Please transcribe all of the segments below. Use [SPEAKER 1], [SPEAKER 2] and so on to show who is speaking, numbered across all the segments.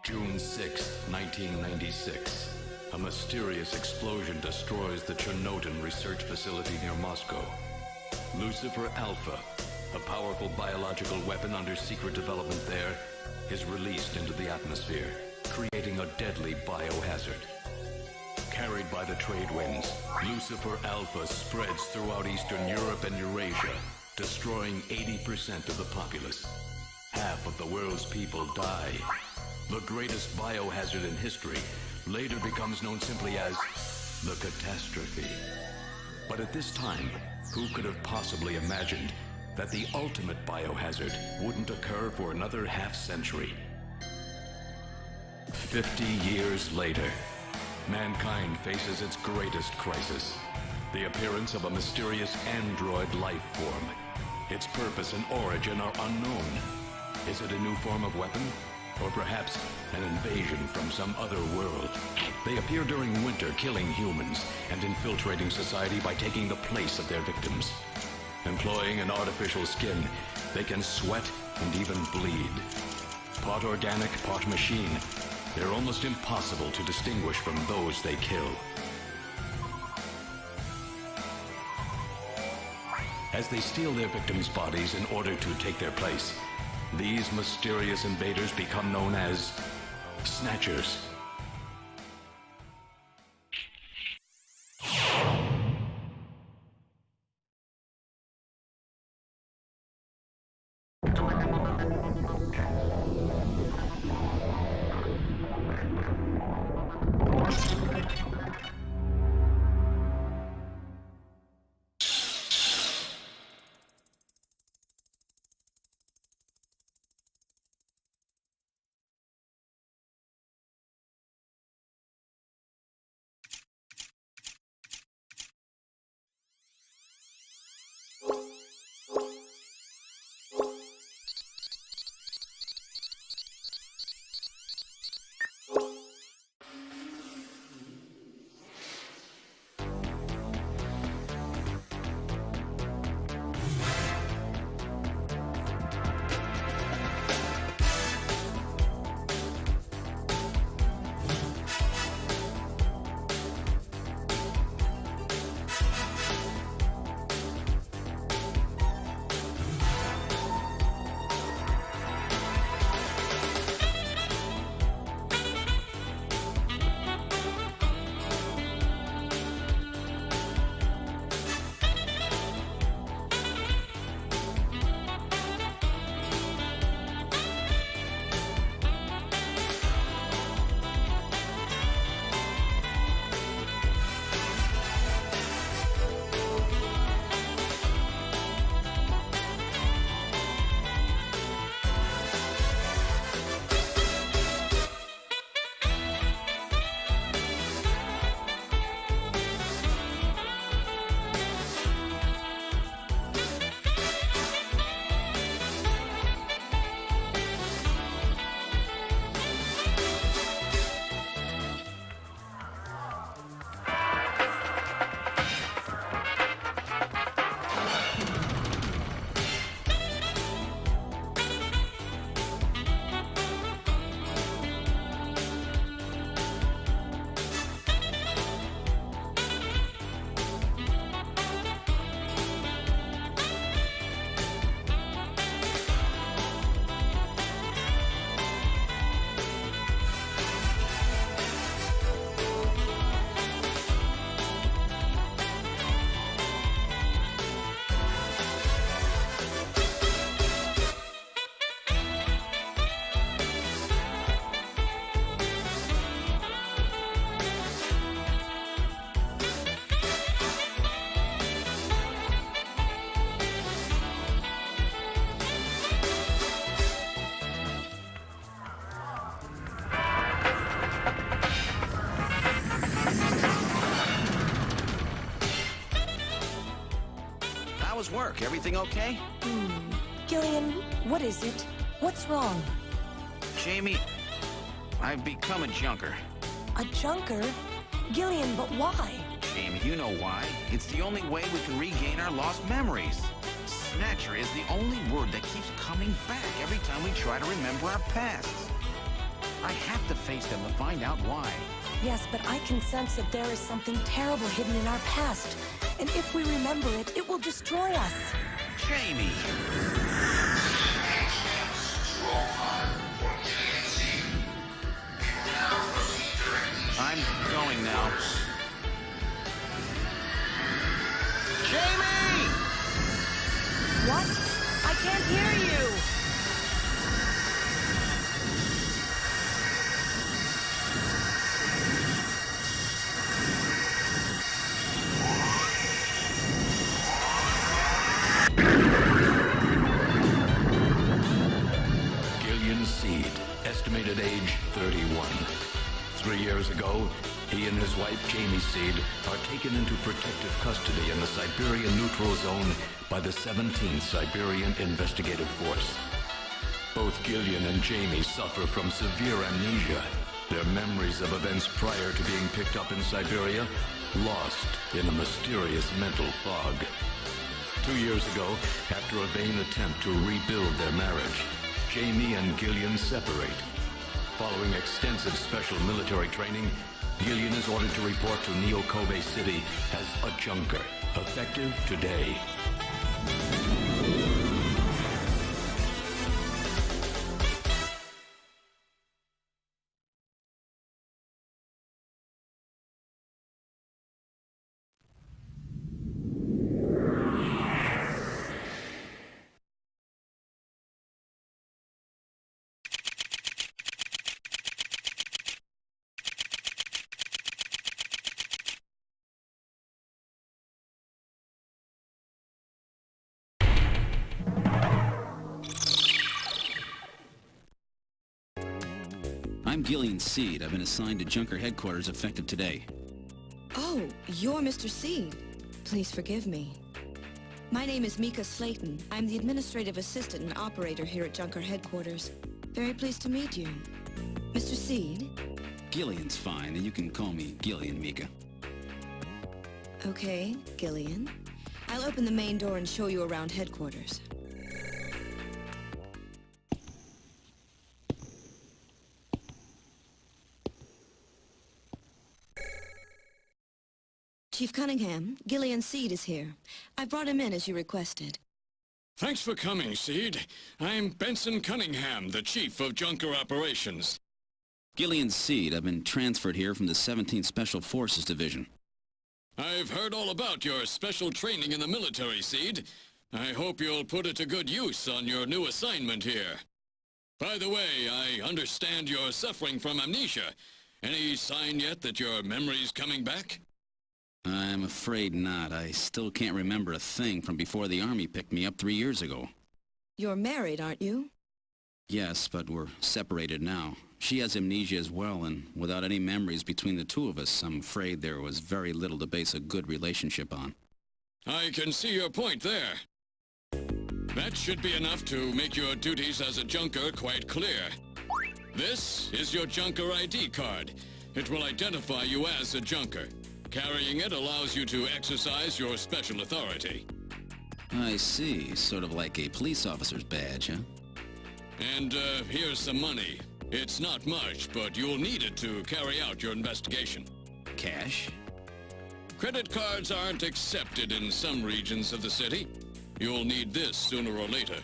[SPEAKER 1] June 6, 1996. A mysterious explosion destroys the Chernobyl research facility near Moscow. Lucifer Alpha, a powerful biological weapon under secret development there, is released into the atmosphere, creating a deadly biohazard. Carried by the trade winds, Lucifer Alpha spreads throughout Eastern Europe and Eurasia, destroying 80% of the populace. Half of the world's people die. The greatest biohazard in history later becomes known simply as the catastrophe. But at this time, who could have possibly imagined that the ultimate biohazard wouldn't occur for another half-century? 50 years later, mankind faces its greatest crisis: the appearance of a mysterious android life form. Its purpose and origin are unknown. Is it a new form of weapon? Or perhaps an invasion from some other world? They appear during winter, killing humans and infiltrating society by taking the place of their victims. Employing an artificial skin, they can sweat and even bleed. Part organic, part machine, they're almost impossible to distinguish from those they kill. As they steal their victims' bodies in order to take their place, these mysterious invaders become known as Snatchers.
[SPEAKER 2] Work. Everything okay?
[SPEAKER 3] Gillian, what is it? What's wrong?
[SPEAKER 2] Jamie, I've become a junker.
[SPEAKER 3] A junker? Gillian, but why?
[SPEAKER 2] Jamie, you know why. It's the only way we can regain our lost memories. Snatcher is the only word that keeps coming back every time we try to remember our pasts. I have to face them to find out why.
[SPEAKER 3] Yes, but I can sense that there is something terrible hidden in our past. And if we remember it, it will destroy us.
[SPEAKER 2] Jamie! I'm going now. Jamie!
[SPEAKER 3] What? I can't hear you!
[SPEAKER 1] Gillian Seed, estimated age 31. 3 years ago, he and his wife Jamie Seed are taken into protective custody in the Siberian Neutral Zone by the 17th Siberian Investigative Force. Both Gillian and Jamie suffer from severe amnesia. Their memories of events prior to being picked up in Siberia lost in a mysterious mental fog. 2 years ago, after a vain attempt to rebuild their marriage, Jamie and Gillian separate. Following extensive special military training, Gillian is ordered to report to Neo-Kobe City as a junker, effective today.
[SPEAKER 4] I'm Gillian Seed. I've been assigned to Junker headquarters effective today.
[SPEAKER 5] Oh, you're Mr. Seed. Please forgive me. My name is Mika Slayton. I'm the administrative assistant and operator here at Junker headquarters. Very pleased to meet you. Mr. Seed?
[SPEAKER 4] Gillian's fine, and you can call me Gillian, Mika.
[SPEAKER 5] Okay, Gillian. I'll open the main door and show you around headquarters. Chief Cunningham, Gillian Seed is here. I brought him in as you requested.
[SPEAKER 6] Thanks for coming, Seed. I'm Benson Cunningham, the Chief of Junker Operations.
[SPEAKER 4] Gillian Seed. I've been transferred here from the 17th Special Forces Division.
[SPEAKER 6] I've heard all about your special training in the military, Seed. I hope you'll put it to good use on your new assignment here. By the way, I understand you're suffering from amnesia. Any sign yet that your memory's coming back?
[SPEAKER 4] I'm afraid not. I still can't remember a thing from before the Army picked me up 3 years ago.
[SPEAKER 5] You're married, aren't you?
[SPEAKER 4] Yes, but we're separated now. She has amnesia as well, and without any memories between the two of us, I'm afraid there was very little to base a good relationship on.
[SPEAKER 6] I can see your point there. That should be enough to make your duties as a junker quite clear. This is your junker ID card. It will identify you as a junker. Carrying it allows you to exercise your special authority.
[SPEAKER 4] I see. Sort of like a police officer's badge, huh?
[SPEAKER 6] And here's some money. It's not much, but you'll need it to carry out your investigation.
[SPEAKER 4] Cash?
[SPEAKER 6] Credit cards aren't accepted in some regions of the city. You'll need this sooner or later.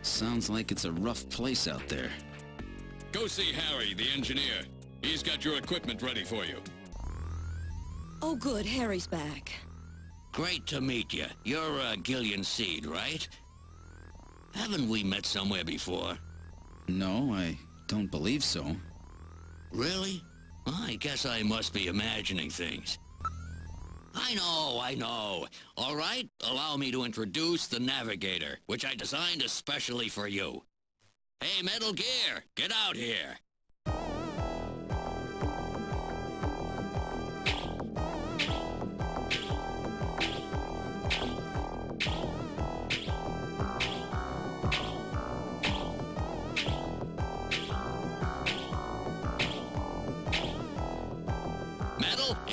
[SPEAKER 4] Sounds like it's a rough place out there.
[SPEAKER 6] Go see Harry, the engineer. He's got your equipment ready for you.
[SPEAKER 5] Oh good, Harry's back.
[SPEAKER 7] Great to meet you. You're Gillian Seed, right? Haven't we met somewhere before?
[SPEAKER 4] No, I don't believe so.
[SPEAKER 7] Really? I guess I must be imagining things. I know. All right, allow me to introduce the Navigator, which I designed especially for you. Hey, Metal Gear, get out here.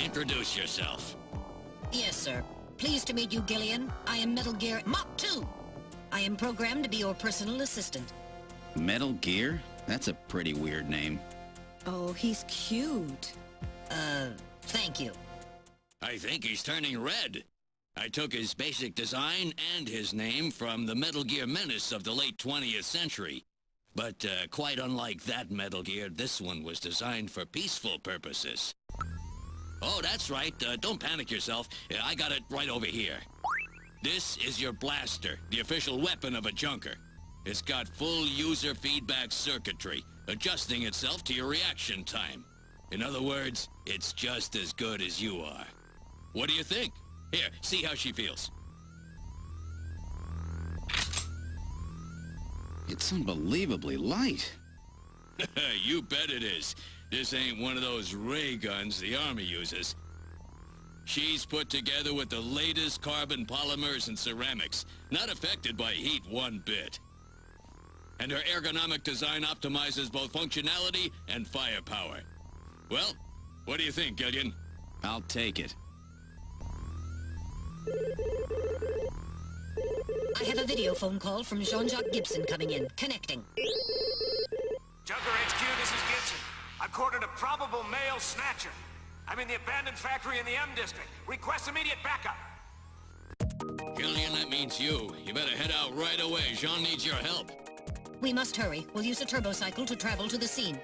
[SPEAKER 7] Introduce yourself.
[SPEAKER 8] Yes, sir. Pleased to meet you, Gillian. I am Metal Gear Mach 2. I am programmed to be your personal assistant.
[SPEAKER 4] Metal Gear? That's a pretty weird name.
[SPEAKER 5] Oh, he's cute.
[SPEAKER 8] Thank you.
[SPEAKER 7] I think he's turning red. I took his basic design and his name from the Metal Gear Menace of the late 20th century. But quite unlike that Metal Gear, this one was designed for peaceful purposes. Oh, that's right. Don't panic yourself. I got it right over here. This is your blaster, the official weapon of a junker. It's got full user feedback circuitry, adjusting itself to your reaction time. In other words, it's just as good as you are. What do you think? Here, see how she feels.
[SPEAKER 4] It's unbelievably light.
[SPEAKER 6] You bet it is. This ain't one of those ray guns the Army uses. She's put together with the latest carbon polymers and ceramics, not affected by heat one bit. And her ergonomic design optimizes both functionality and firepower. Well, what do you think, Gillian?
[SPEAKER 4] I'll take it.
[SPEAKER 8] I have a video phone call from Jean-Jacques Gibson coming in. Connecting.
[SPEAKER 9] Junker HQ, this is Gibson. I've cornered a probable male snatcher. I'm in the abandoned factory in the M district. Request immediate backup.
[SPEAKER 6] Gillian, that means you. You better head out right away. Jean needs your help.
[SPEAKER 8] We must hurry. We'll use a turbocycle to travel to the scene.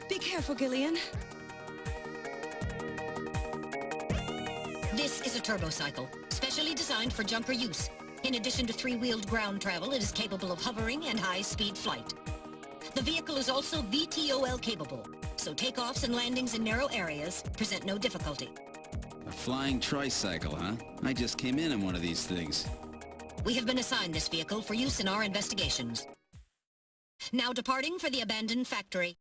[SPEAKER 5] Be careful, Gillian.
[SPEAKER 8] This is a turbocycle, specially designed for junker use. In addition to three-wheeled ground travel, it is capable of hovering and high-speed flight. The vehicle is also VTOL capable, so takeoffs and landings in narrow areas present no difficulty.
[SPEAKER 4] A flying tricycle, huh? I just came in one of these things.
[SPEAKER 8] We have been assigned this vehicle for use in our investigations. Now departing for the abandoned factory.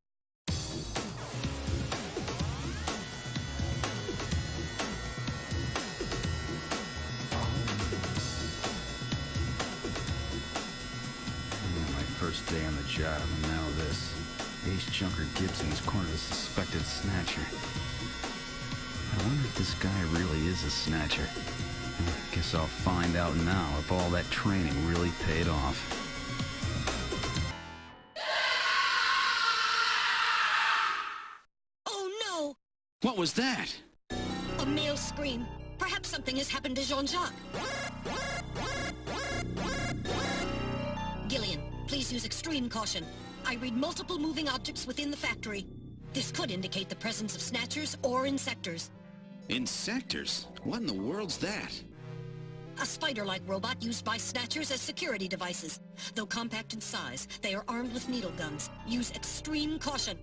[SPEAKER 10] First day on the job, and now this. Ace Junker Gibson has cornered a suspected snatcher. I wonder if this guy really is a snatcher. Guess I'll find out now if all that training really paid off.
[SPEAKER 8] Oh no!
[SPEAKER 4] What was that?
[SPEAKER 8] A male scream. Perhaps something has happened to Jean-Jacques. Gillian, please use extreme caution. I read multiple moving objects within the factory. This could indicate the presence of Snatchers or Insectors.
[SPEAKER 4] Insectors? What in the world's that?
[SPEAKER 8] A spider-like robot used by Snatchers as security devices. Though compact in size, they are armed with needle guns. Use extreme caution.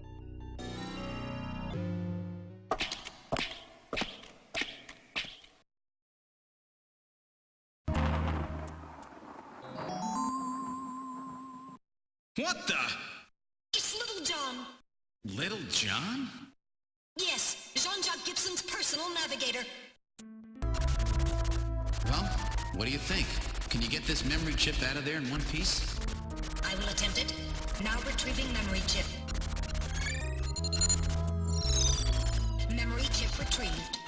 [SPEAKER 4] What the?
[SPEAKER 8] It's Little John.
[SPEAKER 4] Little John?
[SPEAKER 8] Yes, Jean-Jacques Gibson's personal navigator.
[SPEAKER 4] Well, what do you think? Can you get this memory chip out of there in one piece?
[SPEAKER 8] I will attempt it. Now retrieving memory chip. Memory chip retrieved.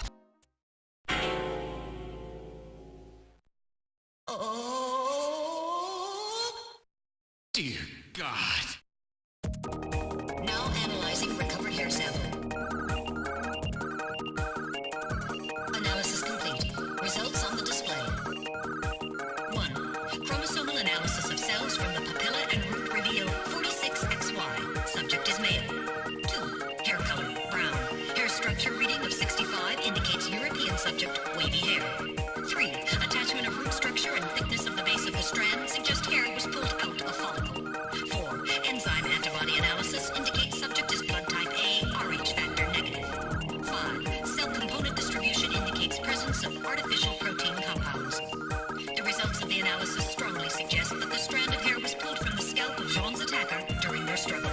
[SPEAKER 8] Oh!
[SPEAKER 4] Dear God.
[SPEAKER 8] Now analyzing recovered hair sample. Analysis complete. Results on the display. 1. Chromosomal analysis of cells from the papilla and root reveal 46XY. Subject is male. 2. Hair color, brown. Hair structure reading of 65 indicates European subject, wavy hair. 3. Attachment of root structure and thickness of the base of the strand suggest hair was pulled out of follicle. 4. Enzyme antibody analysis indicates subject is blood type A, Rh factor negative. 5. Cell component distribution indicates presence of artificial protein compounds. The results of the analysis strongly suggest that the strand of hair was pulled from the scalp of Jean's attacker during their struggle.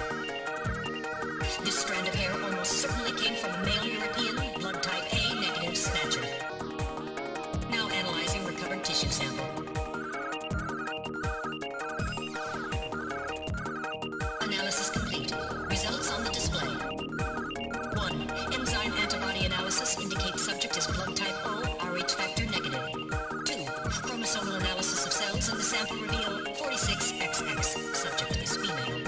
[SPEAKER 8] This strand of hair almost certainly came from a male European, blood type A negative snatcher. Now analyzing recovered tissue sample. Analysis complete. Results on the display. 1. Enzyme antibody analysis indicates subject is blood type O, Rh factor negative. 2. Chromosomal analysis of cells in the sample reveal 46XX. Subject is female.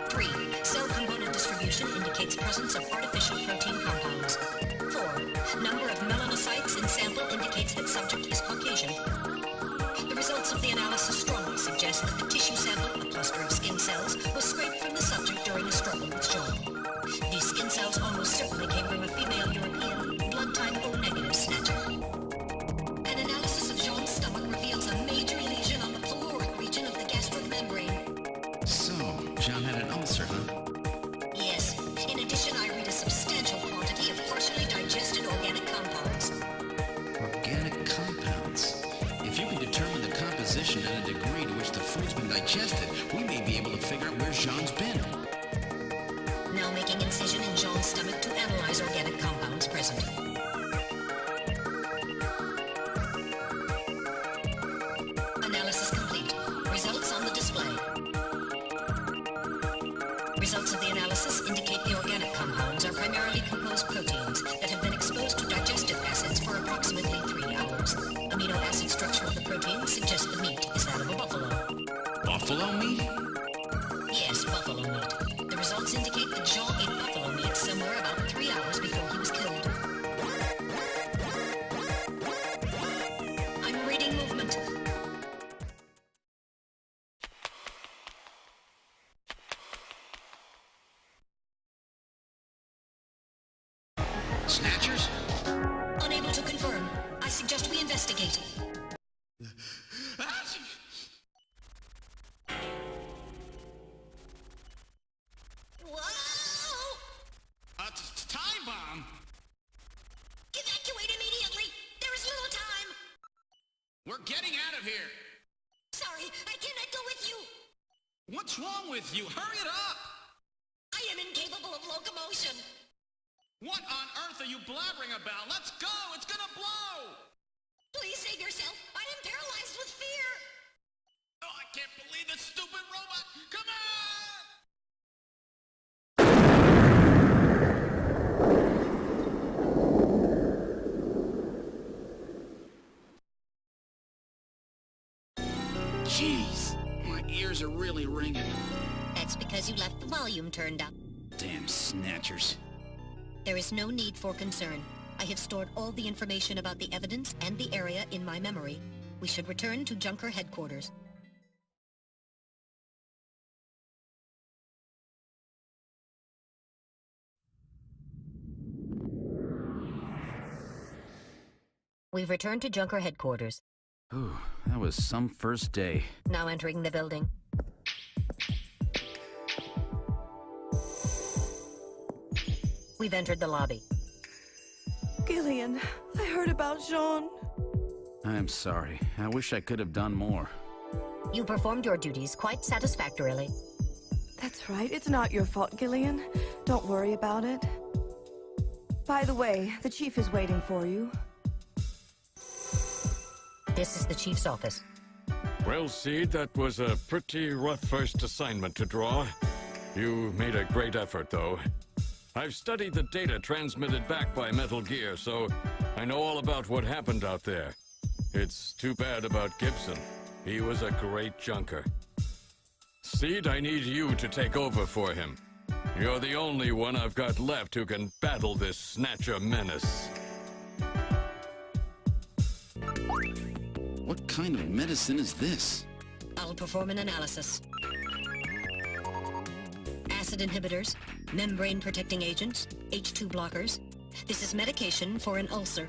[SPEAKER 8] 3. Cell component distribution indicates presence of
[SPEAKER 4] Jean had an ulcer, huh?
[SPEAKER 8] Yes. In addition, I read a substantial quantity of partially digested organic compounds.
[SPEAKER 4] Organic compounds. If you can determine the composition and the degree to which the food's been digested, we may be able to figure out where Jean's been.
[SPEAKER 8] Now making incision in Jean's stomach to analyze organic compounds present. Analysis complete. Results on the display. Results of the analysis indicate the organic compounds are primarily composed proteins that have been exposed to digestive acids for approximately 3 hours. Amino acid structure of the protein suggests the meat is that of a buffalo.
[SPEAKER 4] Buffalo meat?
[SPEAKER 8] Yes, buffalo meat. The results indicate that Jean ate buffalo meat somewhere about 3 hours before he was killed. I'm reading movement.
[SPEAKER 4] Snatchers?
[SPEAKER 8] Unable to confirm. I suggest we investigate. Whoa!
[SPEAKER 4] Time bomb?
[SPEAKER 8] Evacuate immediately! There is little time!
[SPEAKER 4] We're getting out of here!
[SPEAKER 8] Sorry, I cannot go with you!
[SPEAKER 4] What's wrong with you? Hurry it up!
[SPEAKER 8] I am incapable of locomotion!
[SPEAKER 4] What on earth are you blabbering about? Let's go! It's gonna blow!
[SPEAKER 8] Please save yourself! I am paralyzed with fear!
[SPEAKER 4] Oh, I can't believe this stupid robot! Come on! Jeez, my ears are really ringing.
[SPEAKER 8] That's because you left the volume turned up.
[SPEAKER 4] Damn Snatchers.
[SPEAKER 8] There is no need for concern. I have stored all the information about the evidence and the area in my memory. We should return to Junker headquarters. We've returned to Junker headquarters.
[SPEAKER 10] Ooh, that was some first day.
[SPEAKER 8] Now entering the building. We've entered the lobby.
[SPEAKER 3] Gillian, I heard about Jean.
[SPEAKER 10] I'm sorry. I wish I could have done more.
[SPEAKER 8] You performed your duties quite satisfactorily.
[SPEAKER 3] That's right. It's not your fault, Gillian. Don't worry about it. By the way, the chief is waiting for you.
[SPEAKER 8] This is the chief's office.
[SPEAKER 6] Well, Seed, that was a pretty rough first assignment to draw. You made a great effort, though. I've studied the data transmitted back by Metal Gear, so I know all about what happened out there. It's too bad about Gibson. He was a great junker. Seed, I need you to take over for him. You're the only one I've got left who can battle this Snatcher menace.
[SPEAKER 4] What kind of medicine is this?
[SPEAKER 8] I'll perform an analysis. Acid inhibitors, membrane-protecting agents, H2 blockers. This is medication for an ulcer.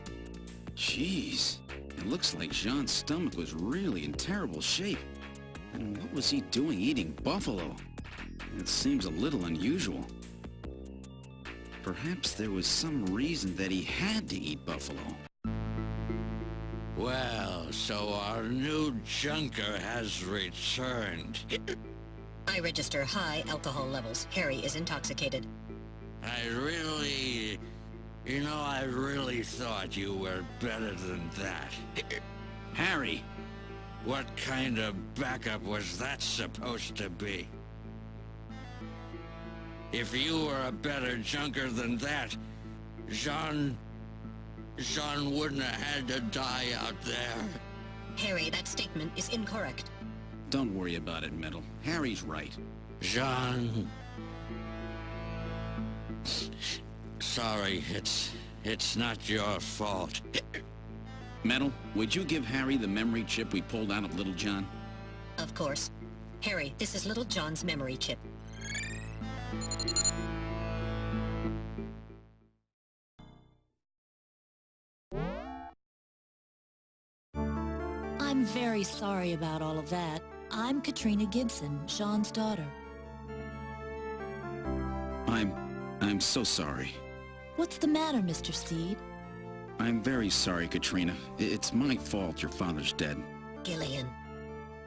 [SPEAKER 4] Jeez, it looks like Jean's stomach was really in terrible shape. And what was he doing eating buffalo? It seems a little unusual. Perhaps there was some reason that he had to eat buffalo.
[SPEAKER 7] Well, so our new junker has returned.
[SPEAKER 8] I register high alcohol levels. Harry is intoxicated.
[SPEAKER 7] I really thought you were better than that.
[SPEAKER 4] Harry!
[SPEAKER 7] What kind of backup was that supposed to be? If you were a better junker than that, Jean wouldn't have had to die out there.
[SPEAKER 8] Harry, that statement is incorrect.
[SPEAKER 4] Don't worry about it, Metal. Harry's right.
[SPEAKER 7] Jean... Sorry, it's not your fault.
[SPEAKER 4] Metal, would you give Harry the memory chip we pulled out of Little John?
[SPEAKER 8] Of course. Harry, this is Little John's memory chip.
[SPEAKER 11] I'm very sorry about all of that. I'm Katrina Gibson, Sean's daughter.
[SPEAKER 4] I'm so sorry.
[SPEAKER 5] What's the matter, Mr. Seed?
[SPEAKER 4] I'm very sorry, Katrina. It's my fault your father's dead.
[SPEAKER 8] Gillian.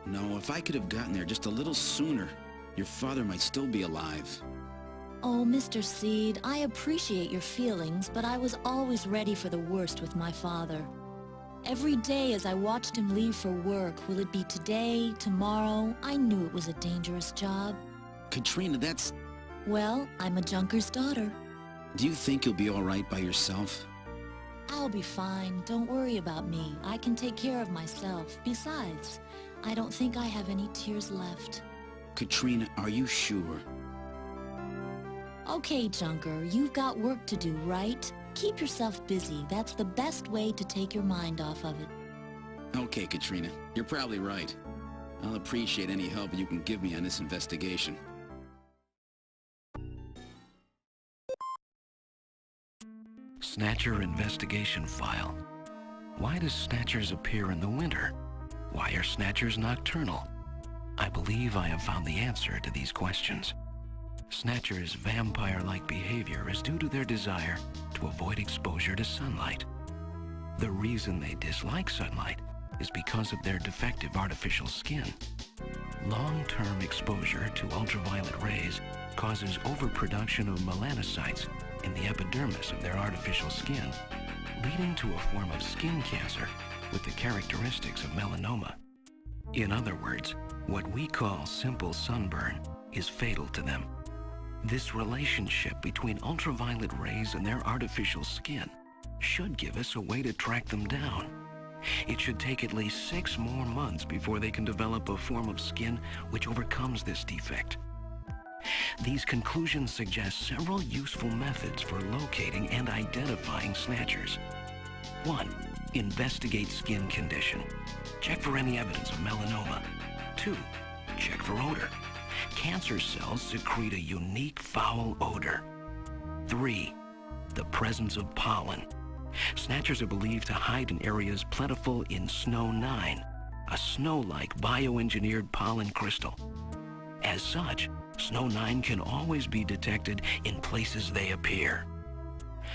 [SPEAKER 4] No, if I could have gotten there just a little sooner, your father might still be alive.
[SPEAKER 5] Oh, Mr. Seed, I appreciate your feelings, but I was always ready for the worst with my father. Every day as I watched him leave for work, will it be today, tomorrow, I knew it was a dangerous job.
[SPEAKER 4] Katrina, that's...
[SPEAKER 5] Well, I'm a junker's daughter.
[SPEAKER 4] Do you think you'll be all right by yourself?
[SPEAKER 5] I'll be fine. Don't worry about me. I can take care of myself. Besides, I don't think I have any tears left.
[SPEAKER 4] Katrina, are you sure?
[SPEAKER 5] Okay, Junker, you've got work to do, right? Keep yourself busy. That's the best way to take your mind off of it.
[SPEAKER 4] Okay, Katrina. You're probably right. I'll appreciate any help you can give me on this investigation.
[SPEAKER 11] Snatcher investigation file. Why does Snatchers appear in the winter? Why are Snatchers nocturnal? I believe I have found the answer to these questions. Snatchers' vampire-like behavior is due to their desire to avoid exposure to sunlight. The reason they dislike sunlight is because of their defective artificial skin. Long-term exposure to ultraviolet rays causes overproduction of melanocytes in the epidermis of their artificial skin, leading to a form of skin cancer with the characteristics of melanoma. In other words, what we call simple sunburn is fatal to them. This relationship between ultraviolet rays and their artificial skin should give us a way to track them down. It should take at least 6 more months before they can develop a form of skin which overcomes this defect. These conclusions suggest several useful methods for locating and identifying Snatchers. 1. Investigate skin condition. Check for any evidence of melanoma. 2. Check for odor. Cancer cells secrete a unique foul odor. 3. The presence of pollen. Snatchers are believed to hide in areas plentiful in Snow 9, a snow-like bioengineered pollen crystal. As such, Snow 9 can always be detected in places they appear.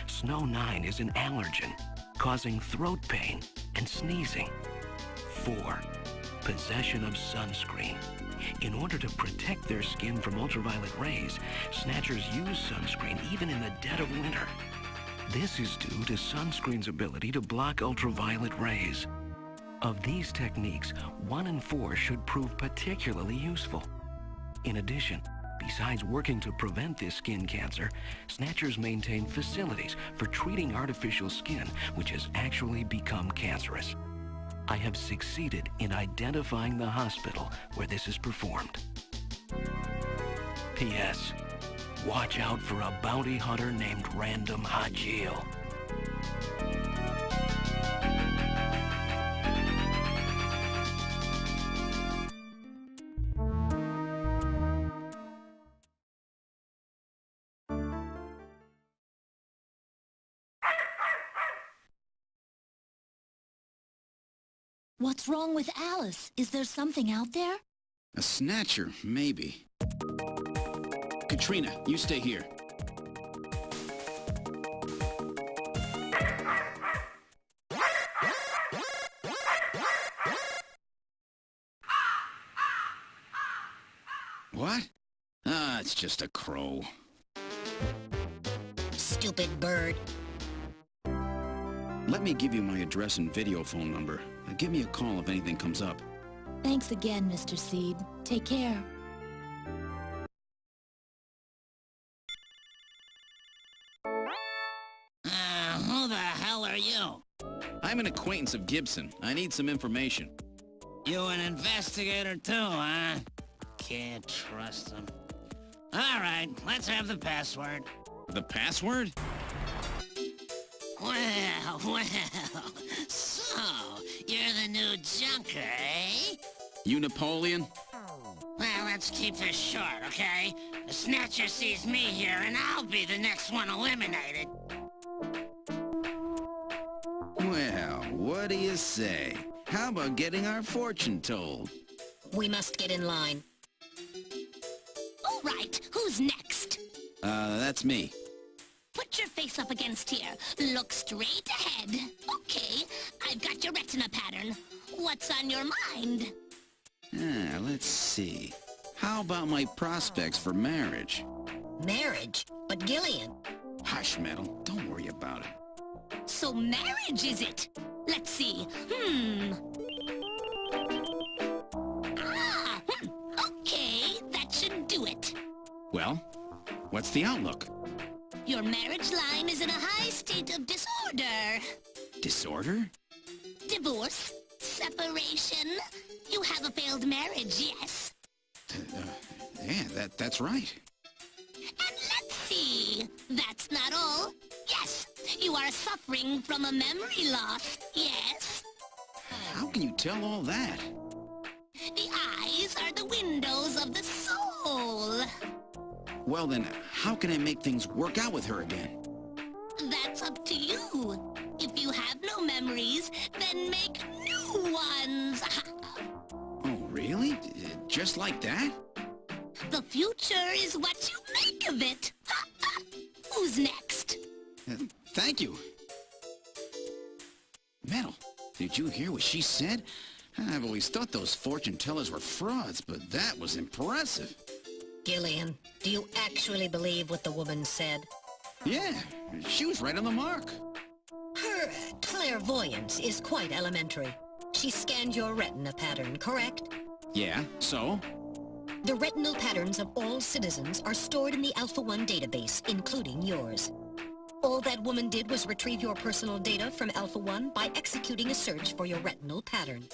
[SPEAKER 11] Snow 9 is an allergen, causing throat pain and sneezing. 4. Possession of sunscreen. In order to protect their skin from ultraviolet rays, Snatchers use sunscreen even in the dead of winter. This is due to sunscreen's ability to block ultraviolet rays. Of these techniques, 1 in 4 should prove particularly useful. In addition, besides working to prevent this skin cancer, Snatchers maintain facilities for treating artificial skin which has actually become cancerous. I have succeeded in identifying the hospital where this is performed. P.S. Watch out for a bounty hunter named Random Hajil.
[SPEAKER 5] What's wrong with Alice? Is there something out there?
[SPEAKER 4] A Snatcher, maybe. Katrina, you stay here. What? Ah, it's just a crow.
[SPEAKER 8] Stupid bird.
[SPEAKER 4] Let me give you my address and video phone number. Give me a call if anything comes up.
[SPEAKER 5] Thanks again, Mr. Seed. Take care.
[SPEAKER 2] Who the hell are you?
[SPEAKER 4] I'm an acquaintance of Gibson. I need some information.
[SPEAKER 2] You an investigator too, huh? Can't trust him. All right, let's have the password.
[SPEAKER 4] The password?
[SPEAKER 2] Well, so, you're the new junker, eh?
[SPEAKER 4] You Napoleon?
[SPEAKER 2] Well, let's keep this short, okay? The Snatcher sees me here, and I'll be the next one eliminated.
[SPEAKER 4] Well, what do you say? How about getting our fortune told?
[SPEAKER 8] We must get in line. All right, who's next?
[SPEAKER 4] That's me.
[SPEAKER 12] butts up against here. Look straight ahead. Okay, I've got your retina pattern. What's on your mind?
[SPEAKER 4] Let's see. How about my prospects for marriage?
[SPEAKER 8] Marriage? But Gillian...
[SPEAKER 4] Hush, Metal. Don't worry about it.
[SPEAKER 12] So marriage, is it? Let's see. Okay, that should do it.
[SPEAKER 4] Well, what's the outlook?
[SPEAKER 12] Your marriage line is in a high state of disorder.
[SPEAKER 4] Disorder?
[SPEAKER 12] Divorce, separation. You have a failed marriage, yes.
[SPEAKER 4] Yeah, that's right.
[SPEAKER 12] And let's see. That's not all. Yes, you are suffering from a memory loss, yes.
[SPEAKER 4] How can you tell all that?
[SPEAKER 12] The eyes are the windows of the soul.
[SPEAKER 4] Well then, how can I make things work out with her again?
[SPEAKER 12] That's up to you. If you have no memories, then make new ones.
[SPEAKER 4] Oh, really? Just like that?
[SPEAKER 12] The future is what you make of it. Who's next?
[SPEAKER 4] Thank you. Metal, did you hear what she said? I've always thought those fortune tellers were frauds, but that was impressive.
[SPEAKER 8] Gillian, do you actually believe what the woman said?
[SPEAKER 4] Yeah, she was right on the mark.
[SPEAKER 8] Her clairvoyance is quite elementary. She scanned your retina pattern, correct?
[SPEAKER 4] Yeah, so?
[SPEAKER 8] The retinal patterns of all citizens are stored in the Alpha 1 database, including yours. All that woman did was retrieve your personal data from Alpha 1 by executing a search for your retinal pattern.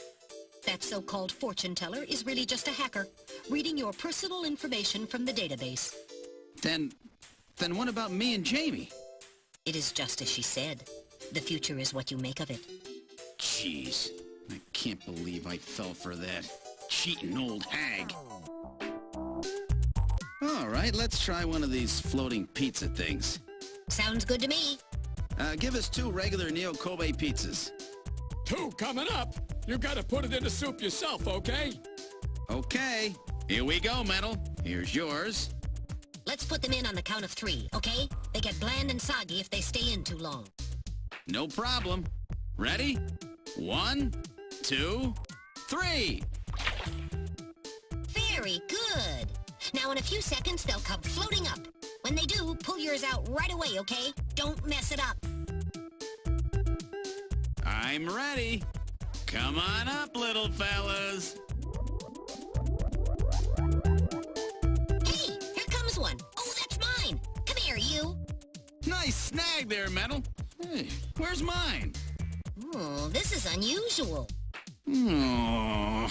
[SPEAKER 8] That so-called fortune teller is really just a hacker, reading your personal information from the database.
[SPEAKER 4] Then what about me and Jamie?
[SPEAKER 8] It is just as she said. The future is what you make of it.
[SPEAKER 4] Jeez, I can't believe I fell for that cheating old hag. All right, let's try one of these floating pizza things.
[SPEAKER 8] Sounds good to me.
[SPEAKER 4] Give us 2 regular Neo Kobe pizzas.
[SPEAKER 6] 2 coming up. You gotta put it in the soup yourself, okay?
[SPEAKER 4] Okay. Here we go, Metal. Here's yours.
[SPEAKER 8] Let's put them in on the count of 3, okay? They get bland and soggy if they stay in too long.
[SPEAKER 4] No problem. Ready? 1, 2, 3.
[SPEAKER 8] Very good. Now in a few seconds, they'll come floating up. When they do, pull yours out right away, okay? Don't mess it up.
[SPEAKER 4] I'm ready. Come on up, little fellas.
[SPEAKER 8] Hey, here comes one. Oh, that's mine. Come here, you.
[SPEAKER 4] Nice snag there, Metal. Hey, where's mine?
[SPEAKER 8] Oh, this is unusual.
[SPEAKER 4] Oh.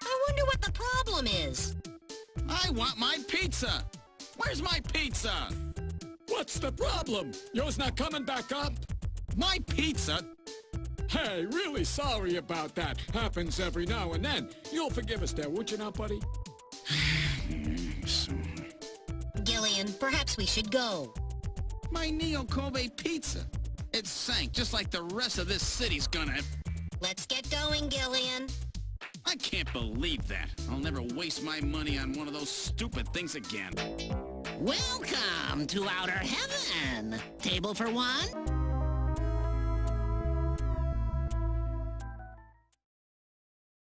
[SPEAKER 8] I wonder what the problem is.
[SPEAKER 4] I want my pizza. Where's my pizza?
[SPEAKER 6] What's the problem? Yours not coming back up?
[SPEAKER 4] My pizza?
[SPEAKER 6] Hey, really sorry about that. Happens every now and then. You'll forgive us there, would you not, buddy?
[SPEAKER 8] Gillian, perhaps we should go.
[SPEAKER 4] My Neo Kobe pizza. It sank just like the rest of this city's gonna.
[SPEAKER 8] Let's get going, Gillian.
[SPEAKER 4] I can't believe that. I'll never waste my money on one of those stupid things again.
[SPEAKER 2] Welcome to Outer Heaven. Table for one?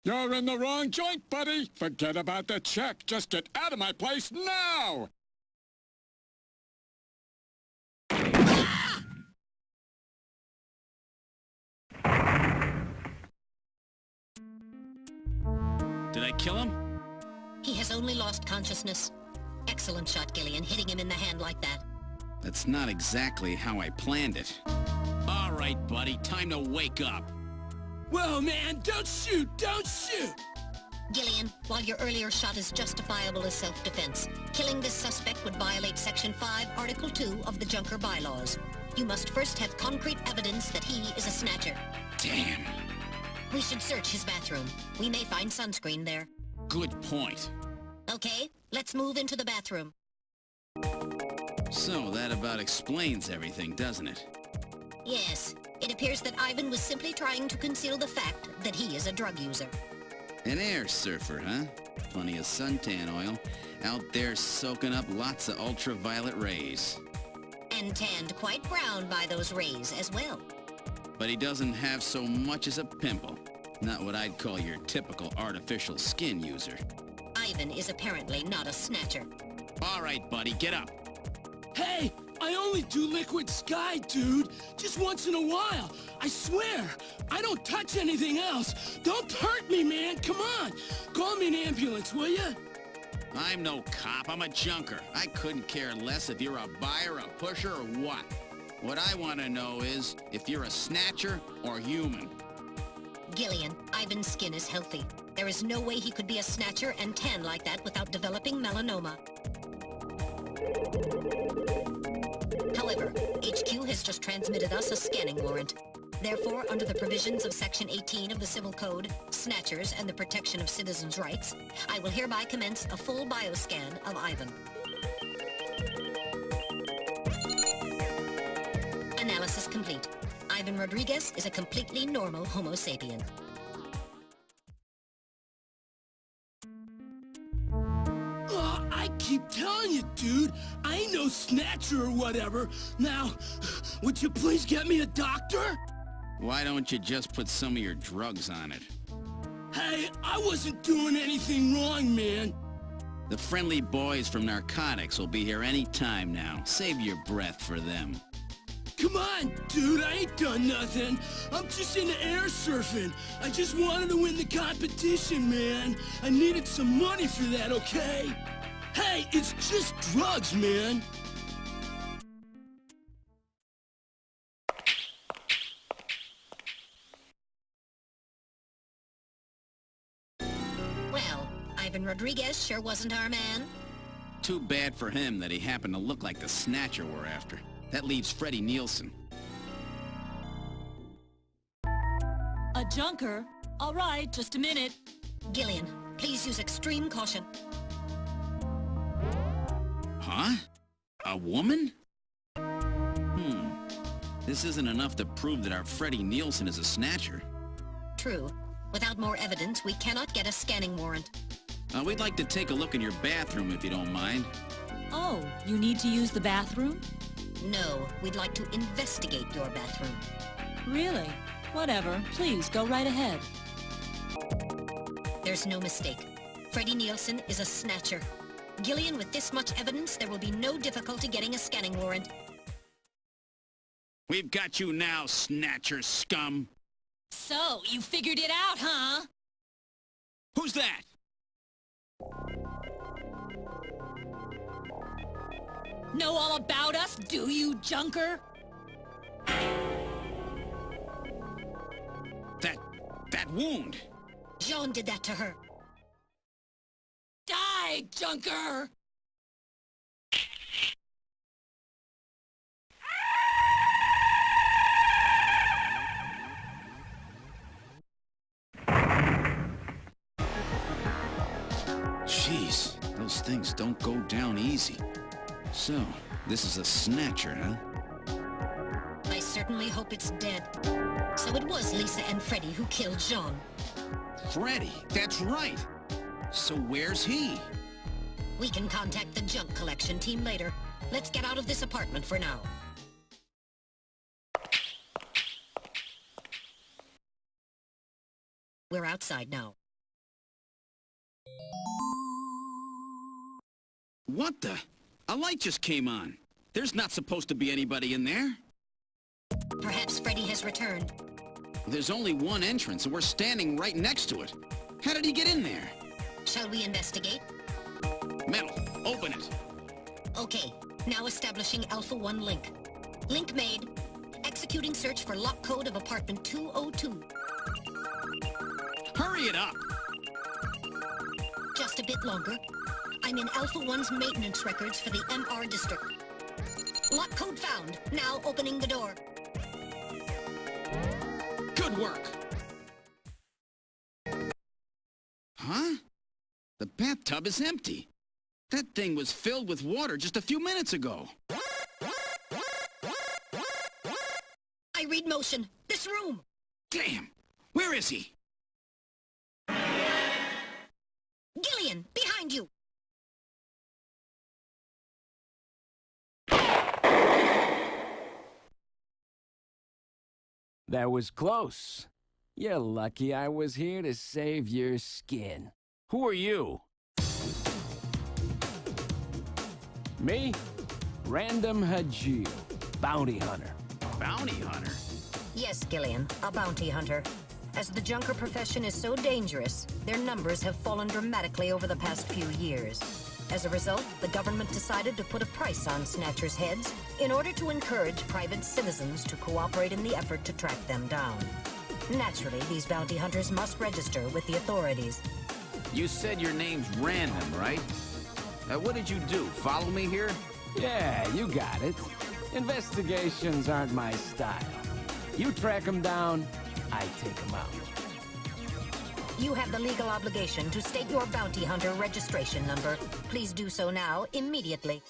[SPEAKER 6] You're in the wrong joint, buddy. Forget about the check. Just get out of my place now!
[SPEAKER 4] Did I kill him?
[SPEAKER 8] He has only lost consciousness. Excellent shot, Gillian, hitting him in the hand like that.
[SPEAKER 4] That's not exactly how I planned it. All right, buddy, time to wake up.
[SPEAKER 6] Whoa, man, don't shoot! Don't shoot!
[SPEAKER 8] Gillian, while your earlier shot is justifiable as self-defense, killing this suspect would violate Section 5, Article 2 of the Junker Bylaws. You must first have concrete evidence that he is a snatcher.
[SPEAKER 4] Damn.
[SPEAKER 8] We should search his bathroom. We may find sunscreen there.
[SPEAKER 4] Good point.
[SPEAKER 8] Okay, let's move into the bathroom.
[SPEAKER 4] So that about explains everything, doesn't it?
[SPEAKER 8] Yes, it appears that Ivan was simply trying to conceal the fact that he is a drug user.
[SPEAKER 4] An air surfer, huh? Plenty of suntan oil. Out there soaking up lots of ultraviolet rays.
[SPEAKER 8] And tanned quite brown by those rays as well.
[SPEAKER 4] But he doesn't have so much as a pimple. Not what I'd call your typical artificial skin user.
[SPEAKER 8] Ivan is apparently not a snatcher.
[SPEAKER 4] All right, buddy, get up.
[SPEAKER 13] Hey, I only do liquid sky, dude. Just once in a while. I swear. I don't touch anything else. Don't hurt me, man. Come on. Call me an ambulance, will you?
[SPEAKER 4] I'm no cop. I'm a junker. I couldn't care less if you're a buyer, a pusher, or what. What I want to know is if you're a snatcher or human.
[SPEAKER 8] Gillian, Ivan's skin is healthy. There is no way he could be a snatcher and tan like that without developing melanoma. However, HQ has just transmitted us a scanning warrant. Therefore, under the provisions of Section 18 of the Civil Code, Snatchers, and the Protection of Citizens' Rights, I will hereby commence a full bioscan of Ivan. Analysis complete. Ivan Rodriguez is a completely normal Homo sapien.
[SPEAKER 13] I keep telling you, dude. I ain't no snatcher or whatever. Now, would you please get me a doctor?
[SPEAKER 4] Why don't you just put some of your drugs on it?
[SPEAKER 13] Hey, I wasn't doing anything wrong, man.
[SPEAKER 4] The friendly boys from narcotics will be here any time now. Save your breath for them.
[SPEAKER 13] Come on, dude, I ain't done nothing. I'm just into air surfing. I just wanted to win the competition, man. I needed some money for that, okay? Hey, it's just drugs, man.
[SPEAKER 8] Well, Ivan Rodriguez sure wasn't our man.
[SPEAKER 4] Too bad for him that he happened to look like the snatcher we're after. That leaves Freddie Nielsen.
[SPEAKER 14] A junker? All right, just a minute.
[SPEAKER 8] Gillian, please use extreme caution.
[SPEAKER 4] Huh? A woman? This isn't enough to prove that our Freddie Nielsen is a snatcher.
[SPEAKER 8] True. Without more evidence, we cannot get a scanning warrant.
[SPEAKER 4] We'd like to take a look in your bathroom if you don't mind.
[SPEAKER 14] Oh, you need to use the bathroom?
[SPEAKER 8] No, we'd like to investigate your bathroom.
[SPEAKER 14] Really? Whatever. Please, go right ahead.
[SPEAKER 8] There's no mistake. Freddie Nielsen is a snatcher. Gillian, with this much evidence, there will be no difficulty getting a scanning warrant.
[SPEAKER 4] We've got you now, snatcher scum.
[SPEAKER 14] So, you figured it out, huh?
[SPEAKER 4] Who's that?
[SPEAKER 14] Know all about us, do you, junker?
[SPEAKER 4] That wound.
[SPEAKER 8] Jean did that to her.
[SPEAKER 14] Die, junker!
[SPEAKER 4] Jeez, those things don't go down easy. So, this is a snatcher, huh?
[SPEAKER 8] I certainly hope it's dead. So it was Lisa and Freddie who killed Jean.
[SPEAKER 4] Freddie, that's right. So where's he?
[SPEAKER 8] We can contact the junk collection team later. Let's get out of this apartment for now. We're outside now.
[SPEAKER 4] What the? A light just came on. There's not supposed to be anybody in there.
[SPEAKER 8] Perhaps Freddie has returned.
[SPEAKER 4] There's only one entrance, and we're standing right next to it. How did he get in there?
[SPEAKER 8] Shall we investigate?
[SPEAKER 4] Metal, open it.
[SPEAKER 8] Okay, now establishing Alpha 1 link. Link made. Executing search for lock code of apartment 202.
[SPEAKER 4] Hurry it up!
[SPEAKER 8] Just a bit longer. I'm in Alpha 1's maintenance records for the MR district. Lock code found. Now opening the door.
[SPEAKER 4] Good work! Huh? The bathtub is empty. That thing was filled with water just a few minutes ago.
[SPEAKER 8] I read motion. This room!
[SPEAKER 4] Damn! Where is he?
[SPEAKER 15] That was close. You're lucky I was here to save your skin. Who are you? Me? Random Hajil, bounty hunter.
[SPEAKER 10] Bounty hunter?
[SPEAKER 8] Yes, Gillian, a bounty hunter. As the junker profession is so dangerous, their numbers have fallen dramatically over the past few years. As a result, the government decided to put a price on Snatchers' heads in order to encourage private citizens to cooperate in the effort to track them down. Naturally, these bounty hunters must register with the authorities.
[SPEAKER 4] You said your name's Random, right? What did you do? Follow me here?
[SPEAKER 15] Yeah, you got it. Investigations aren't my style. You track them down, I take them out.
[SPEAKER 8] You have the legal obligation to state your bounty hunter registration number. Please do so now, immediately.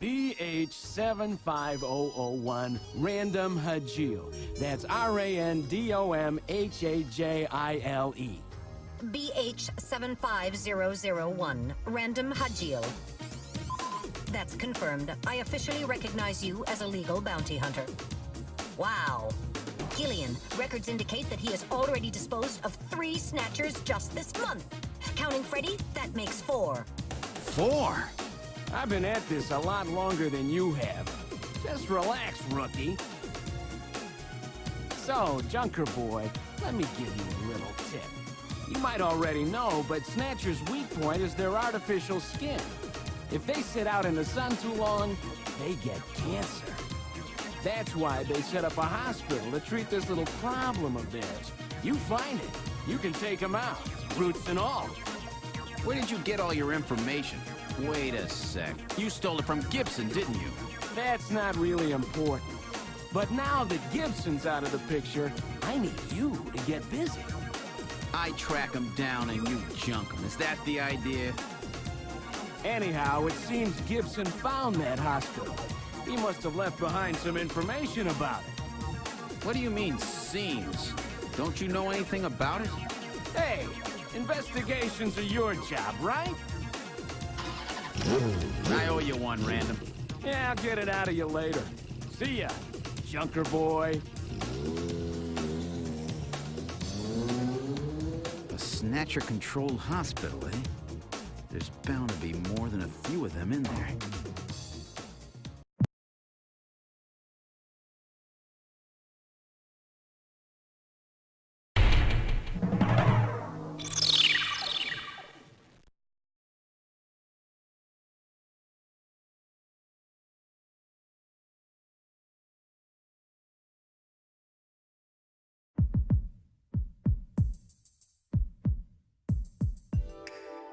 [SPEAKER 15] BH75001, Random Hajil. That's RANDOMHAJILE.
[SPEAKER 8] BH75001, Random Hajil. That's confirmed. I officially recognize you as a legal bounty hunter. Wow. Gillian, records indicate that he has already disposed of 3 Snatchers just this month. Counting Freddy, that makes 4.
[SPEAKER 4] 4?
[SPEAKER 15] I've been at this a lot longer than you have. Just relax, rookie. So, Junker Boy, let me give you a little tip. You might already know, but Snatcher's weak point is their artificial skin. If they sit out in the sun too long, they get cancer. That's why they set up a hospital to treat this little problem of theirs. You find it, you can take them out, roots and all.
[SPEAKER 4] Where did you get all your information? Wait a sec. You stole it from Gibson, didn't you?
[SPEAKER 15] That's not really important. But now that Gibson's out of the picture, I need you to get busy.
[SPEAKER 4] I track him down and you junk him. Is that the idea?
[SPEAKER 15] Anyhow, it seems Gibson found that hospital. He must have left behind some information about it.
[SPEAKER 4] What do you mean, seems? Don't you know anything about it?
[SPEAKER 15] Hey, investigations are your job, right?
[SPEAKER 4] I owe you one, Random.
[SPEAKER 15] Yeah, I'll get it out of you later. See ya, Junker Boy.
[SPEAKER 4] A Snatcher-controlled hospital, eh? There's bound to be more than a few of them in there.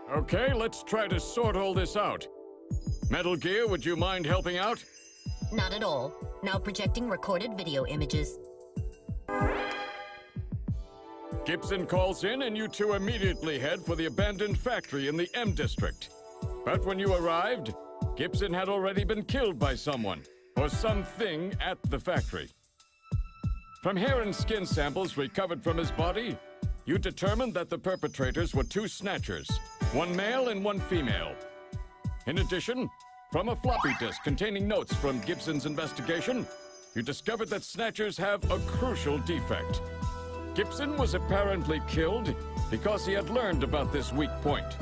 [SPEAKER 6] Okay, let's try to sort all this out. Metal Gear, would you mind helping out?
[SPEAKER 8] Not at all. Now projecting recorded video images.
[SPEAKER 6] Gibson calls in and you two immediately head for the abandoned factory in the M District. But when you arrived, Gibson had already been killed by someone, or something at the factory. From hair and skin samples recovered from his body, you determined that the perpetrators were 2 Snatchers, 1 male and 1 female. In addition, from a floppy disk containing notes from Gibson's investigation, you discovered that Snatchers have a crucial defect. Gibson was apparently killed because he had learned about this weak point.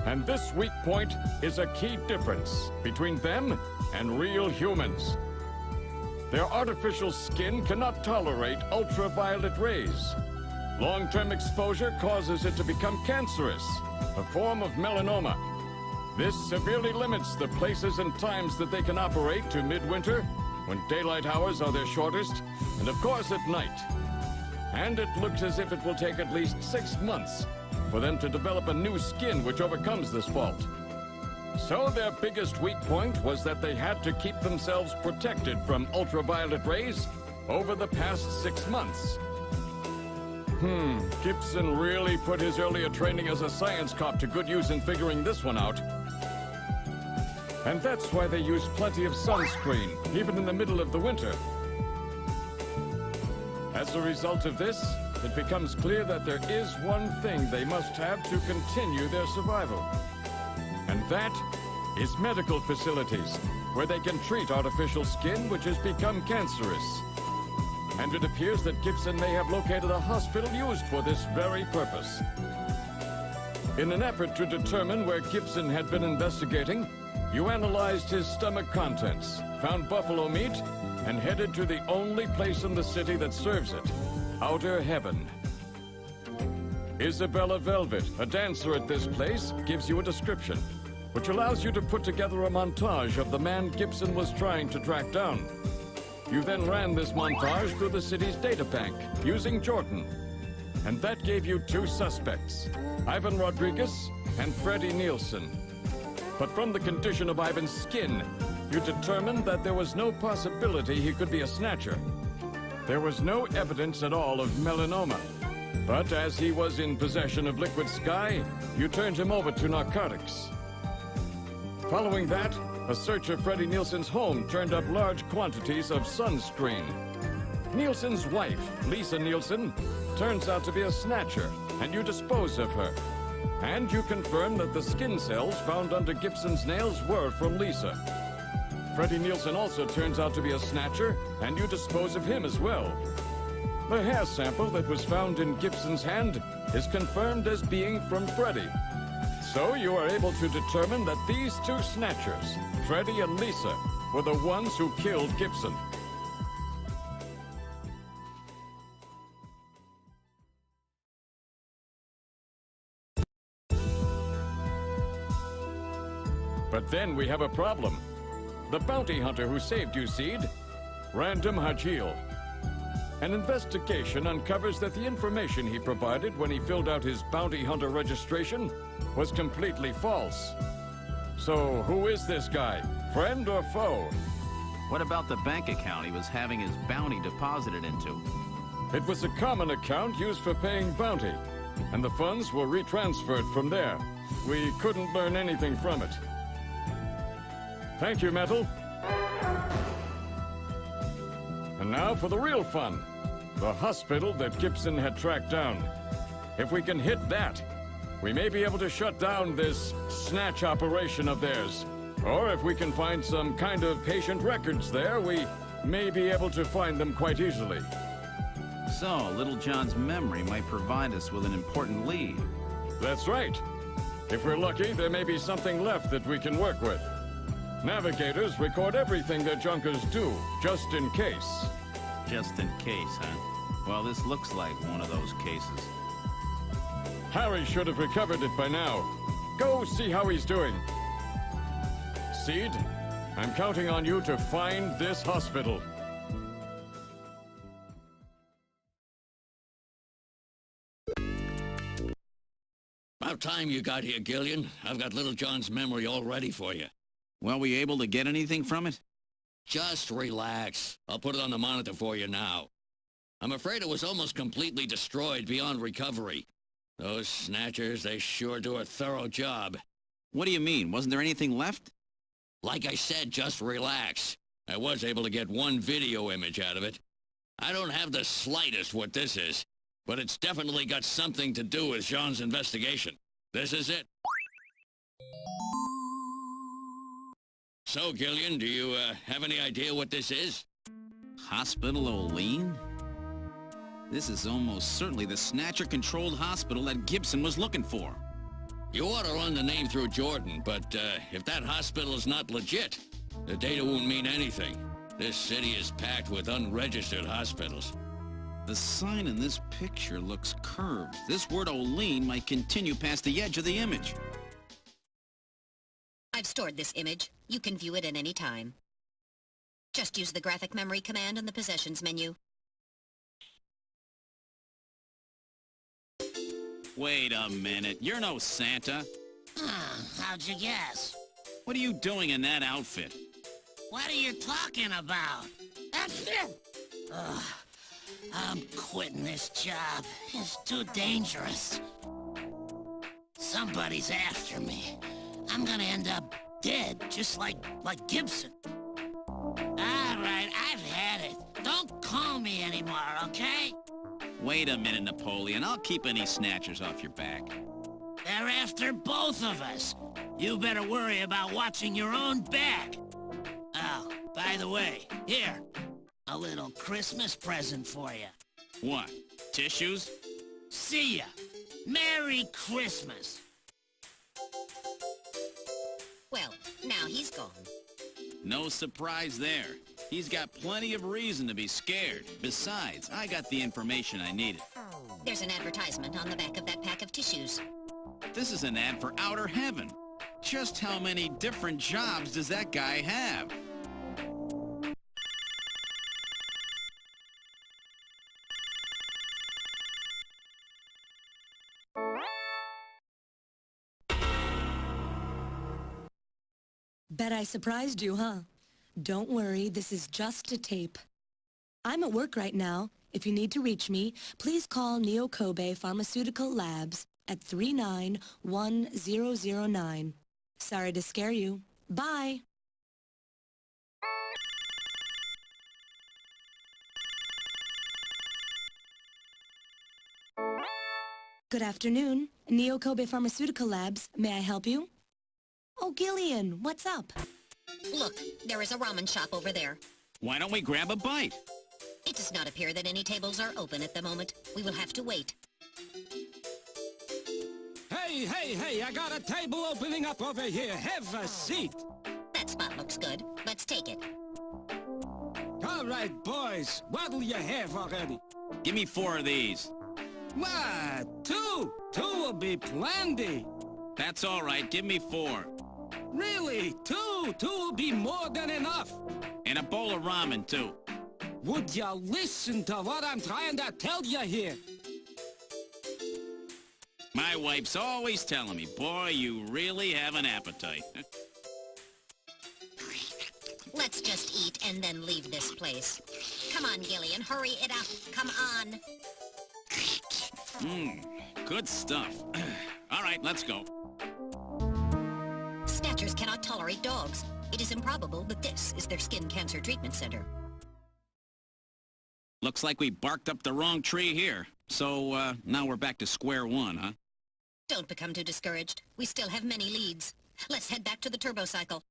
[SPEAKER 6] And this weak point is a key difference between them and real humans. Their artificial skin cannot tolerate ultraviolet rays. Long-term exposure causes it to become cancerous, a form of melanoma. This severely limits the places and times that they can operate to midwinter, when daylight hours are their shortest, and of course at night. And it looks as if it will take at least 6 months for them to develop a new skin which overcomes this fault. So their biggest weak point was that they had to keep themselves protected from ultraviolet rays over the past 6 months. Gibson really put his earlier training as a science cop to good use in figuring this one out. And that's why they use plenty of sunscreen, even in the middle of the winter. As a result of this, it becomes clear that there is one thing they must have to continue their survival. And that is medical facilities, where they can treat artificial skin which has become cancerous.
[SPEAKER 16] and it appears that Gibson may have located a hospital used for this very purpose. In an effort to determine where Gibson had been investigating, you analyzed his stomach contents, found buffalo meat, and headed to the only place in the city that serves it, Outer Heaven. Isabella Velvet, a dancer at this place, gives you a description, which allows you to put together a montage of the man Gibson was trying to track down. You then ran this montage through the city's databank, using Jordan. And that gave you two suspects, Ivan Rodriguez and Freddie Nielsen. But from the condition of Ivan's skin, you determined that there was no possibility he could be a snatcher. There was no evidence at all of melanoma. But as he was in possession of liquid sky, you turned him over to narcotics. Following that, a search of Freddie Nielsen's home turned up large quantities of sunscreen. Nielsen's wife, Lisa Nielsen, turns out to be a snatcher, and you dispose of her. And you confirm that the skin cells found under Gibson's nails were from Lisa. Freddie Nielsen also turns out to be a snatcher, and you dispose of him as well. The hair sample that was found in Gibson's hand is confirmed as being from Freddie. So you are able to determine that these two snatchers, Freddie and Lisa, were the ones who killed Gibson. But then we have a problem. The bounty hunter who saved you, Seed, Random Hajil. An investigation uncovers that the information he provided when he filled out his bounty hunter registration was completely false. So who is this guy? Friend or foe?
[SPEAKER 10] What about the bank account he was having his bounty deposited into?
[SPEAKER 16] It was a common account used for paying bounty, and the funds were retransferred from there. We couldn't learn anything from it. Thank you, Metal. And now for the real fun. The hospital that Gibson had tracked down. If we can hit that, we may be able to shut down this snatch operation of theirs. Or if we can find some kind of patient records there, we may be able to find them quite easily.
[SPEAKER 10] So, Little John's memory might provide us with an important lead.
[SPEAKER 16] That's right. If we're lucky, there may be something left that we can work with. Navigators record everything their junkers do, just in case.
[SPEAKER 10] Just in case, huh? Well, this looks like one of those cases.
[SPEAKER 16] Harry should have recovered it by now. Go see how he's doing. Seed, I'm counting on you to find this hospital.
[SPEAKER 7] About time you got here, Gillian. I've got Little John's memory all ready for you.
[SPEAKER 4] Well, were you able to get anything from it?
[SPEAKER 7] Just relax. I'll put it on the monitor for you now. I'm afraid it was almost completely destroyed beyond recovery. Those Snatchers, they sure do a thorough job.
[SPEAKER 4] What do you mean? Wasn't there anything left?
[SPEAKER 7] Like I said, just relax. I was able to get one video image out of it. I don't have the slightest what this is, but it's definitely got something to do with Jean's investigation. This is it. So, Gillian, do you have any idea what this is?
[SPEAKER 4] Hospital O'Lean? This is almost certainly the Snatcher-controlled hospital that Gibson was looking for.
[SPEAKER 7] You ought to run the name through Jordan, but if that hospital is not legit, the data won't mean anything. This city is packed with unregistered hospitals.
[SPEAKER 4] The sign in this picture looks curved. This word O'Lean might continue past the edge of the image.
[SPEAKER 8] I've stored this image. You can view it at any time. Just use the graphic memory command in the possessions menu.
[SPEAKER 4] Wait a minute. You're no Santa.
[SPEAKER 2] How'd you guess?
[SPEAKER 4] What are you doing in that outfit?
[SPEAKER 2] What are you talking about? Ugh, I'm quitting this job. It's too dangerous. Somebody's after me. I'm gonna end up dead, just like Gibson. All right, I've had it. Don't call me anymore, okay?
[SPEAKER 4] Wait a minute, Napoleon. I'll keep any Snatchers off your back.
[SPEAKER 2] They're after both of us. You better worry about watching your own back. Oh, by the way, here. A little Christmas present for you.
[SPEAKER 4] What? Tissues?
[SPEAKER 2] See ya. Merry Christmas.
[SPEAKER 8] Well, now he's gone.
[SPEAKER 4] No surprise there. He's got plenty of reason to be scared. Besides, I got the information I needed.
[SPEAKER 8] There's an advertisement on the back of that pack of tissues.
[SPEAKER 4] This is an ad for outer heaven. Just how many different jobs does that guy have?
[SPEAKER 17] Bet I surprised you, huh? Don't worry, this is just a tape. I'm at work right now. If you need to reach me, please call Neo Kobe Pharmaceutical Labs at 391009. Sorry to scare you. Bye! Good afternoon. Neo Kobe Pharmaceutical Labs. May I help you? Oh, Gillian, what's up?
[SPEAKER 8] Look, there is a ramen shop over there.
[SPEAKER 4] Why don't we grab a bite?
[SPEAKER 8] It does not appear that any tables are open at the moment. We will have to wait.
[SPEAKER 13] Hey, I got a table opening up over here. Have a seat.
[SPEAKER 8] That spot looks good. Let's take it.
[SPEAKER 13] All right, boys. What'll you have already?
[SPEAKER 4] Give me 4 of these.
[SPEAKER 13] What? 2? 2 will be plenty.
[SPEAKER 4] That's all right. Give me 4.
[SPEAKER 13] Really? 2? 2 will be more than enough.
[SPEAKER 4] And a bowl of ramen, too.
[SPEAKER 13] Would you listen to what I'm trying to tell you here?
[SPEAKER 4] My wife's always telling me, boy, you really have an appetite.
[SPEAKER 8] Let's just eat and then leave this place. Come on, Gillian, hurry it up. Come on.
[SPEAKER 4] Good stuff. All right, let's go.
[SPEAKER 8] Snatchers cannot tolerate dogs. It is improbable that this is their skin cancer treatment center.
[SPEAKER 4] Looks like we barked up the wrong tree here. So, now we're back to square one, huh?
[SPEAKER 8] Don't become too discouraged. We still have many leads. Let's head back to the turbo cycle.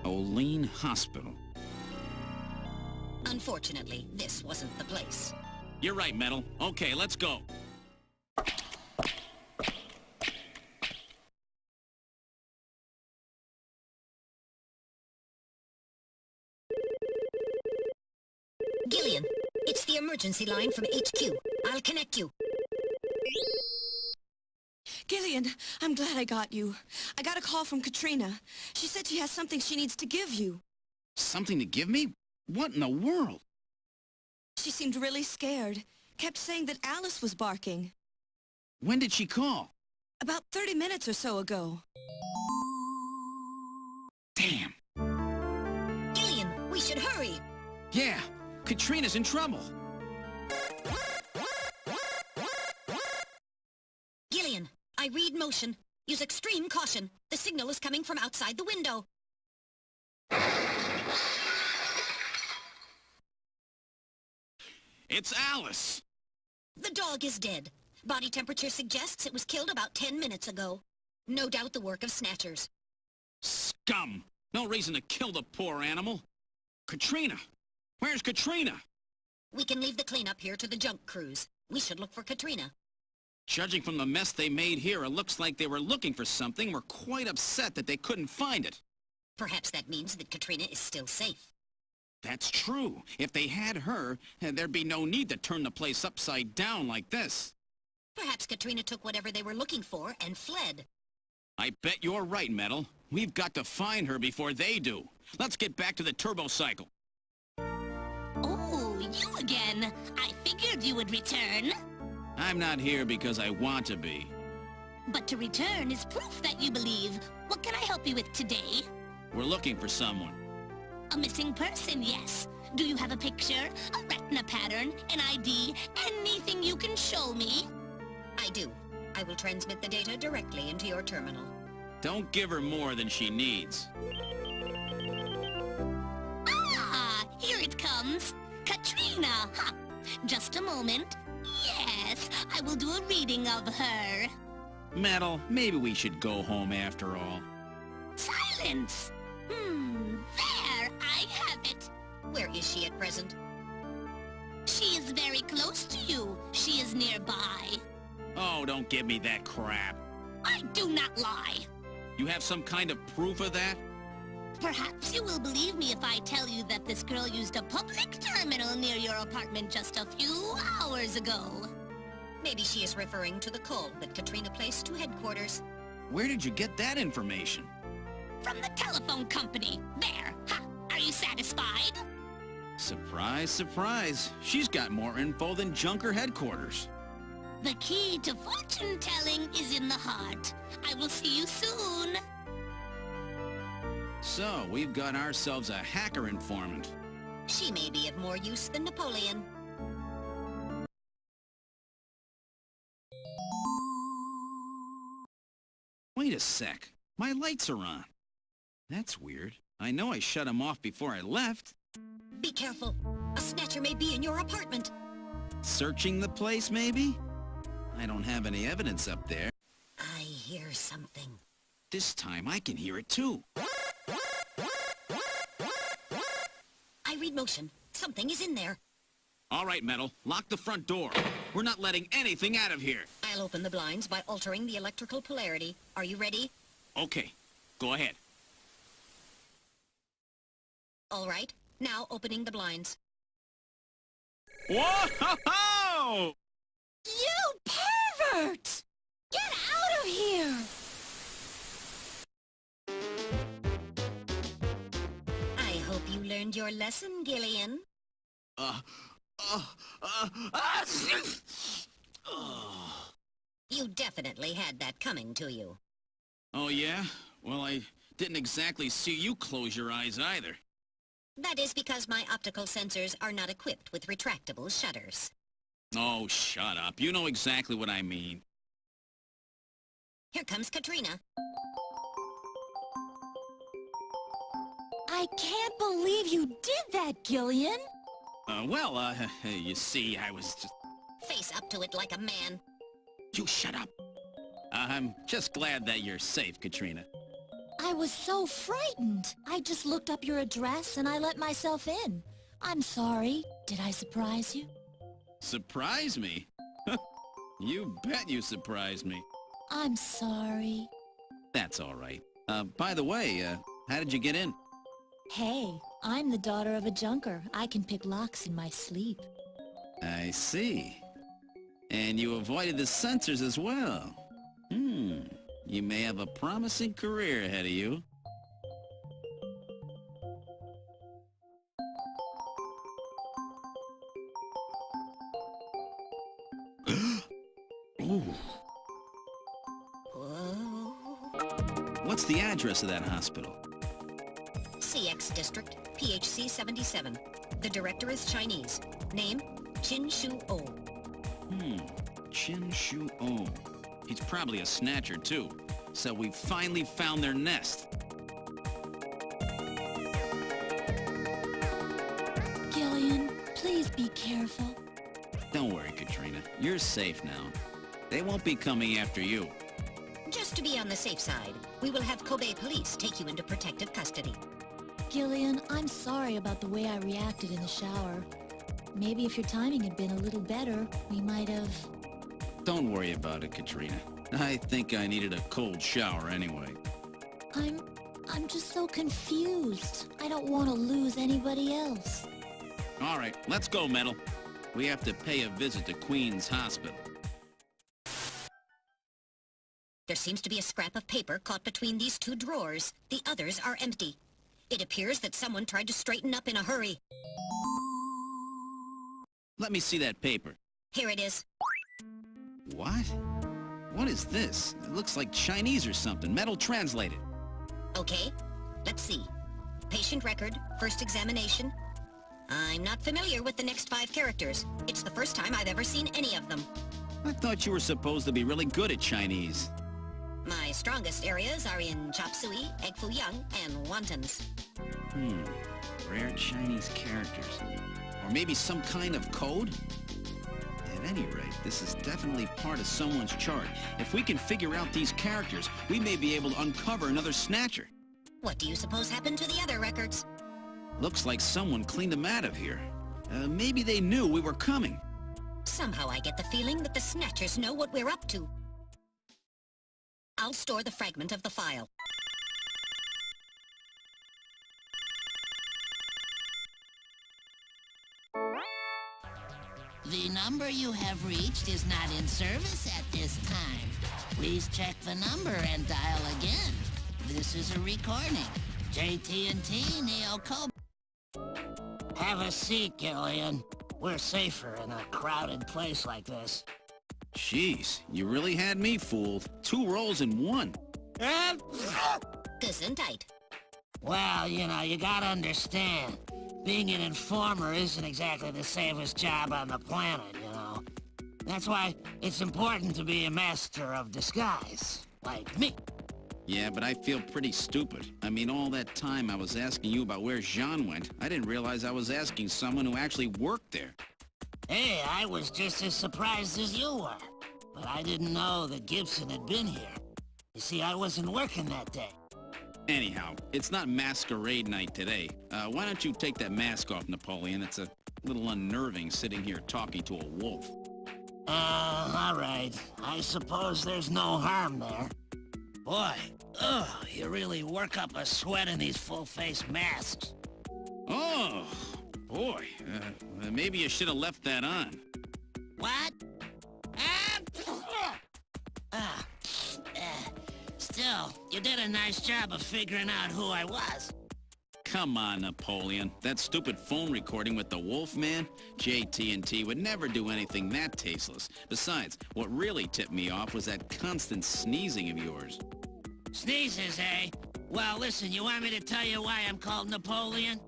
[SPEAKER 4] Olean Hospital.
[SPEAKER 8] Unfortunately, this wasn't the place.
[SPEAKER 4] You're right, Metal. Okay, let's go.
[SPEAKER 8] Gillian, it's the emergency line from HQ. I'll connect you.
[SPEAKER 5] Gillian, I'm glad I got you. I got a call from Katrina. She said she has something she needs to give you.
[SPEAKER 4] Something to give me? What in the world?
[SPEAKER 5] She seemed really scared. Kept saying that Alice was barking.
[SPEAKER 4] When did she call?
[SPEAKER 5] About 30 minutes or so ago.
[SPEAKER 4] Damn.
[SPEAKER 8] Gillian, we should hurry.
[SPEAKER 4] Yeah, Katrina's in trouble.
[SPEAKER 8] Gillian, I read motion. Use extreme caution. The signal is coming from outside the window.
[SPEAKER 4] It's Alice.
[SPEAKER 8] The dog is dead. Body temperature suggests it was killed about 10 minutes ago. No doubt the work of Snatchers.
[SPEAKER 4] Scum. No reason to kill the poor animal. Katrina. Where's Katrina?
[SPEAKER 8] We can leave the cleanup here to the junk crews. We should look for Katrina.
[SPEAKER 4] Judging from the mess they made here, it looks like they were looking for something. Were quite upset that they couldn't find it.
[SPEAKER 8] Perhaps that means that Katrina is still safe.
[SPEAKER 4] That's true. If they had her, there'd be no need to turn the place upside down like this.
[SPEAKER 8] Perhaps Katrina took whatever they were looking for and fled.
[SPEAKER 4] I bet you're right, Metal. We've got to find her before they do. Let's get back to the turbo cycle.
[SPEAKER 12] Oh, you again. I figured you would return.
[SPEAKER 4] I'm not here because I want to be.
[SPEAKER 12] But to return is proof that you believe. What can I help you with today?
[SPEAKER 4] We're looking for someone.
[SPEAKER 12] A missing person, yes. Do you have a picture, a retina pattern, an ID, anything you can show me?
[SPEAKER 8] I do. I will transmit the data directly into your terminal.
[SPEAKER 4] Don't give her more than she needs.
[SPEAKER 12] Ah, here it comes. Katrina, ha! Just a moment. Yes, I will do a reading of her.
[SPEAKER 4] Metal, maybe we should go home after all.
[SPEAKER 12] Silence! There, I have it.
[SPEAKER 8] Where is she at present?
[SPEAKER 12] She is very close to you. She is nearby.
[SPEAKER 4] Oh, don't give me that crap.
[SPEAKER 12] I do not lie.
[SPEAKER 4] You have some kind of proof of that?
[SPEAKER 12] Perhaps you will believe me if I tell you that this girl used a public terminal near your apartment just a few hours ago.
[SPEAKER 8] Maybe she is referring to the call that Katrina placed to headquarters.
[SPEAKER 4] Where did you get that information?
[SPEAKER 12] From the telephone company. There. Ha! Are you satisfied?
[SPEAKER 4] Surprise, surprise. She's got more info than Junker headquarters.
[SPEAKER 12] The key to fortune-telling is in the heart. I will see you soon.
[SPEAKER 4] So, we've got ourselves a hacker informant.
[SPEAKER 8] She may be of more use than Napoleon.
[SPEAKER 4] Wait a sec. My lights are on. That's weird. I know I shut them off before I left.
[SPEAKER 8] Be careful. A Snatcher may be in your apartment.
[SPEAKER 4] Searching the place, maybe? I don't have any evidence up there.
[SPEAKER 8] I hear something.
[SPEAKER 4] This time I can hear it too.
[SPEAKER 8] I read motion. Something is in there.
[SPEAKER 4] All right, Metal. Lock the front door. We're not letting anything out of here.
[SPEAKER 8] I'll open the blinds by altering the electrical polarity. Are you ready?
[SPEAKER 4] Okay. Go ahead.
[SPEAKER 8] All right. Now opening the blinds.
[SPEAKER 4] Whoa!
[SPEAKER 17] You pervert! Get out of here!
[SPEAKER 8] I hope you learned your lesson, Gillian. You definitely had that coming to you.
[SPEAKER 4] Oh, yeah? Well, I didn't exactly see you close your eyes either.
[SPEAKER 8] That is because my optical sensors are not equipped with retractable shutters.
[SPEAKER 4] Oh, shut up. You know exactly what I mean.
[SPEAKER 8] Here comes Katrina.
[SPEAKER 17] I can't believe you did that, Gillian.
[SPEAKER 4] You see, I was just...
[SPEAKER 8] Face up to it like a man.
[SPEAKER 4] You shut up. I'm just glad that you're safe, Katrina.
[SPEAKER 17] I was so frightened. I just looked up your address and I let myself in. I'm sorry. Did I surprise you?
[SPEAKER 4] Surprise me? You bet you surprised me.
[SPEAKER 17] I'm sorry.
[SPEAKER 4] That's all right. By the way, how did you get in?
[SPEAKER 17] Hey, I'm the daughter of a junker. I can pick locks in my sleep.
[SPEAKER 4] I see. And you avoided the sensors as well. You may have a promising career ahead of you. Ooh. What's the address of that hospital?
[SPEAKER 8] CX District, PHC 77. The director is Chinese. Name, Chin Shu Oh.
[SPEAKER 4] Chin Shu Oh. He's probably a Snatcher, too. So we finally found their nest.
[SPEAKER 17] Gillian, please be careful.
[SPEAKER 4] Don't worry, Katrina. You're safe now. They won't be coming after you.
[SPEAKER 8] Just to be on the safe side, we will have Kobe police take you into protective custody.
[SPEAKER 17] Gillian, I'm sorry about the way I reacted in the shower. Maybe if your timing had been a little better, we might have...
[SPEAKER 4] Don't worry about it, Katrina. I think I needed a cold shower anyway.
[SPEAKER 17] I'm just so confused. I don't want to lose anybody else.
[SPEAKER 4] All right, let's go, Metal. We have to pay a visit to Queen's Hospital.
[SPEAKER 8] There seems to be a scrap of paper caught between these two drawers. The others are empty. It appears that someone tried to straighten up in a hurry.
[SPEAKER 4] Let me see that paper.
[SPEAKER 8] Here it is.
[SPEAKER 4] What? What is this? It looks like Chinese or something. Metal translated.
[SPEAKER 8] Okay, let's see. Patient record, first examination. I'm not familiar with the next 5 characters. It's the first time I've ever seen any of them.
[SPEAKER 4] I thought you were supposed to be really good at Chinese.
[SPEAKER 8] My strongest areas are in chop suey, egg foo young, and wontons.
[SPEAKER 4] Rare Chinese characters. Or maybe some kind of code? At any rate, this is definitely part of someone's chart. If we can figure out these characters, we may be able to uncover another Snatcher.
[SPEAKER 8] What do you suppose happened to the other records?
[SPEAKER 4] Looks like someone cleaned them out of here. Maybe they knew we were coming.
[SPEAKER 8] Somehow I get the feeling that the Snatchers know what we're up to. I'll store the fragment of the file.
[SPEAKER 2] The number you have reached is not in service at this time. Please check the number and dial again. This is a recording. JT&T Neo Kobe. Have a seat, Gillian. We're safer in a crowded place like this.
[SPEAKER 4] Jeez, you really had me fooled. 2 roles in 1.
[SPEAKER 8] Gesundheit.
[SPEAKER 2] Well, you know, you gotta understand. Being an informer isn't exactly the safest job on the planet, you know. That's why it's important to be a master of disguise, like me.
[SPEAKER 4] Yeah, but I feel pretty stupid. I mean, all that time I was asking you about where Jean went, I didn't realize I was asking someone who actually worked there.
[SPEAKER 2] Hey, I was just as surprised as you were. But I didn't know that Gibson had been here. You see, I wasn't working that day.
[SPEAKER 4] Anyhow, it's not masquerade night today. Why don't you take that mask off, Napoleon? It's a little unnerving sitting here talking to a wolf.
[SPEAKER 2] All right. I suppose there's no harm there. Boy, you really work up a sweat in these full-face masks.
[SPEAKER 4] Oh, boy. Maybe you should have left that on.
[SPEAKER 2] What? Still, you did a nice job of figuring out who I was.
[SPEAKER 4] Come on, Napoleon. That stupid phone recording with the wolf man? JT&T would never do anything that tasteless. Besides, what really tipped me off was that constant sneezing of yours.
[SPEAKER 2] Sneezes, eh? Well, listen, you want me to tell you why I'm called Napoleon?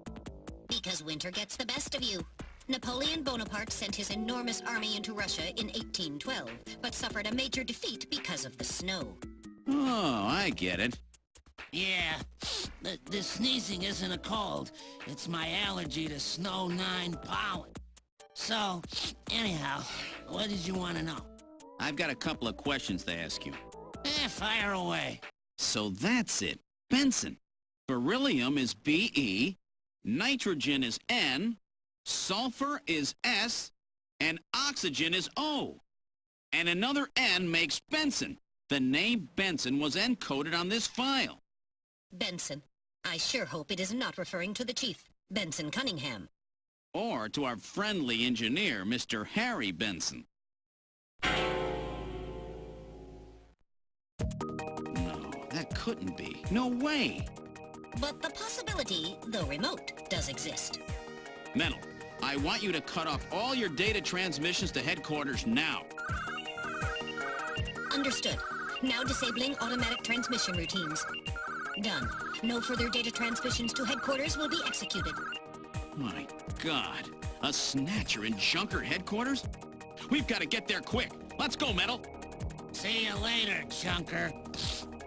[SPEAKER 8] Because winter gets the best of you. Napoleon Bonaparte sent his enormous army into Russia in 1812, but suffered a major defeat because of the snow.
[SPEAKER 4] Oh, I get it.
[SPEAKER 2] Yeah, the sneezing isn't a cold. It's my allergy to Snow 9 pollen. So, anyhow, what did you want to know?
[SPEAKER 4] I've got a couple of questions to ask you.
[SPEAKER 2] Fire away.
[SPEAKER 4] So that's it. Benson. Beryllium is Be, nitrogen is N, sulfur is S, and oxygen is O. And another N makes Benson. The name Benson was encoded on this file.
[SPEAKER 8] Benson. I sure hope it is not referring to the chief, Benson Cunningham.
[SPEAKER 4] Or to our friendly engineer, Mr. Harry Benson. No, that couldn't be. No way!
[SPEAKER 8] But the possibility, though remote, does exist.
[SPEAKER 4] Metal, I want you to cut off all your data transmissions to headquarters now.
[SPEAKER 8] Understood. Now disabling automatic transmission routines. Done. No further data transmissions to headquarters will be executed.
[SPEAKER 4] My God. A Snatcher in Junker headquarters? We've got to get there quick. Let's go, Metal.
[SPEAKER 2] See you later, Junker.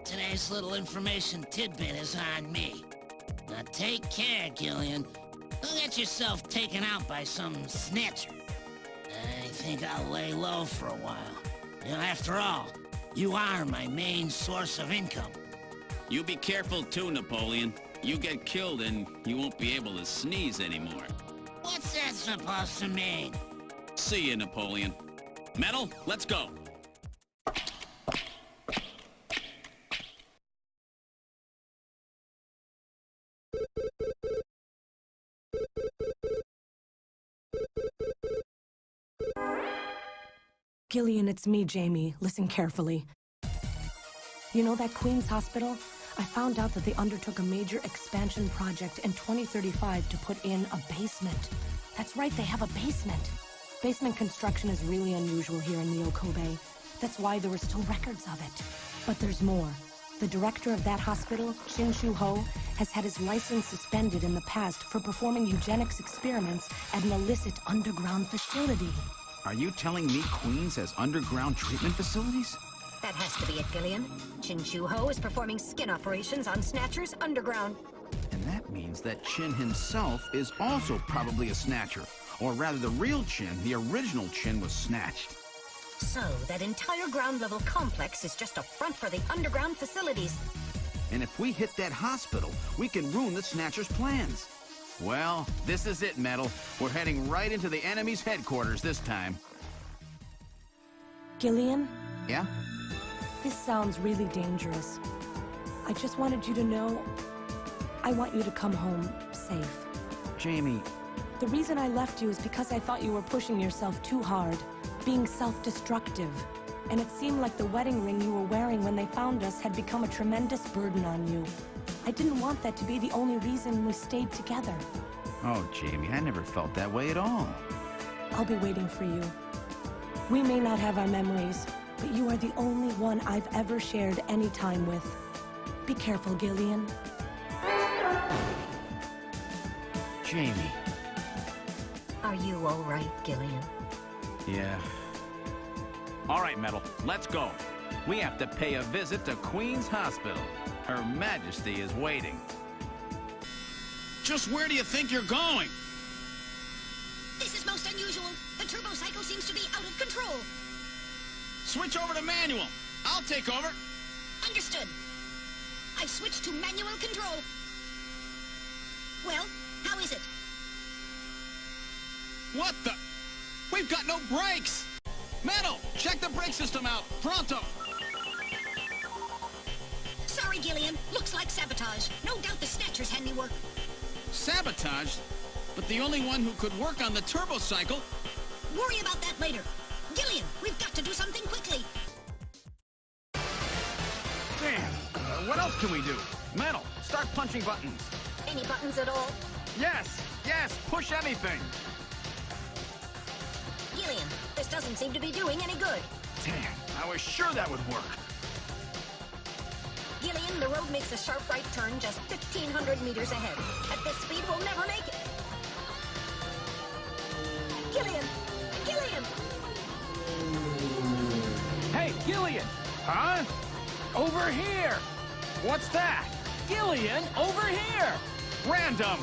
[SPEAKER 2] Today's little information tidbit is on me. Now take care, Gillian. Don't get yourself taken out by some Snatcher. I think I'll lay low for a while. You know, after all, you are my main source of income.
[SPEAKER 4] You be careful too, Napoleon. You get killed and you won't be able to sneeze anymore.
[SPEAKER 2] What's that supposed to mean?
[SPEAKER 4] See you, Napoleon. Metal, let's go.
[SPEAKER 18] Gillian, it's me, Jamie. Listen carefully. You know that Queen's Hospital? I found out that they undertook a major expansion project in 2035 to put in a basement. That's right, they have a basement. Basement construction is really unusual here in Neo Kobe. That's why there are still records of it. But there's more. The director of that hospital, Shin Shu-ho, has had his license suspended in the past for performing eugenics experiments at an illicit underground facility.
[SPEAKER 10] Are you telling me Queens has underground treatment facilities?
[SPEAKER 8] That has to be it, Gillian. Shin Shu-ho is performing skin operations on Snatchers underground.
[SPEAKER 10] And that means that Chin himself is also probably a Snatcher.
[SPEAKER 19] Or rather, the real Chin, the original Chin, was snatched.
[SPEAKER 8] So, that entire ground-level complex is just a front for the underground facilities.
[SPEAKER 19] And if we hit that hospital, we can ruin the Snatchers' plans. Well, this is it, Metal. We're heading right into the enemy's headquarters this time.
[SPEAKER 18] Gillian?
[SPEAKER 19] Yeah?
[SPEAKER 18] This sounds really dangerous. I just wanted you to know, I want you to come home safe.
[SPEAKER 19] Jamie...
[SPEAKER 18] The reason I left you is because I thought you were pushing yourself too hard, being self-destructive. And it seemed like the wedding ring you were wearing when they found us had become a tremendous burden on you. I didn't want that to be the only reason we stayed together.
[SPEAKER 19] Oh, Jamie, I never felt that way at all.
[SPEAKER 18] I'll be waiting for you. We may not have our memories, but you are the only one I've ever shared any time with. Be careful, Gillian.
[SPEAKER 19] Jamie.
[SPEAKER 8] Are you all right, Gillian?
[SPEAKER 19] Yeah. All right, Metal, let's go. We have to pay a visit to Queen's Hospital. Her Majesty is waiting.
[SPEAKER 4] Just where do you think you're going?
[SPEAKER 12] This is most unusual. The turbo cycle seems to be out of control.
[SPEAKER 4] Switch over to manual. I'll take over.
[SPEAKER 12] Understood. I've switched to manual control. Well, how is it?
[SPEAKER 4] What the? We've got no brakes! Metal, check the brake system out. Pronto!
[SPEAKER 12] Sorry, Gillian. Looks like sabotage. No doubt the Snatcher's handiwork.
[SPEAKER 4] Sabotage? But the only one who could work on the turbo cycle...
[SPEAKER 12] Worry about that later. Gillian, we've got to do something quickly.
[SPEAKER 19] Damn! What else can we do? Metal, start punching buttons.
[SPEAKER 8] Any buttons at all?
[SPEAKER 19] Yes! Yes! Push anything!
[SPEAKER 8] Gillian, this doesn't seem to be doing any good.
[SPEAKER 19] Damn, I was sure that would work.
[SPEAKER 8] Gillian, the road makes a sharp right turn just 1,500 meters ahead. At this speed, we'll never make it. Gillian! Gillian!
[SPEAKER 15] Hey, Gillian!
[SPEAKER 19] Huh?
[SPEAKER 15] Over here!
[SPEAKER 19] What's that?
[SPEAKER 15] Gillian, over here!
[SPEAKER 19] Random!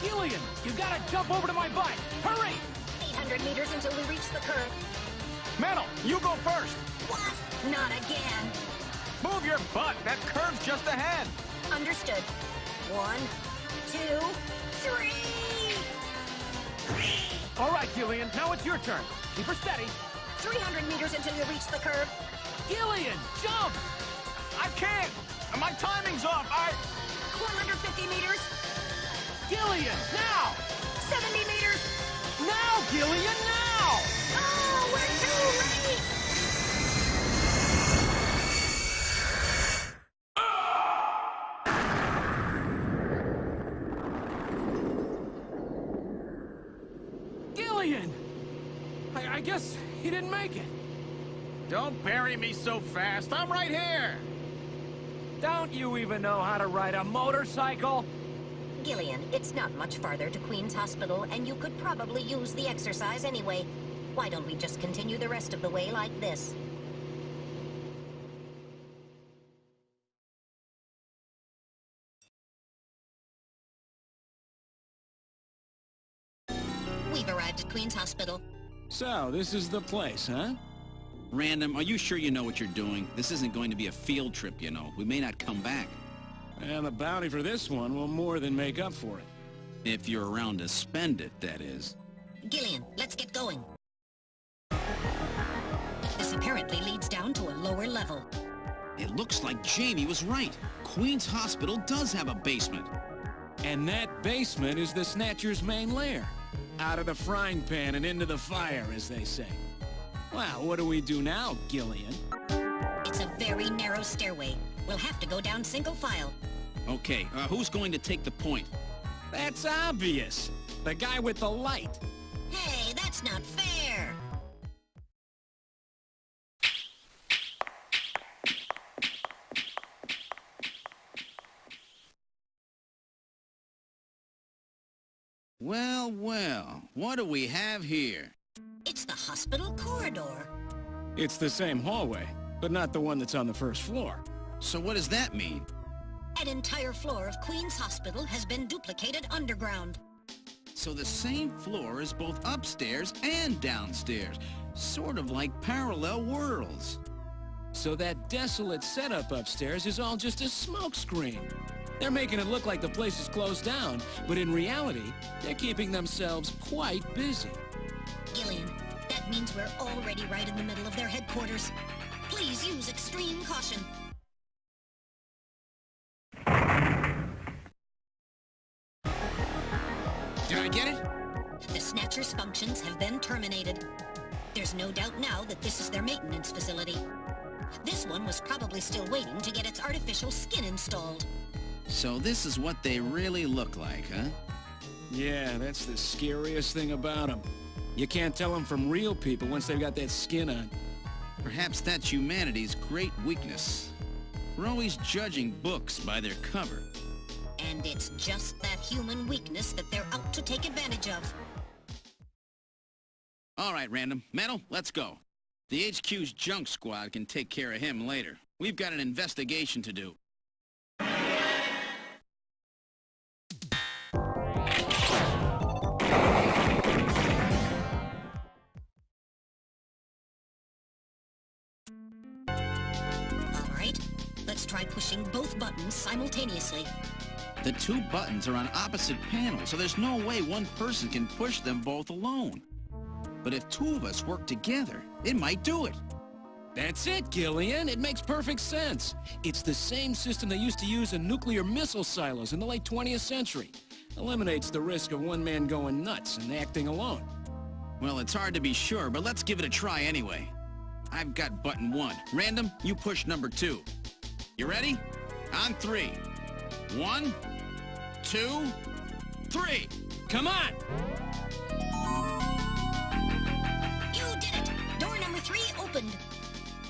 [SPEAKER 15] Gillian, you gotta jump over to my bike! Hurry!
[SPEAKER 8] 800 meters until we reach the curve.
[SPEAKER 19] Metal, you go first!
[SPEAKER 8] What? Not again.
[SPEAKER 19] Move your butt! That curve's just ahead!
[SPEAKER 8] Understood. 1, 2, 3!
[SPEAKER 15] All right, Gillian, now it's your turn. Keep her steady.
[SPEAKER 8] 300 meters until you reach the curve.
[SPEAKER 15] Gillian, jump!
[SPEAKER 19] I can't! My timing's off!
[SPEAKER 8] 150 meters.
[SPEAKER 15] Gillian, now!
[SPEAKER 8] 70 meters.
[SPEAKER 15] Now, Gillian, now!
[SPEAKER 8] Oh, we're too late!
[SPEAKER 15] Gillian! I guess he didn't make it.
[SPEAKER 19] Don't bury me so fast! I'm right here!
[SPEAKER 15] Don't you even know how to ride a motorcycle?
[SPEAKER 8] Gillian, it's not much farther to Queen's Hospital, and you could probably use the exercise anyway. Why don't we just continue the rest of the way like this?
[SPEAKER 12] We've arrived at Queen's Hospital.
[SPEAKER 4] So, this is the place, huh? Random, are you sure you know what you're doing? This isn't going to be a field trip, you know. We may not come back.
[SPEAKER 6] And the bounty for this one will more than make up for it.
[SPEAKER 4] If you're around to spend it, that is.
[SPEAKER 12] Gillian, let's get going. This apparently leads down to a lower level.
[SPEAKER 4] It looks like Jamie was right. Queen's Hospital does have a basement.
[SPEAKER 6] And that basement is the Snatcher's main lair. Out of the frying pan and into the fire, as they say. Well, what do we do now, Gillian?
[SPEAKER 12] It's a very narrow stairway. We'll have to go down single file.
[SPEAKER 4] Okay, who's going to take the point?
[SPEAKER 6] That's obvious. The guy with the light.
[SPEAKER 12] Hey, that's not fair.
[SPEAKER 4] Well, well, what do we have here?
[SPEAKER 12] It's the hospital corridor.
[SPEAKER 6] It's the same hallway, but not the one that's on the first floor.
[SPEAKER 4] So what does that mean?
[SPEAKER 12] An entire floor of Queen's Hospital has been duplicated underground.
[SPEAKER 4] So the same floor is both upstairs and downstairs. Sort of like parallel worlds.
[SPEAKER 15] So that desolate setup upstairs is all just a smokescreen. They're making it look like the place is closed down, but in reality, they're keeping themselves quite busy.
[SPEAKER 8] Gillian, that means we're already right in the middle of their headquarters. Please use extreme caution.
[SPEAKER 4] Did I get it?
[SPEAKER 8] The Snatchers' functions have been terminated. There's no doubt now that this is their maintenance facility. This one was probably still waiting to get its artificial skin installed.
[SPEAKER 4] So this is what they really look like, huh?
[SPEAKER 15] Yeah, that's the scariest thing about them. You can't tell them from real people once they've got that skin on.
[SPEAKER 4] Perhaps that's humanity's great weakness. We're always judging books by their cover.
[SPEAKER 8] And it's just that human weakness that they're out to take advantage of.
[SPEAKER 4] All right, Random. Metal, let's go. The HQ's junk squad can take care of him later. We've got an investigation to do.
[SPEAKER 8] All right, let's try pushing both buttons simultaneously.
[SPEAKER 4] The two buttons are on opposite panels, so there's no way one person can push them both alone. But if two of us work together, it might do it.
[SPEAKER 15] That's it, Gillian. It makes perfect sense. It's the same system they used to use in nuclear missile silos in the late 20th century. Eliminates the risk of one man going nuts and acting alone.
[SPEAKER 4] Well, it's hard to be sure, but let's give it a try anyway. I've got button 1. Random, you push number 2. You ready? On 3. 1, 2, 3.
[SPEAKER 15] Come on!
[SPEAKER 8] You did it! Door number 3 opened.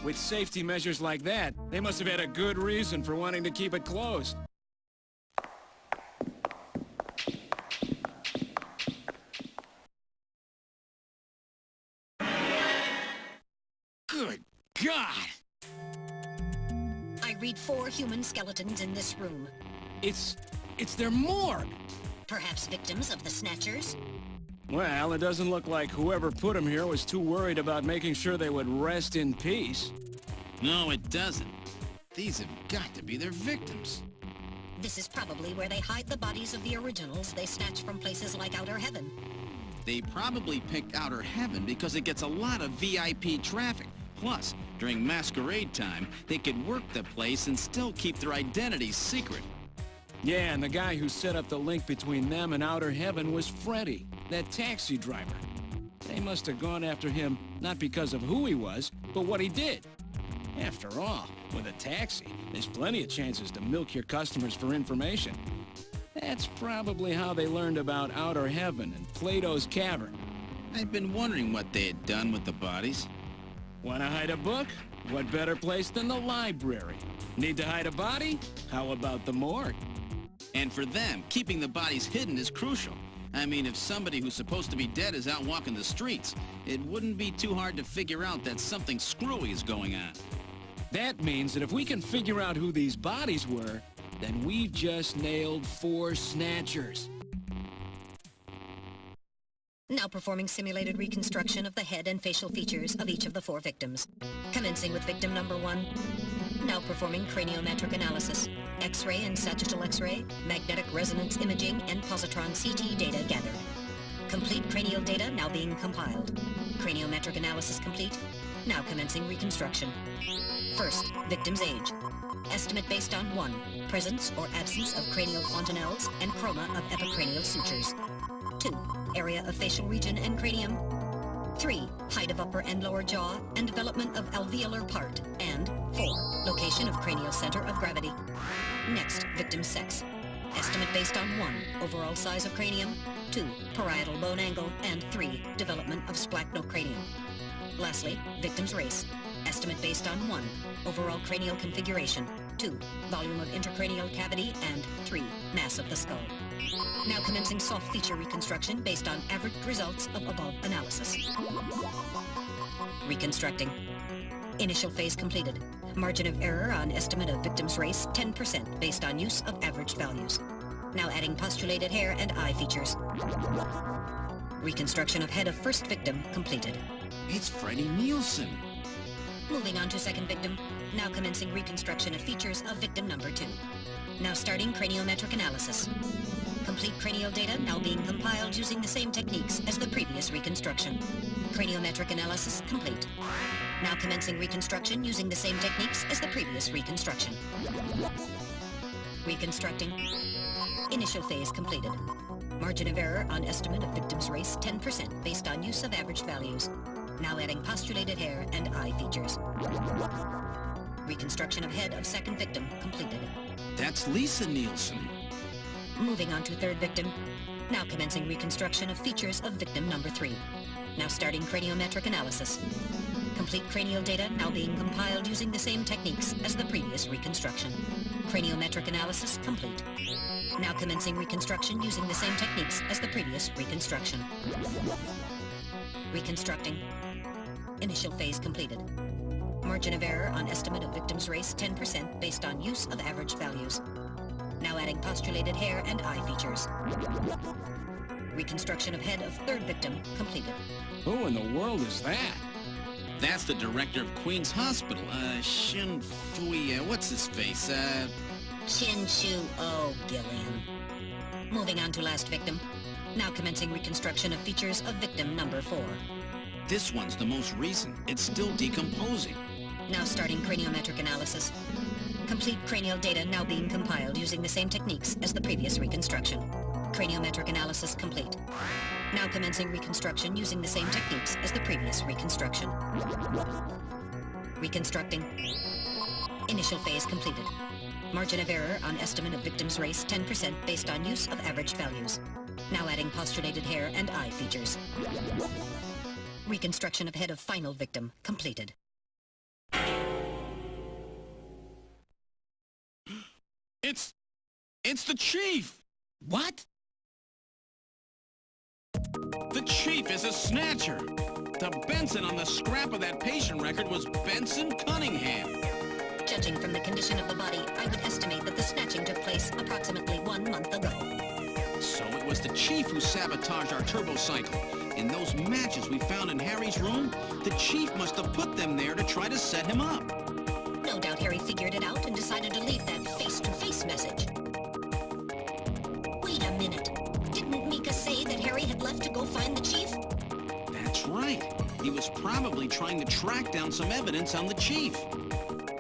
[SPEAKER 15] With safety measures like that, they must have had a good reason for wanting to keep it closed. Good God!
[SPEAKER 8] I read 4 human skeletons in this room.
[SPEAKER 15] It's their morgue!
[SPEAKER 8] Perhaps victims of the Snatchers?
[SPEAKER 15] Well, it doesn't look like whoever put them here was too worried about making sure they would rest in peace.
[SPEAKER 4] No, it doesn't. These have got to be their victims.
[SPEAKER 8] This is probably where they hide the bodies of the originals they snatch from places like Outer Heaven.
[SPEAKER 4] They probably picked Outer Heaven because it gets a lot of VIP traffic. Plus, during masquerade time, they could work the place and still keep their identities secret.
[SPEAKER 15] Yeah, and the guy who set up the link between them and Outer Heaven was Freddy, that taxi driver. They must have gone after him not because of who he was, but what he did. After all, with a taxi, there's plenty of chances to milk your customers for information. That's probably how they learned about Outer Heaven and Plato's Cavern.
[SPEAKER 4] I've been wondering what they had done with the bodies.
[SPEAKER 15] Want to hide a book? What better place than the library? Need to hide a body? How about the morgue?
[SPEAKER 4] And for them, keeping the bodies hidden is crucial. I mean, if somebody who's supposed to be dead is out walking the streets, it wouldn't be too hard to figure out that something screwy is going on.
[SPEAKER 15] That means that if we can figure out who these bodies were, then we've just nailed 4 Snatchers.
[SPEAKER 8] Now performing simulated reconstruction of the head and facial features of each of the 4 victims. Commencing with victim number 1. Now performing craniometric analysis. X-ray and sagittal X-ray, magnetic resonance imaging, and positron CT data gathered. Complete cranial data now being compiled. Craniometric analysis complete. Now commencing reconstruction. First, victim's age. Estimate based on 1. Presence or absence of cranial fontanelles and chroma of epicranial sutures. 2. Area of facial region and cranium. 3. Height of upper and lower jaw and development of alveolar part. And 4. Location of cranial center of gravity. Next, victim's sex. Estimate based on 1. Overall size of cranium. 2. Parietal bone angle. And 3. Development of splachocranium. Lastly, victim's race. Estimate based on 1. Overall cranial configuration. 2. Volume of intracranial cavity. And 3. Mass of the skull. Now commencing soft feature reconstruction based on average results of above analysis. Reconstructing. Initial phase completed. Margin of error on estimate of victim's race 10% based on use of averaged values. Now adding postulated hair and eye features. Reconstruction of head of first victim completed.
[SPEAKER 4] It's Freddie Nielsen.
[SPEAKER 8] Moving on to second victim. Now commencing reconstruction of features of victim number 2. Now starting craniometric analysis. Complete cranial data now being compiled using the same techniques as the previous reconstruction. Craniometric analysis complete. Now commencing reconstruction using the same techniques as the previous reconstruction. Reconstructing. Initial phase completed. Margin of error on estimate of victim's race 10% based on use of average values. Now adding postulated hair and eye features. Reconstruction of head of second victim completed.
[SPEAKER 4] That's Lisa Nielsen.
[SPEAKER 8] Moving on to third victim. Now commencing reconstruction of features of victim number 3. Now starting craniometric analysis. Complete cranial data now being compiled using the same techniques as the previous reconstruction. Craniometric analysis complete. Now commencing reconstruction using the same techniques as the previous reconstruction. Reconstructing. Initial phase completed. Margin of error on estimate of victim's race 10% based on use of average values. Now adding postulated hair and eye features. Reconstruction of head of third victim completed.
[SPEAKER 4] Who in the world is that? That's the director of Queen's Hospital, Shin Fui, what's his face,
[SPEAKER 8] Shin Shu Oh, Gillian. Moving on to last victim. Now commencing reconstruction of features of victim number 4.
[SPEAKER 4] This one's the most recent. It's still decomposing.
[SPEAKER 8] Now starting craniometric analysis. Complete cranial data now being compiled using the same techniques as the previous reconstruction. Craniometric analysis complete. Now commencing reconstruction using the same techniques as the previous reconstruction. Reconstructing. Initial phase completed. Margin of error on estimate of victim's race 10% based on use of average values. Now adding postulated hair and eye features. Reconstruction of head of final victim completed.
[SPEAKER 4] It's the Chief!
[SPEAKER 2] What?
[SPEAKER 4] The Chief is a Snatcher! The Benson on the scrap of that patient record was Benson Cunningham.
[SPEAKER 8] Judging from the condition of the body, I would estimate that the snatching took place approximately 1 month ago.
[SPEAKER 4] So it was the Chief who sabotaged our turbocycle. In those matches we found in Harry's room, the Chief must have put them there to try to set him up.
[SPEAKER 8] No doubt Harry figured it out and decided to leave that face-to-face message. Wait a minute. Didn't Mika say that Harry had left to go find the Chief?
[SPEAKER 4] That's right. He was probably trying to track down some evidence on the Chief.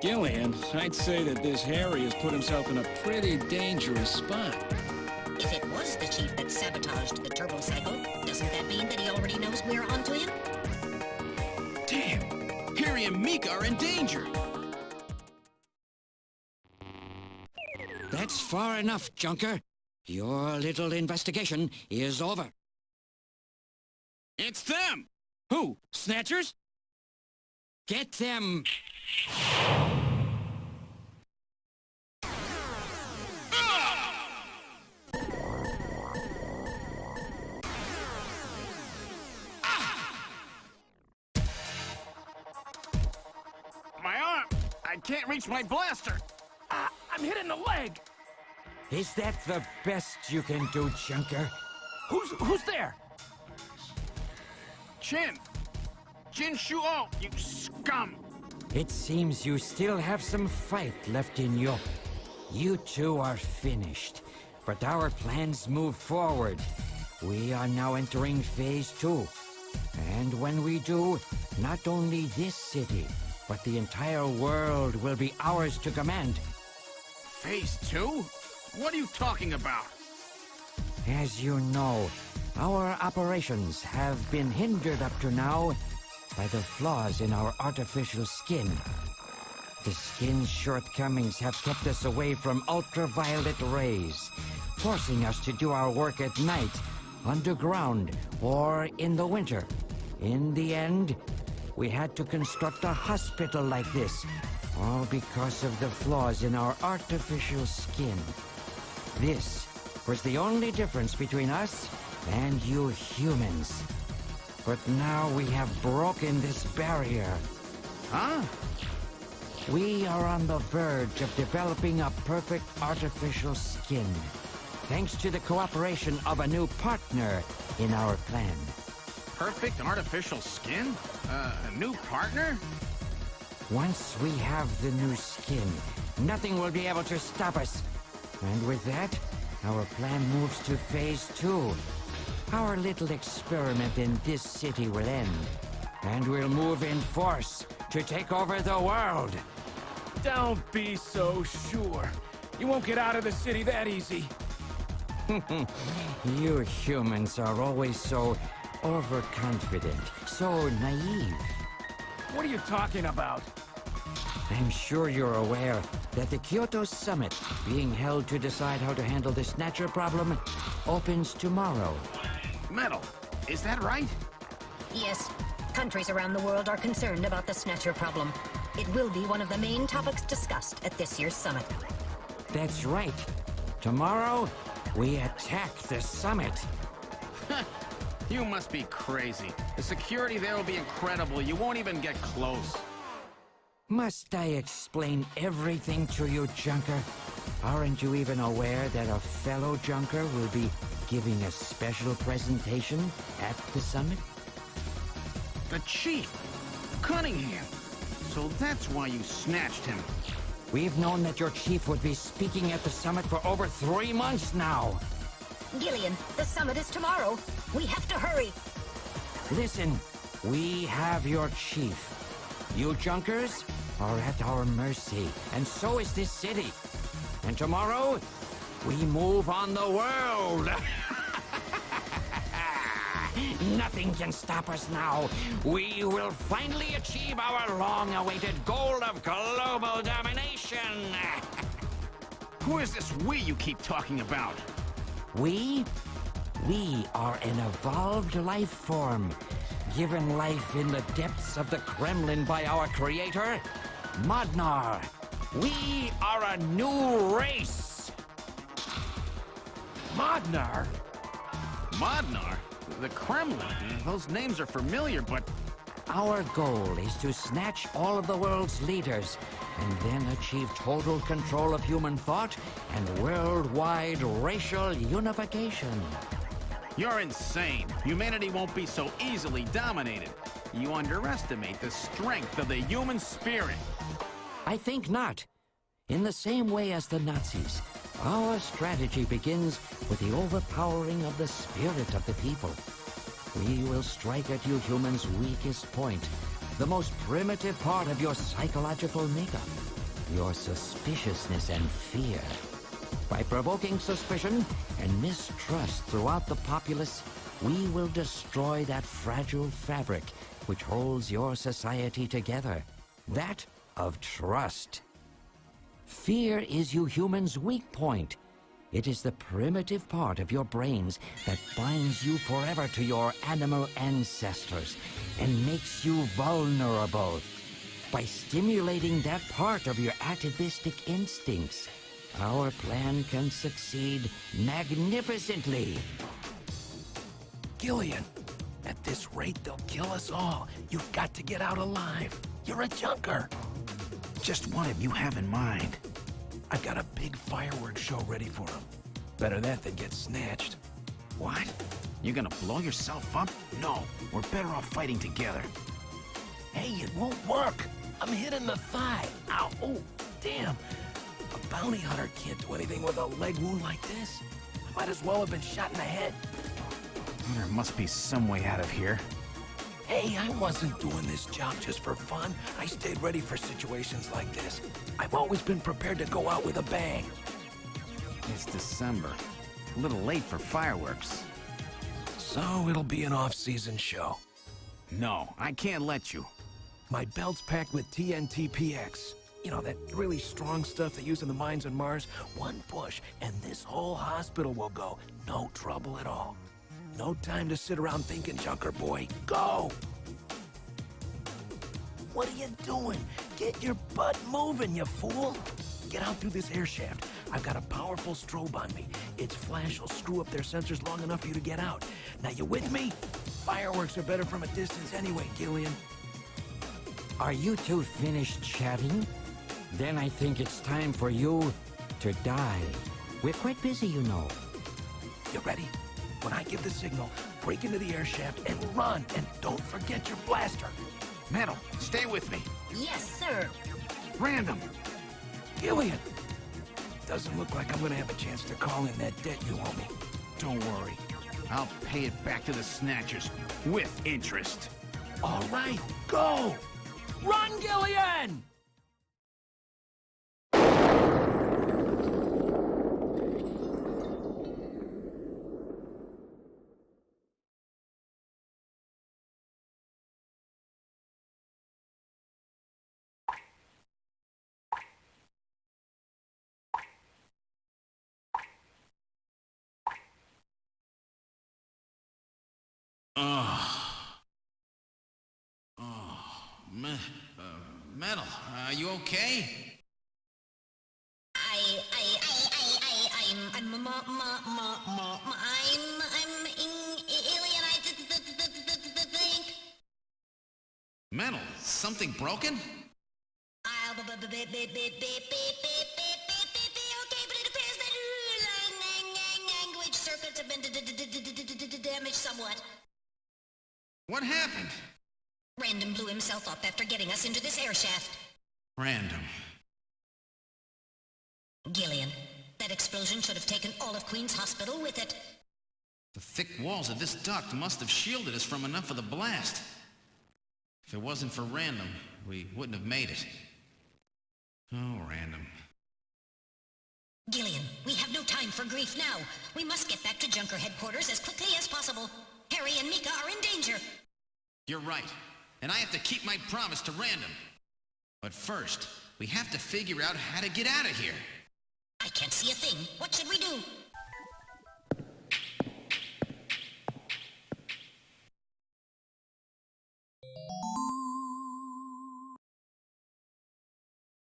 [SPEAKER 15] Gillian, I'd say that this Harry has put himself in a pretty dangerous spot.
[SPEAKER 8] If it was the Chief that sabotaged the turbocycle, doesn't that mean that he already knows we're onto him?
[SPEAKER 4] Damn! Harry and Mika are in danger!
[SPEAKER 7] That's far enough, Junker. Your little investigation is over.
[SPEAKER 4] It's them!
[SPEAKER 15] Who? Snatchers?
[SPEAKER 7] Get them!
[SPEAKER 19] My arm! I can't reach my blaster!
[SPEAKER 15] I'm hit in the leg!
[SPEAKER 20] Is that the best you can do, Junker?
[SPEAKER 15] Who's there?
[SPEAKER 19] Jin Shuo, you scum!
[SPEAKER 20] It seems you still have some fight left in you. You two are finished, but our plans move forward. We are now entering Phase 2. And when we do, not only this city, but the entire world will be ours to command.
[SPEAKER 19] Phase 2? What are you talking about?
[SPEAKER 20] As you know, our operations have been hindered up to now by the flaws in our artificial skin. The skin's shortcomings have kept us away from ultraviolet rays, forcing us to do our work at night, underground, or in the winter. In the end, we had to construct a hospital like this, all because of the flaws in our artificial skin. This was the only difference between us and you humans. But now we have broken this barrier.
[SPEAKER 19] Huh?
[SPEAKER 20] We are on the verge of developing a perfect artificial skin. thanks to the cooperation of a new partner in our plan.
[SPEAKER 19] Perfect artificial skin? A new partner?
[SPEAKER 20] Once we have the new skin, nothing will be able to stop us. And with that, our plan moves to phase 2. Our little experiment in this city will end, and we'll move in force to take over the world.
[SPEAKER 15] Don't be so sure. You won't get out of the city that easy.
[SPEAKER 20] You humans are always so overconfident, so naive.
[SPEAKER 15] What are you talking about?
[SPEAKER 20] I'm sure you're aware that the Kyoto Summit, being held to decide how to handle the Snatcher problem, opens tomorrow.
[SPEAKER 19] Metal, is that right?
[SPEAKER 8] Yes. Countries around the world are concerned about the Snatcher problem. It will be one of the main topics discussed at this year's summit.
[SPEAKER 20] That's right. Tomorrow, we attack the summit.
[SPEAKER 19] You must be crazy. The security there will be incredible. You won't even get close.
[SPEAKER 20] Must I explain everything to you, Junker? Aren't you even aware that a fellow Junker will be giving a special presentation at the summit?
[SPEAKER 19] The Chief! Cunningham! So that's why you snatched him.
[SPEAKER 20] We've known that your chief would be speaking at the summit for over 3 months now.
[SPEAKER 8] Gillian, the summit is tomorrow. We have to hurry.
[SPEAKER 20] Listen, we have your chief. You Junkers are at our mercy, and so is this city. And tomorrow, we move on the world. Nothing can stop us now. We will finally achieve our long-awaited goal of global domination.
[SPEAKER 19] Who is this we you keep talking about?
[SPEAKER 20] We? We are an evolved life form, given life in the depths of the Kremlin by our creator, Modnar. We are a new race.
[SPEAKER 19] Modnar? Modnar? The Kremlin? Those names are familiar, but...
[SPEAKER 20] Our goal is to snatch all of the world's leaders, and then achieve total control of human thought and worldwide racial unification.
[SPEAKER 19] You're insane. Humanity won't be so easily dominated. You underestimate the strength of the human spirit.
[SPEAKER 20] I think not. In the same way as the Nazis, our strategy begins with the overpowering of the spirit of the people. We will strike at you humans' weakest point, the most primitive part of your psychological makeup, your suspiciousness and fear. By provoking suspicion and mistrust throughout the populace, we will destroy that fragile fabric which holds your society together, that of trust. Fear is you humans' weak point. It is the primitive part of your brains that binds you forever to your animal ancestors and makes you vulnerable. By stimulating that part of your atavistic instincts, our plan can succeed magnificently.
[SPEAKER 11] Gillian, at this rate, they'll kill us all. You've got to get out alive. You're a junker.
[SPEAKER 19] Just what did you have in mind?
[SPEAKER 11] I've got a big fireworks show ready for him. Better that than get snatched.
[SPEAKER 19] What? You gonna blow yourself up? No, we're better off fighting together.
[SPEAKER 11] Hey, it won't work. I'm hit in the thigh. Ow, oh, damn. A bounty hunter can't do anything with a leg wound like this. I might as well have been shot in the head.
[SPEAKER 19] There must be some way out of here.
[SPEAKER 11] Hey, I wasn't doing this job just for fun. I stayed ready for situations like this. I've always been prepared to go out with a bang.
[SPEAKER 19] It's December. A little late for fireworks.
[SPEAKER 11] So it'll be an off-season show.
[SPEAKER 19] No, I can't let you.
[SPEAKER 11] My belt's packed with TNT-PX. You know, that really strong stuff they use in the mines on Mars. One push, and this whole hospital will go. No trouble at all. No time to sit around thinking, Junker boy. Go! What are you doing? Get your butt moving, you fool! Get out through this air shaft. I've got a powerful strobe on me. Its flash will screw up their sensors long enough for you to get out. Now, you with me? Fireworks are better from a distance anyway, Gillian.
[SPEAKER 20] Are you two finished chatting? Then I think it's time for you to die. We're quite busy, you know.
[SPEAKER 11] You ready? When I give the signal, break into the air shaft and run, and don't forget your blaster.
[SPEAKER 19] Metal, stay with me.
[SPEAKER 8] Yes, sir.
[SPEAKER 19] Random.
[SPEAKER 11] Gillian! Doesn't look like I'm gonna have a chance to call in that debt you owe me. Don't worry.
[SPEAKER 19] I'll pay it back to the Snatchers with interest.
[SPEAKER 11] All right, go! Run, Gillian!
[SPEAKER 4] Metal, are you okay? Metal, something broken?
[SPEAKER 8] Language circuits have been damaged somewhat.
[SPEAKER 4] What happened?
[SPEAKER 8] Random blew himself up after getting us into this air shaft.
[SPEAKER 4] Random.
[SPEAKER 8] Gillian, that explosion should have taken all of Queen's Hospital with it.
[SPEAKER 4] The thick walls of this duct must have shielded us from enough of the blast. If it wasn't for Random, we wouldn't have made it. Oh, Random.
[SPEAKER 8] Gillian, we have no time for grief now. We must get back to Junker headquarters as quickly as possible. Harry and Mika are in danger.
[SPEAKER 4] You're right. And I have to keep my promise to Random. But first, we have to figure out how to get out of here.
[SPEAKER 8] I can't see a thing. What should we do?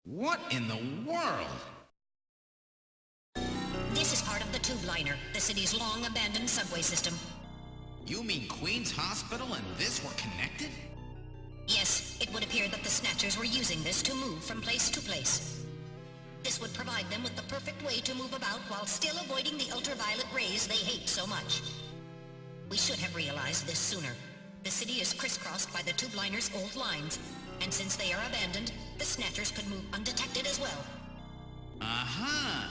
[SPEAKER 4] What in the world?
[SPEAKER 8] This is part of the tube liner, the city's long-abandoned subway system.
[SPEAKER 4] You mean Queen's Hospital and this were connected?
[SPEAKER 8] Yes, it would appear that the Snatchers were using this to move from place to place. This would provide them with the perfect way to move about while still avoiding the ultraviolet rays they hate so much. We should have realized this sooner. The city is crisscrossed by the tube liner's old lines, and since they are abandoned, the Snatchers could move undetected as well.
[SPEAKER 4] Aha!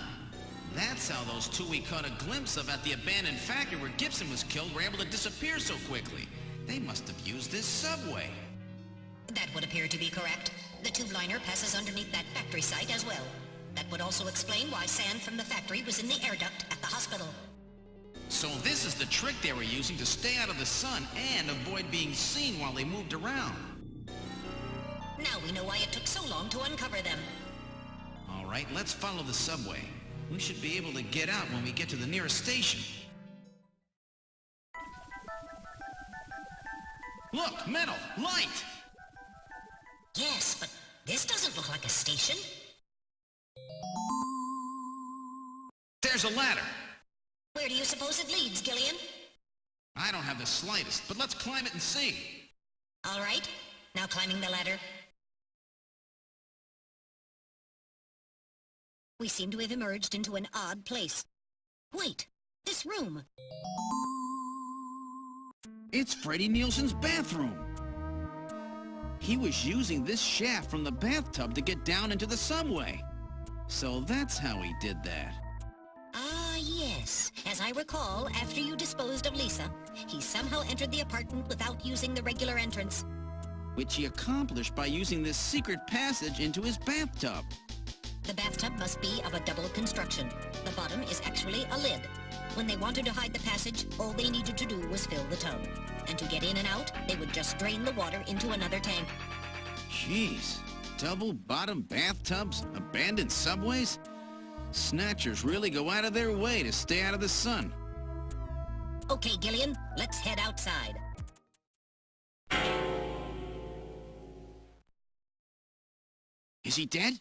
[SPEAKER 4] That's how those two we caught a glimpse of at the abandoned factory where Gibson was killed were able to disappear so quickly. They must have used this subway.
[SPEAKER 8] That would appear to be correct. The tube liner passes underneath that factory site as well. That would also explain why sand from the factory was in the air duct at the hospital.
[SPEAKER 4] So this is the trick they were using to stay out of the sun and avoid being seen while they moved around.
[SPEAKER 8] Now we know why it took so long to uncover them.
[SPEAKER 4] All right, let's follow the subway. We should be able to get out when we get to the nearest station. Look, Metal, light!
[SPEAKER 8] Yes, but this doesn't look like a station.
[SPEAKER 4] There's a ladder.
[SPEAKER 8] Where do you suppose it leads, Gillian?
[SPEAKER 4] I don't have the slightest, but let's climb it and see.
[SPEAKER 8] All right, now climbing the ladder. We seem to have emerged into an odd place. Wait, this room.
[SPEAKER 4] It's Freddie Nielsen's bathroom. He was using this shaft from the bathtub to get down into the subway. So that's how he did that.
[SPEAKER 8] Ah, yes. As I recall, after you disposed of Lisa, he somehow entered the apartment without using the regular entrance.
[SPEAKER 4] Which he accomplished by using this secret passage into his bathtub.
[SPEAKER 8] The bathtub must be of a double construction. The bottom is actually a lid. When they wanted to hide the passage, all they needed to do was fill the tub. And to get in and out, they would just drain the water into another tank.
[SPEAKER 4] Jeez. Double-bottom bathtubs? Abandoned subways? Snatchers really go out of their way to stay out of the sun.
[SPEAKER 8] Okay, Gillian, let's head outside.
[SPEAKER 4] Is he dead?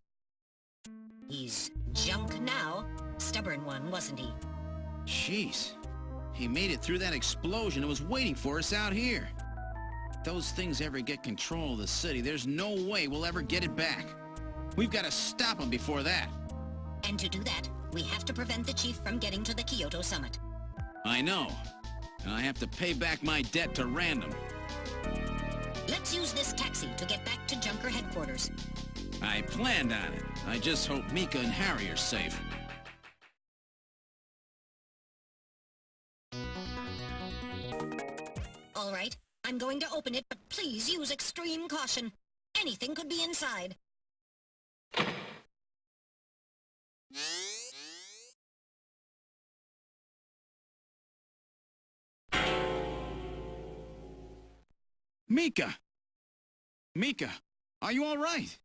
[SPEAKER 8] He's junk now. Stubborn one, wasn't he?
[SPEAKER 4] Jeez. He made it through that explosion and was waiting for us out here. If those things ever get control of the city, there's no way we'll ever get it back. We've got to stop them before that.
[SPEAKER 8] And to do that, we have to prevent the chief from getting to the Kyoto summit.
[SPEAKER 4] I know. And I have to pay back my debt to Random.
[SPEAKER 8] Let's use this taxi to get back to Junker headquarters.
[SPEAKER 4] I planned on it. I just hope Mika and Harry are safe.
[SPEAKER 8] All right, I'm going to open it, but please use extreme caution. Anything could be inside.
[SPEAKER 4] Mika! Mika, are you all right?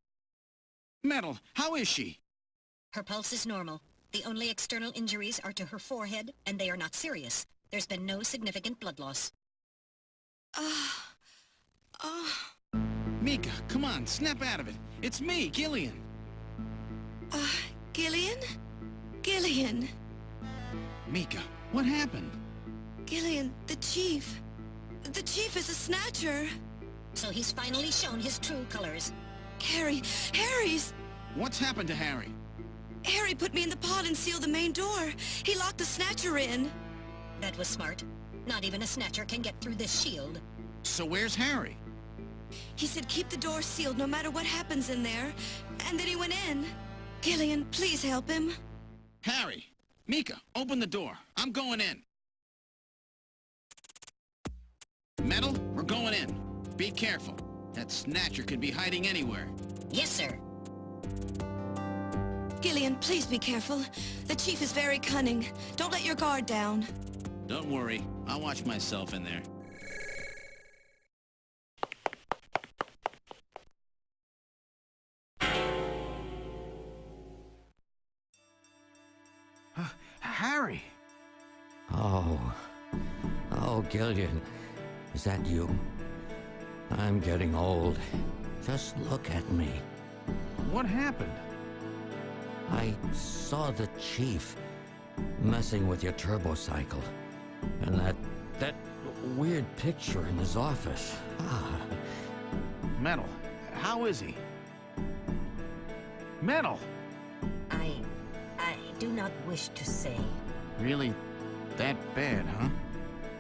[SPEAKER 4] Metal, how is she?
[SPEAKER 8] Her pulse is normal. The only external injuries are to her forehead, and they are not serious. There's been no significant blood loss.
[SPEAKER 4] Mika, come on, snap out of it. It's me, Gillian.
[SPEAKER 5] Gillian? Gillian!
[SPEAKER 4] Mika, what happened?
[SPEAKER 5] Gillian, the Chief. The Chief is a Snatcher.
[SPEAKER 8] So he's finally shown his true colors.
[SPEAKER 5] Harry's...
[SPEAKER 4] What's happened to Harry?
[SPEAKER 5] Harry put me in the pod and sealed the main door. He locked the Snatcher in.
[SPEAKER 8] That was smart. Not even a Snatcher can get through this shield.
[SPEAKER 4] So where's Harry?
[SPEAKER 5] He said keep the door sealed no matter what happens in there. And then he went in. Gillian, please help him.
[SPEAKER 4] Harry! Mika, open the door. I'm going in. Metal, we're going in. Be careful. That Snatcher could be hiding anywhere.
[SPEAKER 8] Yes, sir.
[SPEAKER 5] Gillian, please be careful. The Chief is very cunning. Don't let your guard down.
[SPEAKER 4] Don't worry. I'll watch myself in there.
[SPEAKER 19] Harry!
[SPEAKER 20] Oh, Gillian. Is that you? I'm getting old. Just look at me.
[SPEAKER 19] What happened?
[SPEAKER 20] I saw the Chief messing with your turbocycle. And that weird picture in his office.
[SPEAKER 19] Metal, how is he? Metal!
[SPEAKER 8] I do not wish to say.
[SPEAKER 19] Really that bad, huh?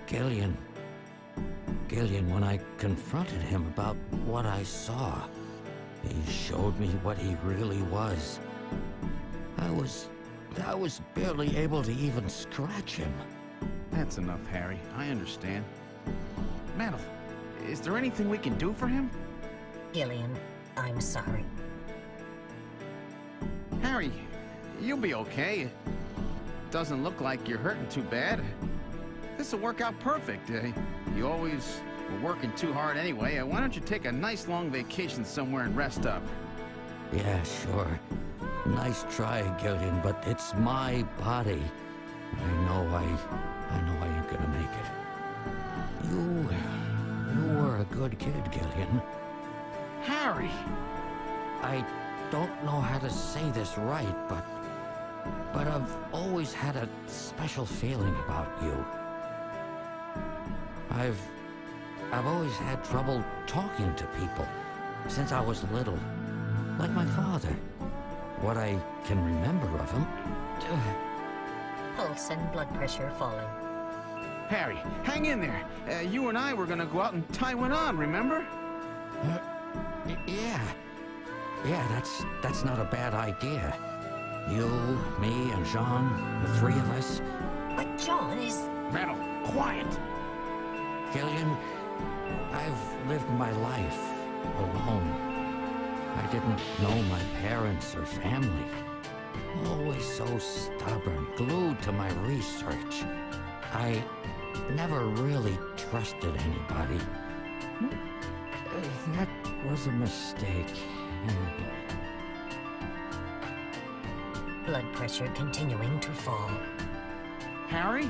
[SPEAKER 20] Gillian, when I confronted him about what I saw, he showed me what he really was. I was barely able to even scratch him.
[SPEAKER 19] That's enough, Harry. I understand. Metal, is there anything we can do for him?
[SPEAKER 8] Gillian, I'm sorry.
[SPEAKER 19] Harry, you'll be okay. Doesn't look like you're hurting too bad. This'll work out perfect. You always were working too hard anyway. Why don't you take a nice long vacation somewhere and rest up?
[SPEAKER 20] Yeah, sure. Nice try, Gillian, but it's my body. I know I ain't gonna make it. You were a good kid, Gillian.
[SPEAKER 19] Harry!
[SPEAKER 20] I don't know how to say this right, but I've always had a special feeling about you. I've always had trouble talking to people since I was little, like my father. What I can remember of him.
[SPEAKER 8] Pulse and blood pressure falling.
[SPEAKER 19] Harry, hang in there. You and I were gonna go out and tie one on, remember?
[SPEAKER 20] Yeah, that's not a bad idea. You, me, and Jean, the three of us.
[SPEAKER 8] But John is...
[SPEAKER 19] Metal, quiet!
[SPEAKER 20] Gillian, I've lived my life alone. I didn't know my parents or family. Always so stubborn, glued to my research. I never really trusted anybody. That was a mistake.
[SPEAKER 8] Blood pressure continuing to fall.
[SPEAKER 19] Harry?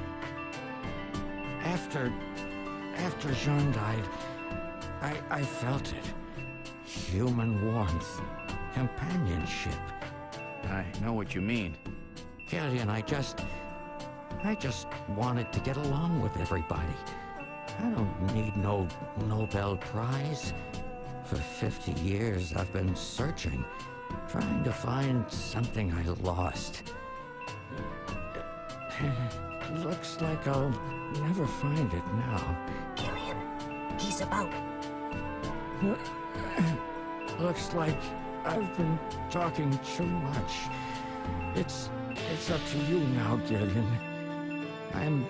[SPEAKER 20] After Jean died, I felt it. Human warmth, companionship.
[SPEAKER 19] I know what you mean.
[SPEAKER 20] Gillian, I just wanted to get along with everybody. I don't need no Nobel Prize. For 50 years, I've been searching, trying to find something I lost. Looks like I'll never find it now.
[SPEAKER 8] Gillian, he's about...
[SPEAKER 20] Looks like I've been talking too much. It's up to you now, Gillian. I'm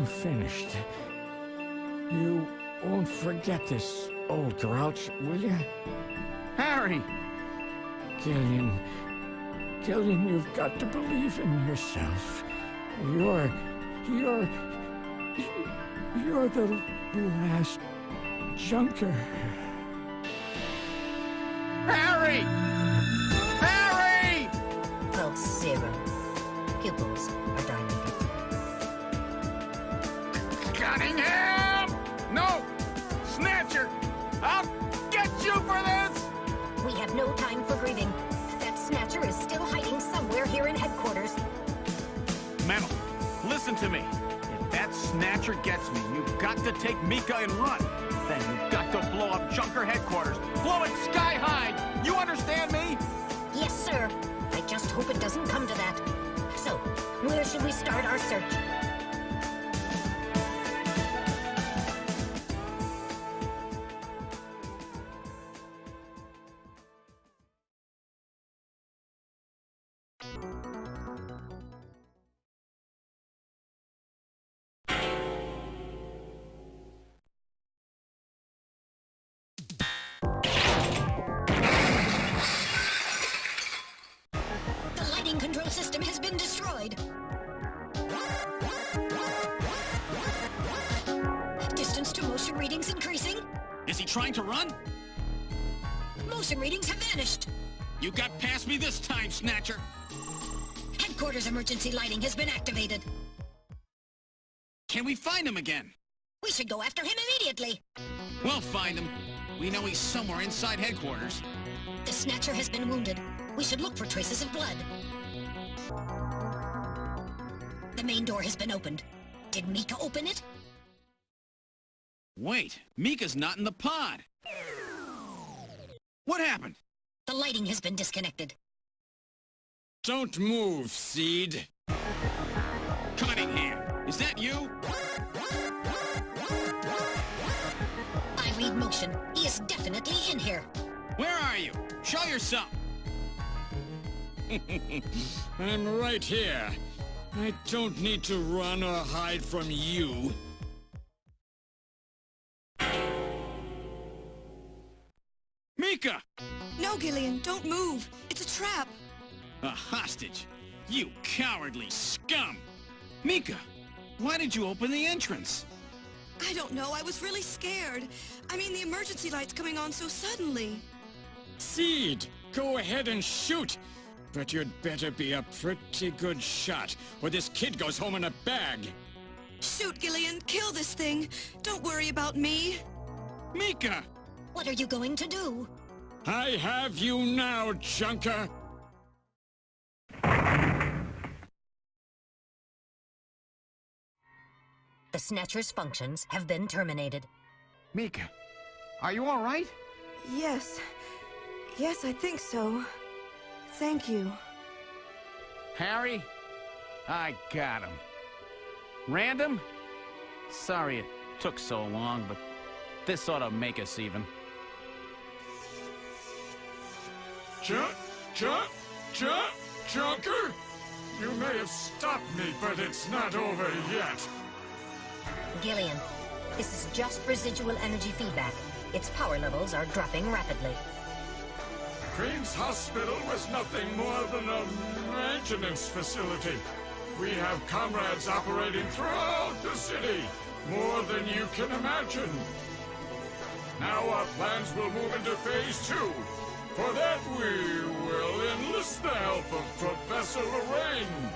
[SPEAKER 20] finished. You won't forget this, old grouch, will you?
[SPEAKER 19] Harry!
[SPEAKER 20] Gillian, you've got to believe in yourself. You're the last junker.
[SPEAKER 19] Harry! Harry!
[SPEAKER 8] Pulse 0. Pupils are dilated.
[SPEAKER 19] Cunningham! No! Snatcher! I'll get you for this!
[SPEAKER 8] We have no time for grieving. That Snatcher is still hiding somewhere here in headquarters.
[SPEAKER 19] Memo, listen to me. If that Snatcher gets me, you've got to take Mika and run. Then you've got to blow up Junker headquarters. Blow it sky high! You understand me?
[SPEAKER 8] Yes, sir. I just hope it doesn't come to that. So, where should we start our search? Control system has been destroyed. Distance to motion readings increasing.
[SPEAKER 4] Is he trying to run?
[SPEAKER 8] Motion readings have vanished.
[SPEAKER 4] You got past me this time, Snatcher.
[SPEAKER 8] Headquarters emergency lighting has been activated.
[SPEAKER 4] Can we find him again?
[SPEAKER 8] We should go after him immediately.
[SPEAKER 4] We'll find him. We know he's somewhere inside headquarters.
[SPEAKER 8] The Snatcher has been wounded. We should look for traces of blood. The main door has been opened. Did Mika open it?
[SPEAKER 4] Wait, Mika's not in the pod. What happened?
[SPEAKER 8] The lighting has been disconnected.
[SPEAKER 6] Don't move, Seed.
[SPEAKER 4] Cunningham, is that you?
[SPEAKER 8] I read motion. He is definitely in here.
[SPEAKER 4] Where are you? Show yourself.
[SPEAKER 6] I'm right here. I don't need to run or hide from you.
[SPEAKER 4] Mika!
[SPEAKER 5] No, Gillian, don't move. It's a trap.
[SPEAKER 4] A hostage? You cowardly scum! Mika, why did you open the entrance?
[SPEAKER 5] I don't know. I was really scared. I mean, the emergency light's coming on so suddenly.
[SPEAKER 6] Seed, go ahead and shoot. But you'd better be a pretty good shot, or this kid goes home in a bag.
[SPEAKER 5] Shoot, Gillian. Kill this thing. Don't worry about me.
[SPEAKER 6] Mika!
[SPEAKER 8] What are you going to do?
[SPEAKER 6] I have you now, Junker!
[SPEAKER 8] The Snatcher's functions have been terminated.
[SPEAKER 19] Mika, are you all right?
[SPEAKER 3] Yes. Yes, I think so. Thank you.
[SPEAKER 19] Harry? I got him. Random? Sorry it took so long, but this ought to make us even.
[SPEAKER 6] Junker? You may have stopped me, but it's not over yet.
[SPEAKER 8] Gillian, this is just residual energy feedback. Its power levels are dropping rapidly.
[SPEAKER 6] Queen's Hospital was nothing more than a maintenance facility. We have comrades operating throughout the city, more than you can imagine. Now our plans will move into Phase 2. For that, we will enlist the help of Professor Lorraine.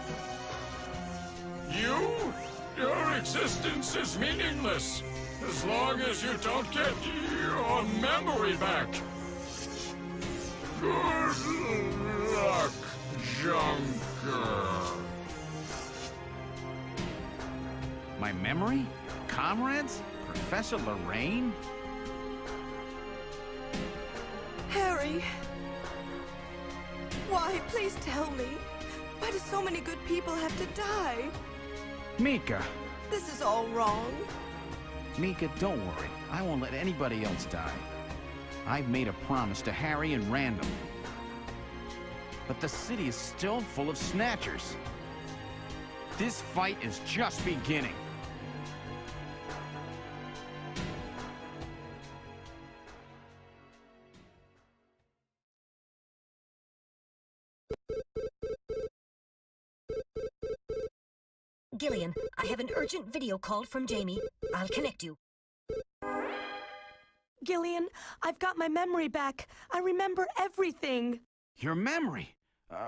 [SPEAKER 6] Your existence is meaningless, as long as you don't get your memory back. Good luck, Junker.
[SPEAKER 19] My memory? Comrades? Professor Lorraine?
[SPEAKER 3] Harry! Why? Please tell me. Why do so many good people have to die?
[SPEAKER 19] Mika!
[SPEAKER 3] This is all wrong.
[SPEAKER 19] Mika, don't worry. I won't let anybody else die. I've made a promise to Harry and Random. But the city is still full of Snatchers. This fight is just beginning.
[SPEAKER 8] Gillian, I have an urgent video call from Jamie. I'll connect you.
[SPEAKER 18] Gillian, I've got my memory back. I remember everything.
[SPEAKER 19] Your memory?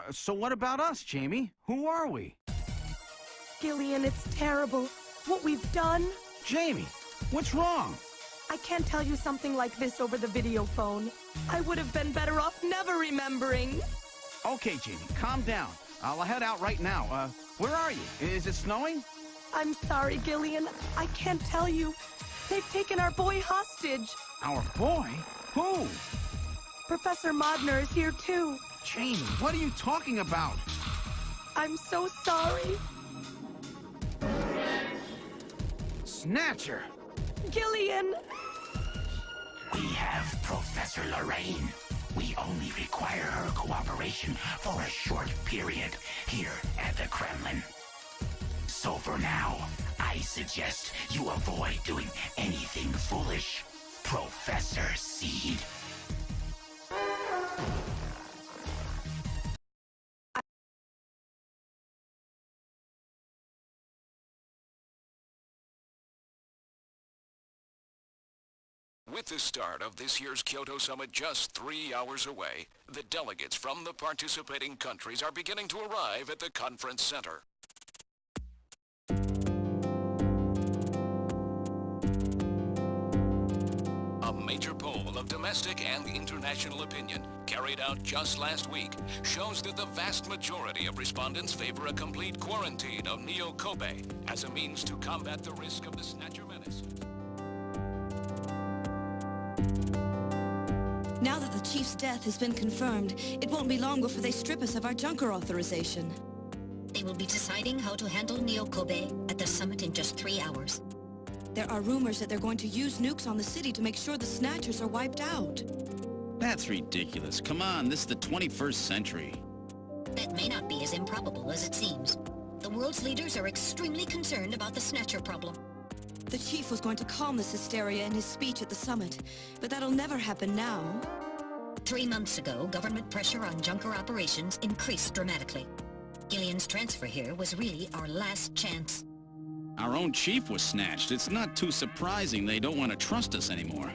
[SPEAKER 19] So what about us, Jamie? Who are we?
[SPEAKER 18] Gillian, it's terrible. What we've done.
[SPEAKER 19] Jamie, what's wrong?
[SPEAKER 18] I can't tell you something like this over the video phone. I would have been better off never remembering.
[SPEAKER 19] Okay, Jamie, calm down. I'll head out right now. Where are you? Is it snowing?
[SPEAKER 18] I'm sorry, Gillian. I can't tell you. They've taken our boy hostage.
[SPEAKER 19] Our boy? Who?
[SPEAKER 18] Professor Modner is here too.
[SPEAKER 19] Jamie, what are you talking about?
[SPEAKER 18] I'm so sorry.
[SPEAKER 19] Snatcher!
[SPEAKER 18] Gillian!
[SPEAKER 21] We have Professor Lorraine. We only require her cooperation for a short period here at the Kremlin. So for now, I suggest you avoid doing anything foolish, Professor Seed.
[SPEAKER 22] With the start of this year's Kyoto Summit just 3 hours away, the delegates from the participating countries are beginning to arrive at the conference center. A major poll of domestic and international opinion, carried out just last week, shows that the vast majority of respondents favor a complete quarantine of Neo Kobe as a means to combat the risk of the Snatcher menace.
[SPEAKER 5] Now that the Chief's death has been confirmed, it won't be long before they strip us of our Junker authorization.
[SPEAKER 8] They will be deciding how to handle Neo Kobe at the summit in just 3 hours.
[SPEAKER 5] There are rumors that they're going to use nukes on the city to make sure the Snatchers are wiped out.
[SPEAKER 4] That's ridiculous. Come on, this is the 21st century.
[SPEAKER 8] That may not be as improbable as it seems. The world's leaders are extremely concerned about the Snatcher problem.
[SPEAKER 5] The Chief was going to calm this hysteria in his speech at the summit, but that'll never happen now.
[SPEAKER 8] 3 months ago, government pressure on Junker operations increased dramatically. Gillian's transfer here was really our last chance.
[SPEAKER 4] Our own chief was snatched. It's not too surprising they don't want to trust us anymore.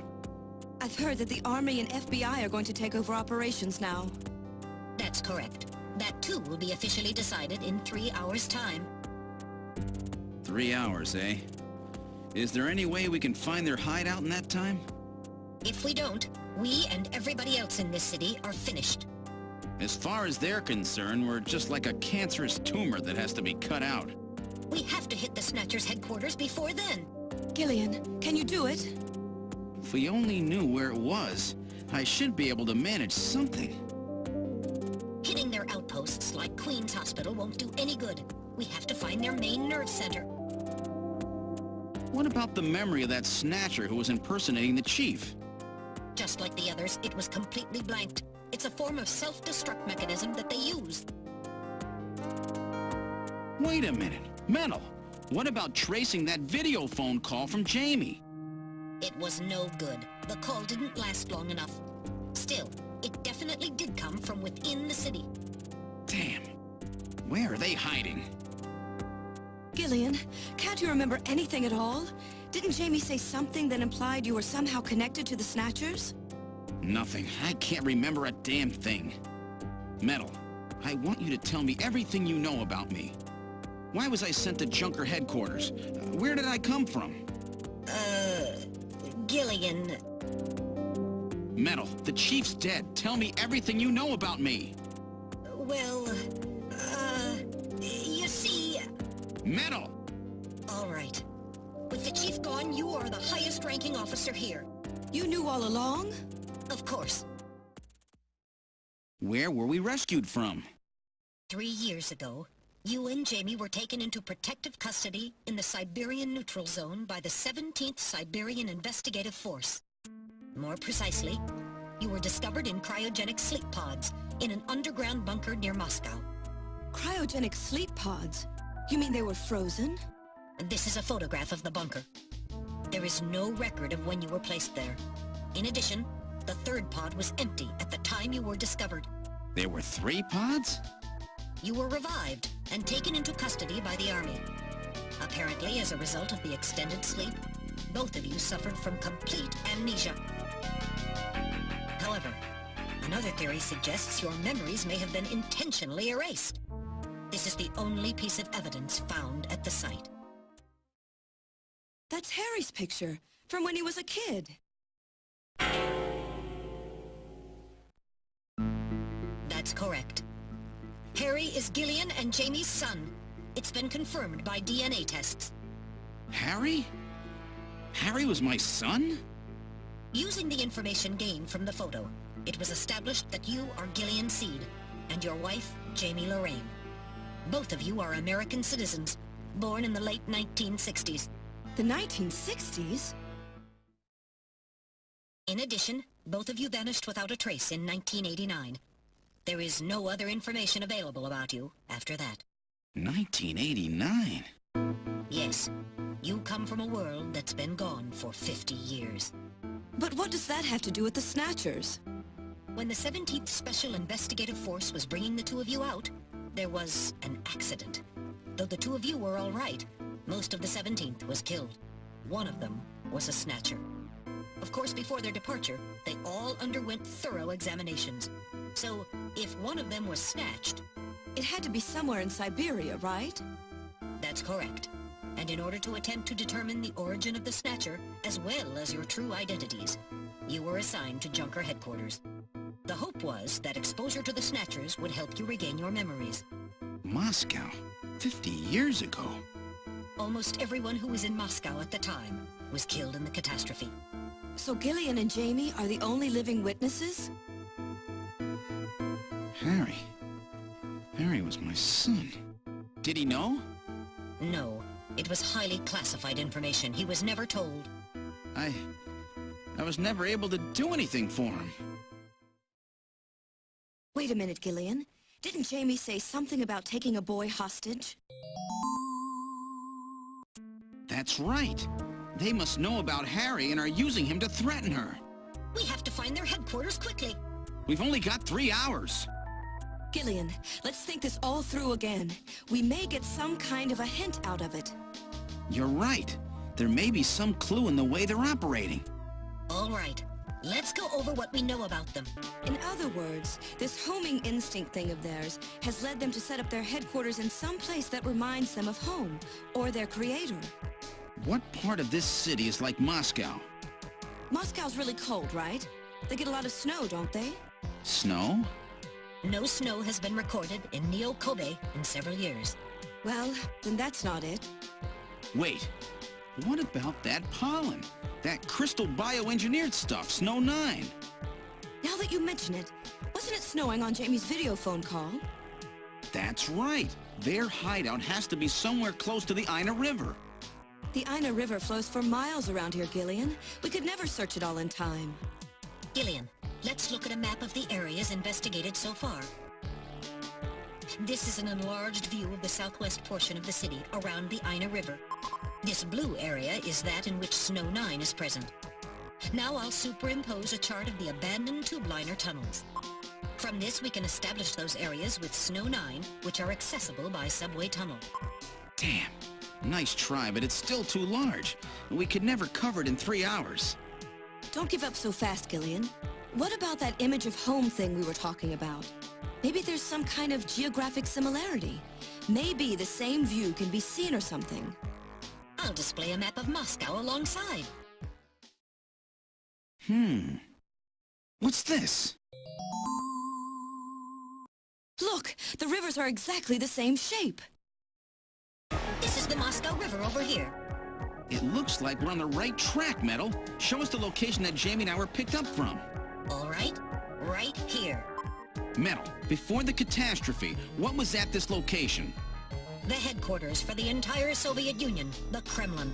[SPEAKER 5] I've heard that the Army and FBI are going to take over operations now.
[SPEAKER 8] That's correct. That too will be officially decided in 3 hours' time.
[SPEAKER 4] 3 hours, eh? Is there any way we can find their hideout in that time?
[SPEAKER 8] If we don't, we and everybody else in this city are finished.
[SPEAKER 4] As far as they're concerned, we're just like a cancerous tumor that has to be cut out.
[SPEAKER 8] We have to hit the Snatchers' headquarters before then.
[SPEAKER 5] Gillian, can you do it?
[SPEAKER 4] If we only knew where it was, I should be able to manage something.
[SPEAKER 8] Hitting their outposts like Queen's Hospital won't do any good. We have to find their main nerve center.
[SPEAKER 4] What about the memory of that Snatcher who was impersonating the Chief?
[SPEAKER 8] Just like the others, it was completely blanked. It's a form of self-destruct mechanism that they use.
[SPEAKER 4] Wait a minute. Metal, what about tracing that video phone call from Jamie?
[SPEAKER 8] It was no good. The call didn't last long enough. Still, it definitely did come from within the city.
[SPEAKER 4] Damn. Where are they hiding?
[SPEAKER 5] Gillian, can't you remember anything at all? Didn't Jamie say something that implied you were somehow connected to the Snatchers?
[SPEAKER 4] Nothing. I can't remember a damn thing. Metal, I want you to tell me everything you know about me. Why was I sent to Junker headquarters? Where did I come from?
[SPEAKER 8] Gillian...
[SPEAKER 4] Metal, the Chief's dead. Tell me everything you know about me.
[SPEAKER 8] Well, you see...
[SPEAKER 4] Metal!
[SPEAKER 8] All right. With the Chief gone, you are the highest-ranking officer here.
[SPEAKER 5] You knew all along?
[SPEAKER 8] Of course.
[SPEAKER 4] Where were we rescued from?
[SPEAKER 8] 3 years ago, You and Jamie were taken into protective custody in the Siberian Neutral Zone by the 17th Siberian Investigative Force. More precisely, you were discovered in cryogenic sleep pods in an underground bunker near Moscow.
[SPEAKER 5] Cryogenic sleep pods? You mean they were frozen?
[SPEAKER 8] This is a photograph of the bunker. There is no record of when you were placed there. In addition, the third pod was empty at the time you were discovered.
[SPEAKER 4] There were 3 pods?
[SPEAKER 8] You were revived and taken into custody by the army. Apparently, as a result of the extended sleep, both of you suffered from complete amnesia. However, another theory suggests your memories may have been intentionally erased. This is the only piece of evidence found at the site.
[SPEAKER 5] That's Harry's picture, from when he was a kid.
[SPEAKER 8] That's correct. Harry is Gillian and Jamie's son. It's been confirmed by DNA tests.
[SPEAKER 4] Harry? Harry was my son?
[SPEAKER 8] Using the information gained from the photo, it was established that you are Gillian Seed, and your wife, Jamie Lorraine. Both of you are American citizens, born in the late 1960s.
[SPEAKER 5] The 1960s?
[SPEAKER 8] In addition, both of you vanished without a trace in 1989. There is no other information available about you after that.
[SPEAKER 4] 1989?
[SPEAKER 8] Yes. You come from a world that's been gone for 50 years.
[SPEAKER 5] But what does that have to do with the Snatchers?
[SPEAKER 8] When the 17th Special Investigative Force was bringing the two of you out, there was an accident. Though the two of you were all right, most of the 17th was killed. One of them was a Snatcher. Of course, before their departure, they all underwent thorough examinations. So, if one of them was snatched...
[SPEAKER 5] It had to be somewhere in Siberia, right?
[SPEAKER 8] That's correct. And in order to attempt to determine the origin of the Snatcher, as well as your true identities, you were assigned to Junker headquarters. The hope was that exposure to the Snatchers would help you regain your memories.
[SPEAKER 4] Moscow? 50 years ago?
[SPEAKER 8] Almost everyone who was in Moscow at the time was killed in the catastrophe.
[SPEAKER 5] So Gillian and Jamie are the only living witnesses?
[SPEAKER 4] Harry. Harry was my son. Did he know?
[SPEAKER 8] No. It was highly classified information. He was never told.
[SPEAKER 4] I was never able to do anything for him.
[SPEAKER 5] Wait a minute, Gillian. Didn't Jamie say something about taking a boy hostage?
[SPEAKER 4] That's right. They must know about Harry and are using him to threaten her.
[SPEAKER 8] We have to find their headquarters quickly.
[SPEAKER 4] We've only got 3 hours.
[SPEAKER 5] Gillian, let's think this all through again. We may get some kind of a hint out of it.
[SPEAKER 4] You're right. There may be some clue in the way they're operating.
[SPEAKER 8] All right. Let's go over what we know about them.
[SPEAKER 5] In other words, this homing instinct thing of theirs has led them to set up their headquarters in some place that reminds them of home, or their creator.
[SPEAKER 4] What part of this city is like Moscow?
[SPEAKER 5] Moscow's really cold, right? They get a lot of snow, don't they?
[SPEAKER 4] Snow?
[SPEAKER 8] No snow has been recorded in Neo-Kobe in several years.
[SPEAKER 5] Well, then that's not it.
[SPEAKER 4] Wait, what about that pollen? That crystal bioengineered stuff, Snow 9?
[SPEAKER 5] Now that you mention it, wasn't it snowing on Jamie's video phone call?
[SPEAKER 4] That's right. Their hideout has to be somewhere close to the Ina River.
[SPEAKER 5] The Ina River flows for miles around here, Gillian. We could never search it all in time.
[SPEAKER 8] Gillian, let's look at a map of the areas investigated so far. This is an enlarged view of the southwest portion of the city around the Ina River. This blue area is that in which Snow 9 is present. Now I'll superimpose a chart of the abandoned tube liner tunnels. From this we can establish those areas with Snow 9, which are accessible by subway tunnel.
[SPEAKER 4] Damn. Nice try, but it's still too large. We could never cover it in 3 hours.
[SPEAKER 5] Don't give up so fast, Gillian. What about that image of home thing we were talking about? Maybe there's some kind of geographic similarity. Maybe the same view can be seen or something.
[SPEAKER 8] I'll display a map of Moscow alongside.
[SPEAKER 4] What's this?
[SPEAKER 5] Look, the rivers are exactly the same shape.
[SPEAKER 8] This is the Moscow River over here.
[SPEAKER 4] It looks like we're on the right track, Metal. Show us the location that Jamie and I were picked up from.
[SPEAKER 8] All right, right here.
[SPEAKER 4] Metal, before the catastrophe, what was at this location?
[SPEAKER 8] The headquarters for the entire Soviet Union, the Kremlin.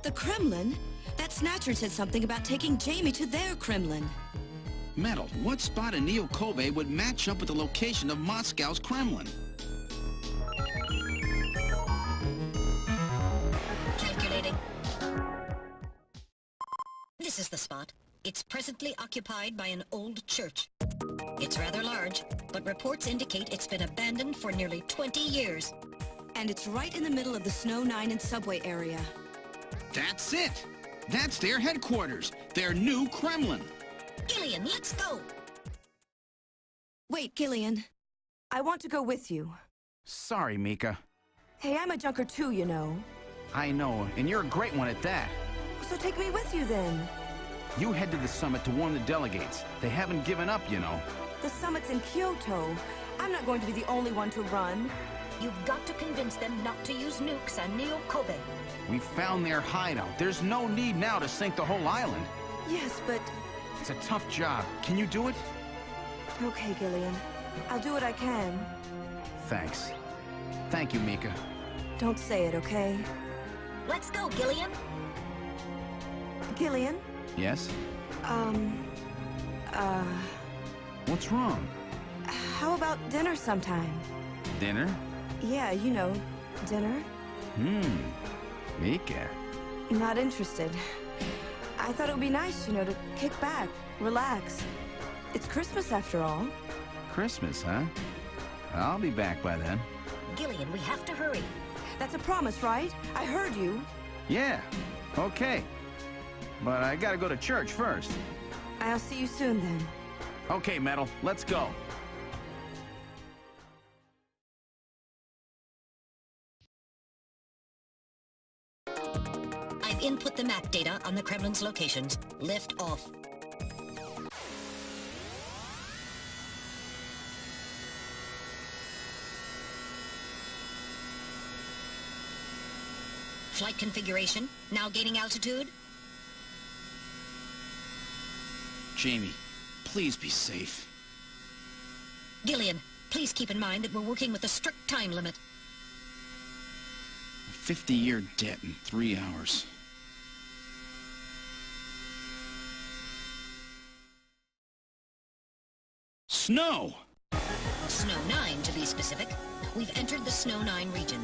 [SPEAKER 5] The Kremlin? That Snatcher said something about taking Jamie to their Kremlin.
[SPEAKER 4] Metal, what spot in Neo Kobe would match up with the location of Moscow's Kremlin?
[SPEAKER 8] Calculating. This is the spot. It's presently occupied by an old church. It's rather large, but reports indicate it's been abandoned for nearly 20 years.
[SPEAKER 5] And it's right in the middle of the Snow 9 and subway area.
[SPEAKER 4] That's it! That's their headquarters, their new Kremlin.
[SPEAKER 8] Gillian, let's go!
[SPEAKER 5] Wait, Gillian.
[SPEAKER 3] I want to go with you.
[SPEAKER 19] Sorry, Mika.
[SPEAKER 3] Hey, I'm a junker too, you know.
[SPEAKER 19] I know, and you're a great one at that.
[SPEAKER 3] So take me with you then.
[SPEAKER 19] You head to the summit to warn the delegates. They haven't given up, you know.
[SPEAKER 3] The summit's in Kyoto. I'm not going to be the only one to run.
[SPEAKER 8] You've got to convince them not to use nukes on Neo Kobe.
[SPEAKER 19] We found their hideout. There's no need now to sink the whole island.
[SPEAKER 3] Yes, but...
[SPEAKER 19] It's a tough job. Can you do it?
[SPEAKER 3] Okay, Gillian. I'll do what I can.
[SPEAKER 19] Thanks. Thank you, Mika.
[SPEAKER 3] Don't say it, okay?
[SPEAKER 8] Let's go, Gillian.
[SPEAKER 3] Gillian?
[SPEAKER 19] Yes? What's wrong?
[SPEAKER 3] How about dinner sometime?
[SPEAKER 19] Dinner?
[SPEAKER 3] Yeah, you know, dinner.
[SPEAKER 19] Mika.
[SPEAKER 3] Not interested. I thought it would be nice, you know, to kick back, relax. It's Christmas after all.
[SPEAKER 19] Christmas, huh? I'll be back by then.
[SPEAKER 8] Gillian, we have to hurry.
[SPEAKER 3] That's a promise, right? I heard you.
[SPEAKER 19] Yeah, okay. But I gotta go to church first.
[SPEAKER 3] I'll see you soon then.
[SPEAKER 19] Okay, Metal, let's go.
[SPEAKER 8] I've input the map data on the Kremlin's locations. Lift off. Flight configuration, now gaining altitude.
[SPEAKER 4] Jamie, please be safe.
[SPEAKER 8] Gillian, please keep in mind that we're working with a strict time limit.
[SPEAKER 4] A 50-year debt in 3 hours. Snow!
[SPEAKER 8] Snow 9, to be specific. We've entered the Snow 9 region.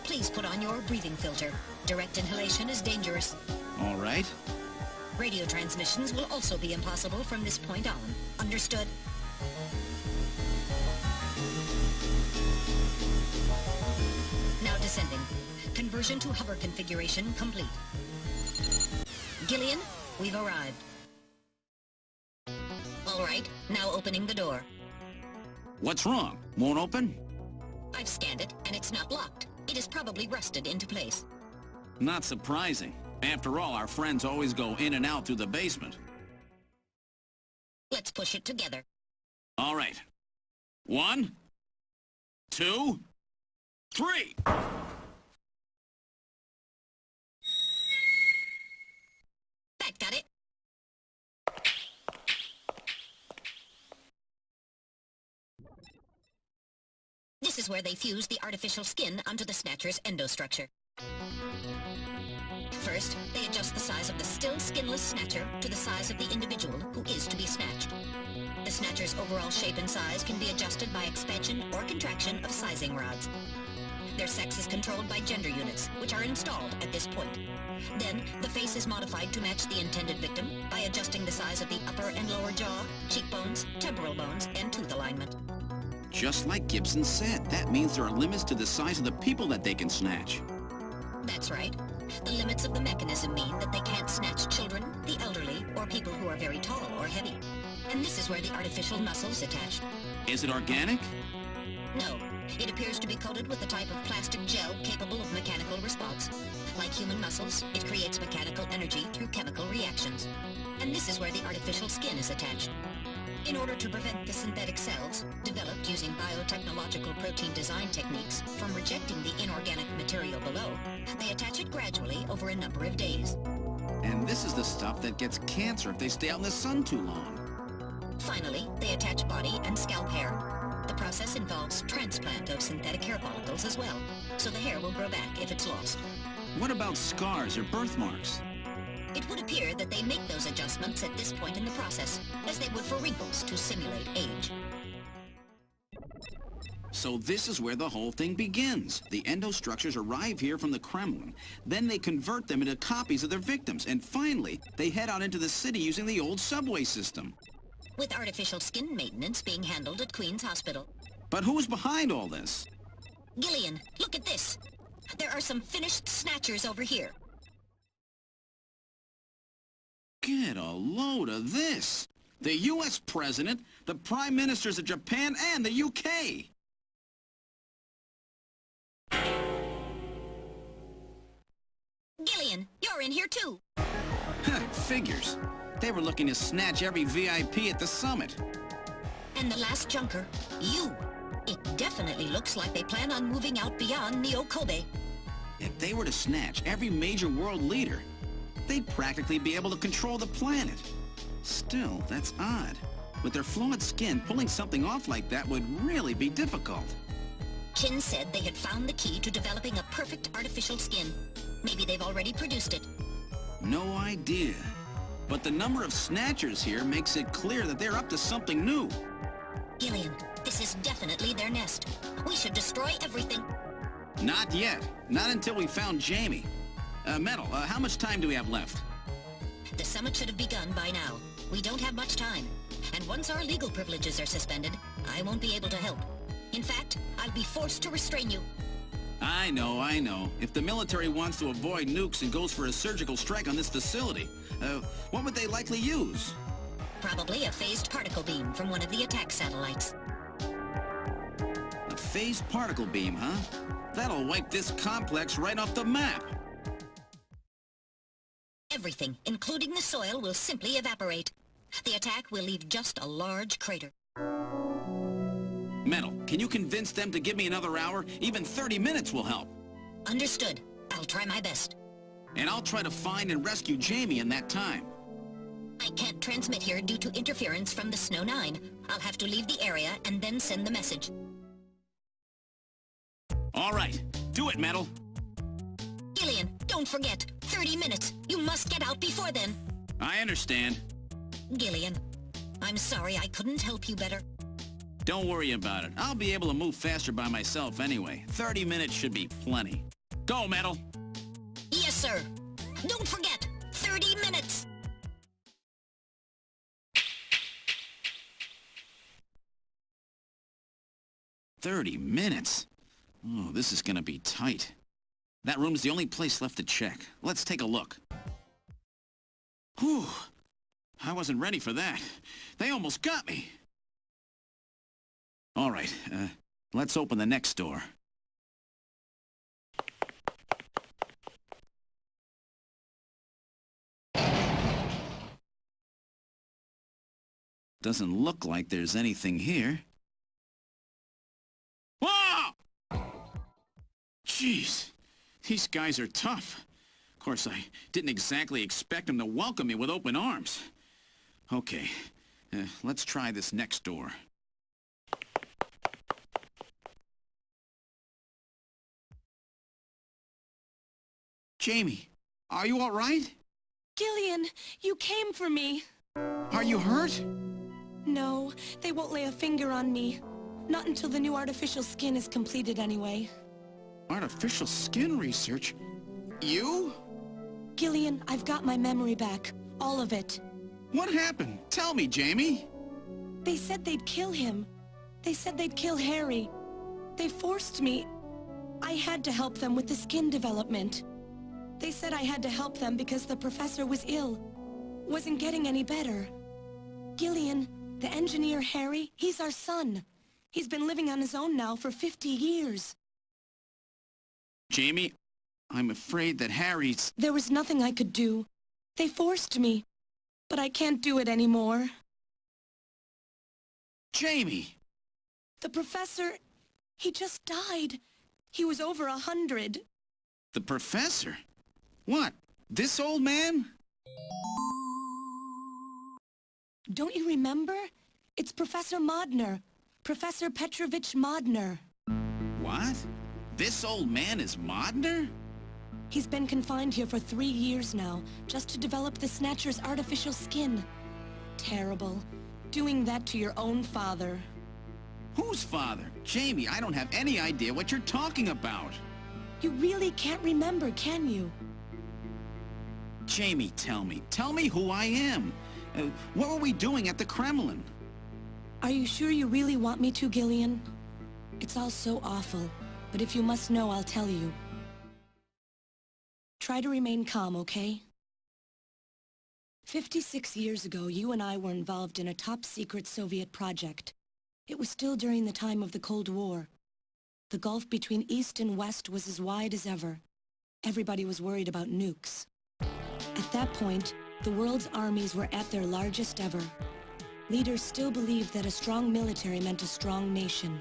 [SPEAKER 8] Please put on your breathing filter. Direct inhalation is dangerous.
[SPEAKER 4] All right.
[SPEAKER 8] Radio transmissions will also be impossible from this point on. Understood? Now descending. Conversion to hover configuration complete. Gillian, we've arrived. All right, now opening the door.
[SPEAKER 4] What's wrong? Won't open?
[SPEAKER 8] I've scanned it, and it's not locked. It is probably rusted into place.
[SPEAKER 4] Not surprising. After all, our friends always go in and out through the basement.
[SPEAKER 8] Let's push it together.
[SPEAKER 4] All right. 1, 2, 3!
[SPEAKER 8] That got it. This is where they fuse the artificial skin onto the Snatcher's endostructure. First, they adjust the size of the still skinless Snatcher to the size of the individual who is to be snatched. The Snatcher's overall shape and size can be adjusted by expansion or contraction of sizing rods. Their sex is controlled by gender units, which are installed at this point. Then, the face is modified to match the intended victim by adjusting the size of the upper and lower jaw, cheekbones, temporal bones, and tooth alignment.
[SPEAKER 4] Just like Gibson said, that means there are limits to the size of the people that they can snatch.
[SPEAKER 8] That's right. The limits of the mechanism mean that they can't snatch children, the elderly, or people who are very tall or heavy. And this is where the artificial muscle's attached.
[SPEAKER 4] Is it organic?
[SPEAKER 8] No. It appears to be coated with a type of plastic gel capable of mechanical response. Like human muscles, it creates mechanical energy through chemical reactions. And this is where the artificial skin is attached. In order to prevent the synthetic cells, developed using biotechnological protein design techniques, from rejecting the inorganic material below, they attach it gradually over a number of days.
[SPEAKER 4] And this is the stuff that gets cancer if they stay out in the sun too long.
[SPEAKER 8] Finally, they attach body and scalp hair. The process involves transplant of synthetic hair follicles as well, so the hair will grow back if it's lost.
[SPEAKER 4] What about scars or birthmarks?
[SPEAKER 8] It would appear that they make those adjustments at this point in the process, as they would for wrinkles to simulate age.
[SPEAKER 4] So this is where the whole thing begins. The endostructures arrive here from the Kremlin. Then they convert them into copies of their victims. And finally, they head out into the city using the old subway system.
[SPEAKER 8] With artificial skin maintenance being handled at Queen's Hospital.
[SPEAKER 4] But who's behind all this?
[SPEAKER 8] Gillian, look at this. There are some finished Snatchers over here.
[SPEAKER 4] Get a load of this. The U.S. President, the Prime Ministers of Japan, and the U.K.
[SPEAKER 8] Gillian, you're in here too.
[SPEAKER 4] Figures. They were looking to snatch every VIP at the summit.
[SPEAKER 8] And the last junker, you. It definitely looks like they plan on moving out beyond Neo Kobe.
[SPEAKER 4] If they were to snatch every major world leader, they'd practically be able to control the planet. Still, that's odd. With their flawed skin, pulling something off like that would really be difficult.
[SPEAKER 8] Chin said they had found the key to developing a perfect artificial skin. Maybe they've already produced it.
[SPEAKER 4] No idea. But the number of Snatchers here makes it clear that they're up to something new.
[SPEAKER 8] Gillian, this is definitely their nest. We should destroy everything.
[SPEAKER 4] Not yet. Not until we found Jamie. Metal, how much time do we have left?
[SPEAKER 8] The summit should have begun by now. We don't have much time. And once our legal privileges are suspended, I won't be able to help. In fact, I'll be forced to restrain you.
[SPEAKER 4] I know. If the military wants to avoid nukes and goes for a surgical strike on this facility, what would they likely use?
[SPEAKER 8] Probably a phased particle beam from one of the attack satellites.
[SPEAKER 4] A phased particle beam, huh? That'll wipe this complex right off the map.
[SPEAKER 8] Everything, including the soil, will simply evaporate. The attack will leave just a large crater.
[SPEAKER 4] Metal, can you convince them to give me another hour? Even 30 minutes will help.
[SPEAKER 8] Understood. I'll try my best.
[SPEAKER 4] And I'll try to find and rescue Jamie in that time.
[SPEAKER 8] I can't transmit here due to interference from the Snow 9. I'll have to leave the area and then send the message.
[SPEAKER 4] All right. Do it, Metal.
[SPEAKER 8] Gillian, don't forget. 30 minutes. You must get out before then.
[SPEAKER 4] I understand.
[SPEAKER 8] Gillian, I'm sorry I couldn't help you better.
[SPEAKER 4] Don't worry about it. I'll be able to move faster by myself anyway. 30 minutes should be plenty. Go, Metal.
[SPEAKER 8] Yes, sir. Don't forget, 30 minutes.
[SPEAKER 4] "30 minutes? Oh, this is gonna be tight. That room's the only place left to check. Let's take a look. Whew. I wasn't ready for that. They almost got me. All right, let's open the next door. Doesn't look like there's anything here. Whoa! Jeez, these guys are tough. Of course, I didn't exactly expect them to welcome me with open arms. Okay, let's try this next door. Jamie, are you all right?
[SPEAKER 17] Gillian, you came for me.
[SPEAKER 4] Are you hurt?
[SPEAKER 17] No, they won't lay a finger on me. Not until the new artificial skin is completed anyway.
[SPEAKER 4] Artificial skin research? You?
[SPEAKER 17] Gillian, I've got my memory back. All of it.
[SPEAKER 4] What happened? Tell me, Jamie.
[SPEAKER 17] They said they'd kill him. They said they'd kill Harry. They forced me. I had to help them with the skin development. They said I had to help them because the professor was ill. Wasn't getting any better. Gillian, the engineer Harry, he's our son. He's been living on his own now for 50 years.
[SPEAKER 4] Jamie, I'm afraid that Harry's...
[SPEAKER 17] There was nothing I could do. They forced me. But I can't do it anymore.
[SPEAKER 4] Jamie!
[SPEAKER 17] The professor, he just died. He was over 100.
[SPEAKER 4] The professor? What? This old man?
[SPEAKER 17] Don't you remember? It's Professor Modner. Professor Petrovich Modner.
[SPEAKER 4] What? This old man is Modner?
[SPEAKER 17] He's been confined here for 3 years now, just to develop the Snatcher's artificial skin. Terrible. Doing that to your own father.
[SPEAKER 4] Whose father? Jamie, I don't have any idea what you're talking about.
[SPEAKER 17] You really can't remember, can you?
[SPEAKER 4] Jamie, tell me who I am. What were we doing at the Kremlin?
[SPEAKER 17] Are you sure you really want me to, Gillian? It's all so awful, but if you must know, I'll tell you. Try to remain calm, okay? 56 years ago, you and I were involved in a top-secret Soviet project. It was still during the time of the Cold War. The gulf between East and West was as wide as ever. Everybody was worried about nukes. At that point, the world's armies were at their largest ever. Leaders still believed that a strong military meant a strong nation.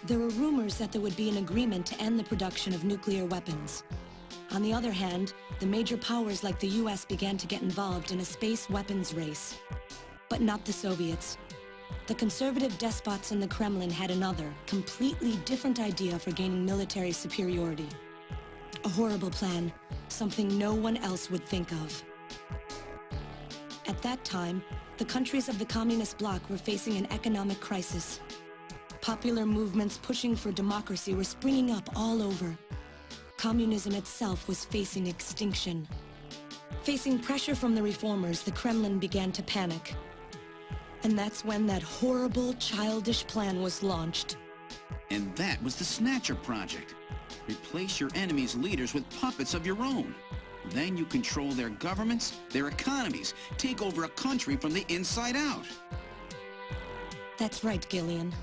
[SPEAKER 17] There were rumors that there would be an agreement to end the production of nuclear weapons. On the other hand, the major powers like the US began to get involved in a space weapons race. But not the Soviets. The conservative despots in the Kremlin had another, completely different idea for gaining military superiority. A horrible plan, something no one else would think of. At that time, the countries of the communist bloc were facing an economic crisis. Popular movements pushing for democracy were springing up all over. Communism itself was facing extinction. Facing pressure from the reformers, the Kremlin began to panic. And that's when that horrible, childish plan was launched.
[SPEAKER 4] And that was the Snatcher project. Replace your enemy's leaders with puppets of your own. Then you control their governments, their economies, take over a country from the inside out.
[SPEAKER 17] That's right, Gillian.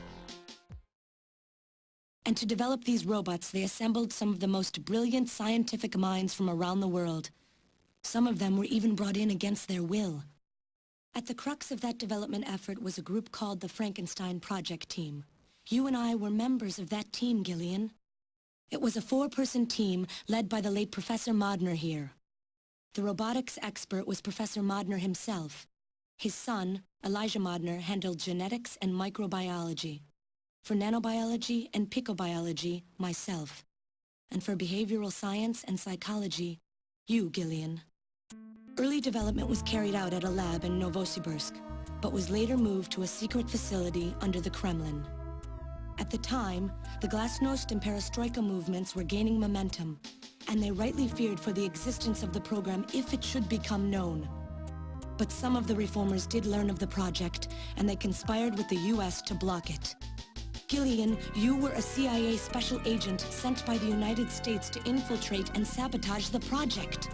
[SPEAKER 17] And to develop these robots, they assembled some of the most brilliant scientific minds from around the world. Some of them were even brought in against their will. At the crux of that development effort was a group called the Frankenstein Project Team. You and I were members of that team, Gillian. It was a 4-person team led by the late Professor Modner here. The robotics expert was Professor Modner himself. His son, Elijah Modner, handled genetics and microbiology. For nanobiology and picobiology, myself. And for behavioral science and psychology, you, Gillian. Early development was carried out at a lab in Novosibirsk, but was later moved to a secret facility under the Kremlin. At the time, the Glasnost and Perestroika movements were gaining momentum, and they rightly feared for the existence of the program if it should become known. But some of the reformers did learn of the project, and they conspired with the US to block it. Gillian, you were a CIA special agent sent by the United States to infiltrate and sabotage the project.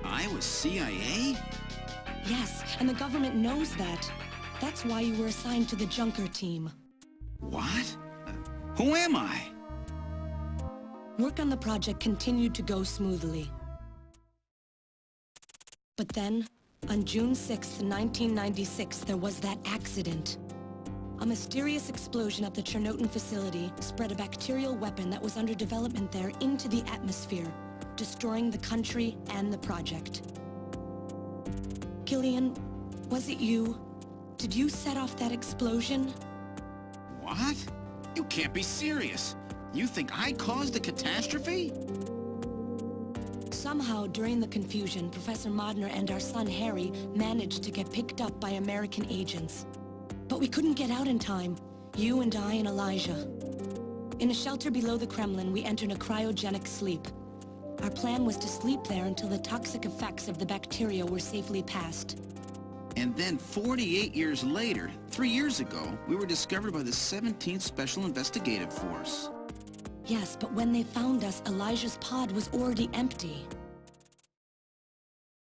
[SPEAKER 4] I was CIA?
[SPEAKER 17] Yes, and the government knows that. That's why you were assigned to the Junker team.
[SPEAKER 4] What? Who am I?
[SPEAKER 17] Work on the project continued to go smoothly. But then, on June 6th, 1996, there was that accident. A mysterious explosion at the Chernobyl facility spread a bacterial weapon that was under development there into the atmosphere, destroying the country and the project. Gillian, was it you? Did you set off that explosion?
[SPEAKER 4] What? You can't be serious. You think I caused the catastrophe?
[SPEAKER 17] Somehow, during the confusion, Professor Modner and our son Harry managed to get picked up by American agents. But we couldn't get out in time, you and I and Elijah. In a shelter below the Kremlin, we entered a cryogenic sleep. Our plan was to sleep there until the toxic effects of the bacteria were safely passed.
[SPEAKER 4] And then 48 years later, 3 years ago, we were discovered by the 17th Special Investigative Force.
[SPEAKER 17] Yes, but when they found us, Elijah's pod was already empty.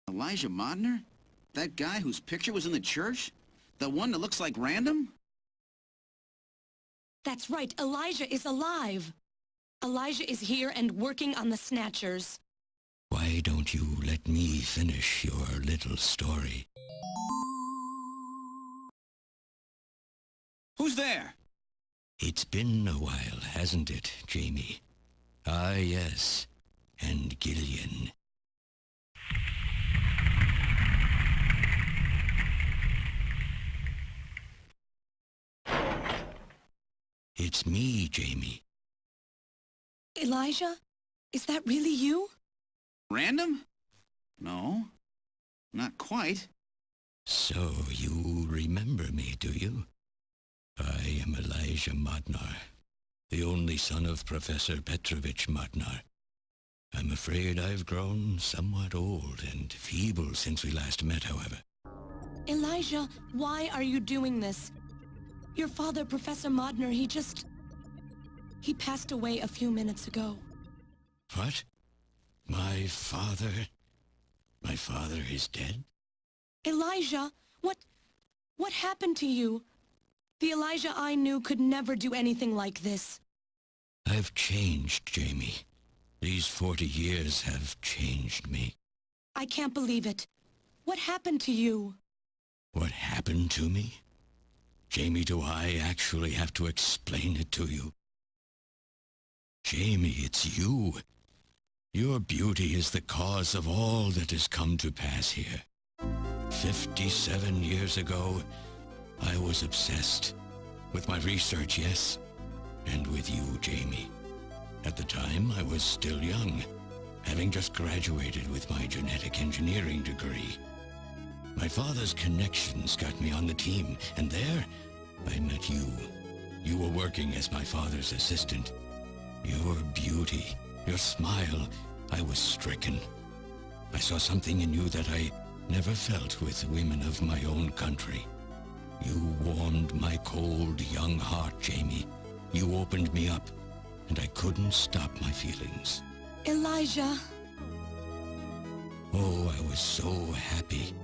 [SPEAKER 4] Elijah Modner? That guy whose picture was in the church? The one that looks like Random?
[SPEAKER 17] That's right, Elijah is alive! Elijah is here and working on the Snatchers.
[SPEAKER 7] Why don't you let me finish your little story?
[SPEAKER 4] Who's there?
[SPEAKER 7] It's been a while, hasn't it, Jamie? Ah, yes. And Gillian. It's me, Jamie.
[SPEAKER 17] Elijah? Is that really you?
[SPEAKER 4] Random? No, not quite.
[SPEAKER 7] So, you remember me, do you? I am Elijah Modnar, the only son of Professor Petrovich Modnar. I'm afraid I've grown somewhat old and feeble since we last met, however.
[SPEAKER 17] Elijah, why are you doing this? Your father, Professor Modnar, he passed away a few minutes ago.
[SPEAKER 7] What? My father is dead?
[SPEAKER 17] Elijah, what happened to you? The Elijah I knew could never do anything like this.
[SPEAKER 7] I've changed, Jamie. These 40 years have changed me.
[SPEAKER 17] I can't believe it. What happened to you?
[SPEAKER 7] What happened to me? Jamie, do I actually have to explain it to you? Jamie, it's you. Your beauty is the cause of all that has come to pass here. 57 years ago, I was obsessed. With my research, yes. And with you, Jamie. At the time, I was still young, having just graduated with my genetic engineering degree. My father's connections got me on the team, and there, I met you. You were working as my father's assistant. Your beauty, your smile, I was stricken. I saw something in you that I never felt with women of my own country. You warmed my cold, young heart, Jamie. You opened me up, and I couldn't stop my feelings.
[SPEAKER 17] Elijah.
[SPEAKER 7] Oh, I was so happy.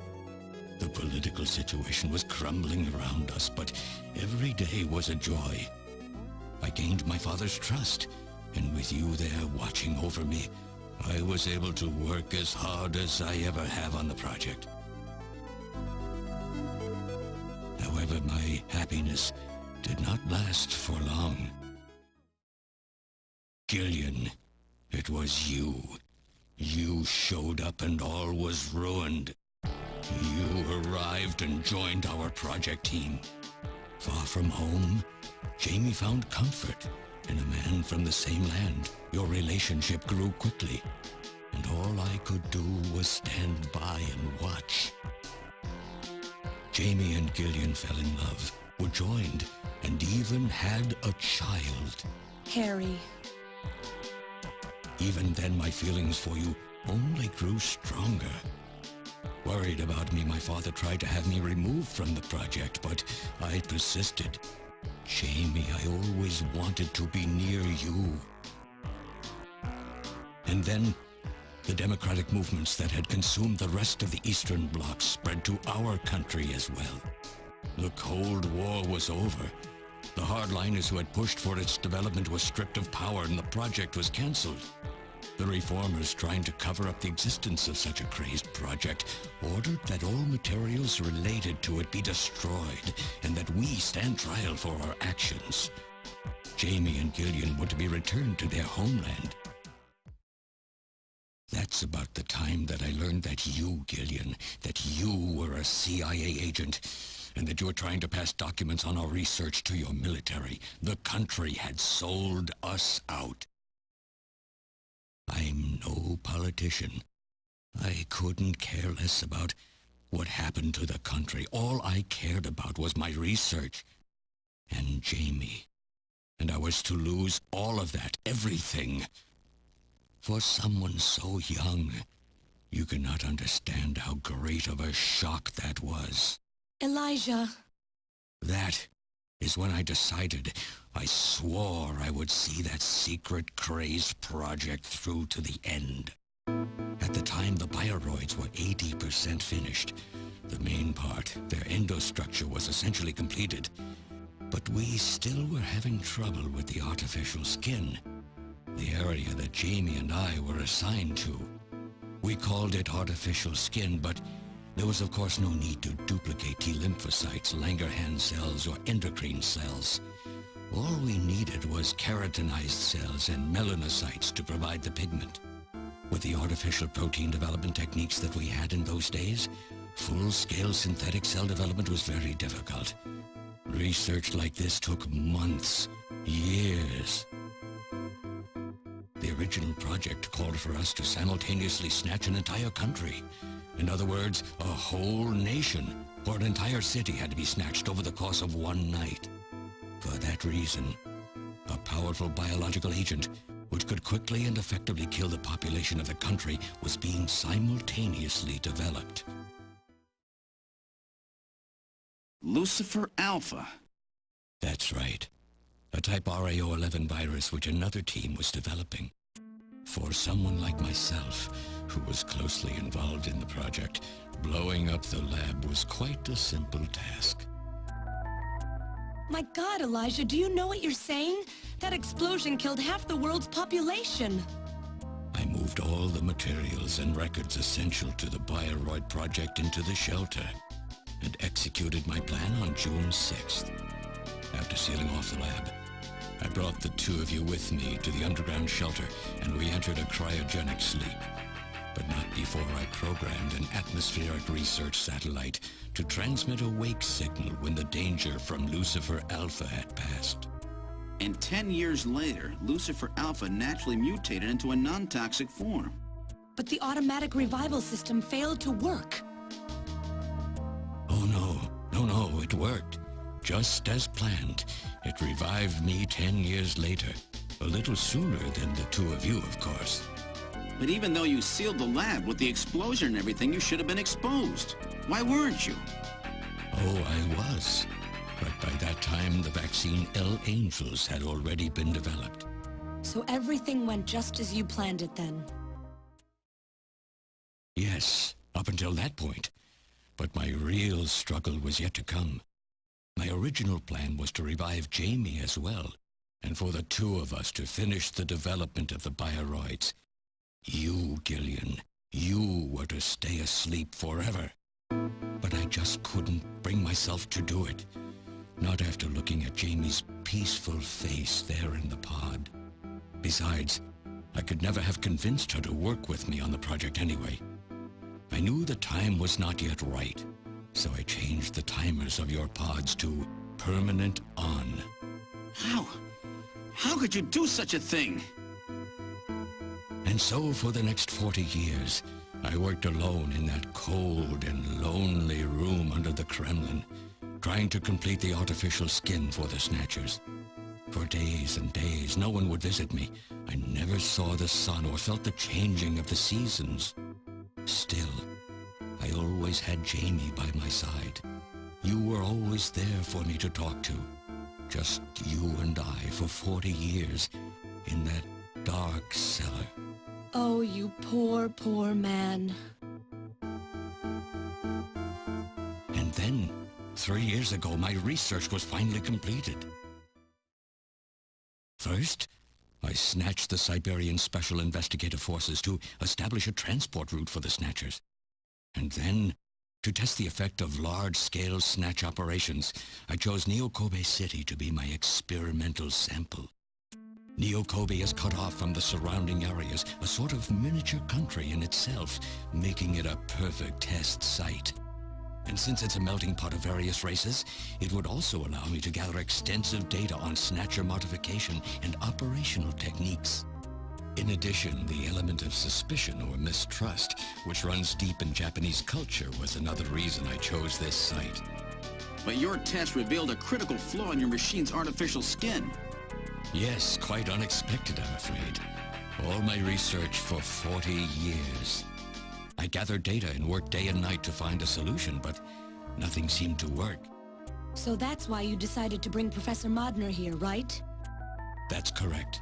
[SPEAKER 7] The political situation was crumbling around us, but every day was a joy. I gained my father's trust, and with you there watching over me, I was able to work as hard as I ever have on the project. However, my happiness did not last for long. Gillian, it was you. You showed up and all was ruined. You arrived and joined our project team. Far from home, Jamie found comfort in a man from the same land. Your relationship grew quickly, and all I could do was stand by and watch. Jamie and Gillian fell in love, were joined, and even had a child.
[SPEAKER 17] Harry.
[SPEAKER 7] Even then, my feelings for you only grew stronger. Worried about me, my father tried to have me removed from the project, but I persisted. Jamie, I always wanted to be near you. And then, the democratic movements that had consumed the rest of the Eastern Bloc spread to our country as well. The Cold War was over. The hardliners who had pushed for its development were stripped of power and the project was cancelled. The reformers, trying to cover up the existence of such a crazed project, ordered that all materials related to it be destroyed and that we stand trial for our actions. Jamie and Gillian were to be returned to their homeland. That's about the time that I learned that you, Gillian, that you were a CIA agent, and that you were trying to pass documents on our research to your military. The country had sold us out. I'm no politician. I couldn't care less about what happened to the country. All I cared about was my research and Jamie. And I was to lose all of that, everything. For someone so young, you cannot understand how great of a shock that was.
[SPEAKER 17] Elijah.
[SPEAKER 7] That is when I decided, I swore I would see that secret, crazed project through to the end. At the time, the bioroids were 80% finished. The main part, their endostructure, was essentially completed. But we still were having trouble with the artificial skin, the area that Jamie and I were assigned to. We called it artificial skin, but there was of course no need to duplicate T lymphocytes, Langerhans cells, or endocrine cells. All we needed was keratinized cells and melanocytes to provide the pigment. With the artificial protein development techniques that we had in those days, full-scale synthetic cell development was very difficult. Research like this took months, Years. The original project called for us to simultaneously snatch an entire country. In other words, a whole nation, or an entire city had to be snatched over the course of one night. For that reason, a powerful biological agent, which could quickly and effectively kill the population of the country, was being simultaneously developed.
[SPEAKER 4] Lucifer Alpha.
[SPEAKER 7] That's right. A type RAO11 virus which another team was developing. For someone like myself, who was closely involved in the project, blowing up the lab was quite a simple task.
[SPEAKER 17] My God, Elijah, do you know what you're saying? That explosion killed half the world's population.
[SPEAKER 7] I moved all the materials and records essential to the Bioroid project into the shelter and executed my plan on June 6th. After sealing off the lab, I brought the two of you with me to the underground shelter and we entered a cryogenic sleep. But not before I programmed an atmospheric research satellite to transmit a wake signal when the danger from Lucifer Alpha had passed.
[SPEAKER 4] And 10 years later, Lucifer Alpha naturally mutated into a non-toxic form.
[SPEAKER 17] But the automatic revival system failed to work.
[SPEAKER 7] Oh no, it worked. Just as planned. It revived me 10 years later. A little sooner than the two of you, of course.
[SPEAKER 4] But even though you sealed the lab with the explosion and everything, you should have been exposed. Why weren't you?
[SPEAKER 7] Oh, I was. But by that time, the vaccine L Angels had already been developed.
[SPEAKER 17] So everything went just as you planned it then?
[SPEAKER 7] Yes, up until that point. But my real struggle was yet to come. My original plan was to revive Jamie as well, and for the two of us to finish the development of the Bioroids. You, Gillian, you were to stay asleep forever. But I just couldn't bring myself to do it. Not after looking at Jamie's peaceful face there in the pod. Besides, I could never have convinced her to work with me on the project anyway. I knew the time was not yet right, so I changed the timers of your pods to permanent on.
[SPEAKER 4] How could you do such a thing?
[SPEAKER 7] And so for the next 40 years, I worked alone in that cold and lonely room under the Kremlin, trying to complete the artificial skin for the Snatchers. For days and days, no one would visit me. I never saw the sun or felt the changing of the seasons. Still, I always had Jamie by my side. You were always there for me to talk to. Just you and I for 40 years in that dark cellar.
[SPEAKER 17] Oh, you poor, poor man.
[SPEAKER 7] And then, 3 years ago, my research was finally completed. First, I snatched the Siberian Special Investigative Forces to establish a transport route for the Snatchers. And then, to test the effect of large-scale snatch operations, I chose Neo-Kobe City to be my experimental sample. Neo-Kobe is cut off from the surrounding areas, a sort of miniature country in itself, making it a perfect test site. And since it's a melting pot of various races, it would also allow me to gather extensive data on Snatcher modification and operational techniques. In addition, the element of suspicion or mistrust, which runs deep in Japanese culture, was another reason I chose this site.
[SPEAKER 4] But your test revealed a critical flaw in your machine's artificial skin.
[SPEAKER 7] Yes, quite unexpected, I'm afraid. All my research for 40 years. I gathered data and worked day and night to find a solution, but nothing seemed to work.
[SPEAKER 17] So that's why you decided to bring Professor Modner here, right?
[SPEAKER 7] That's correct.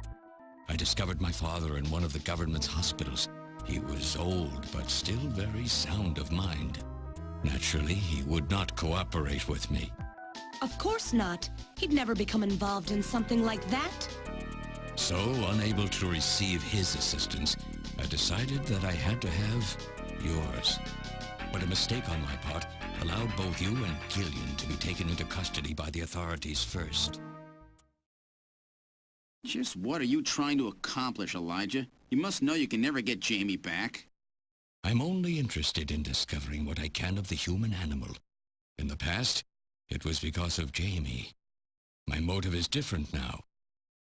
[SPEAKER 7] I discovered my father in one of the government's hospitals. He was old, but still very sound of mind. Naturally, he would not cooperate with me.
[SPEAKER 17] Of course not. He'd never become involved in something like that.
[SPEAKER 7] So, unable to receive his assistance, I decided that I had to have yours. But a mistake on my part allowed both you and Gillian to be taken into custody by the authorities first.
[SPEAKER 4] Just what are you trying to accomplish, Elijah? You must know you can never get Jamie back.
[SPEAKER 7] I'm only interested in discovering what I can of the human animal. In the past, it was because of Jamie. My motive is different now.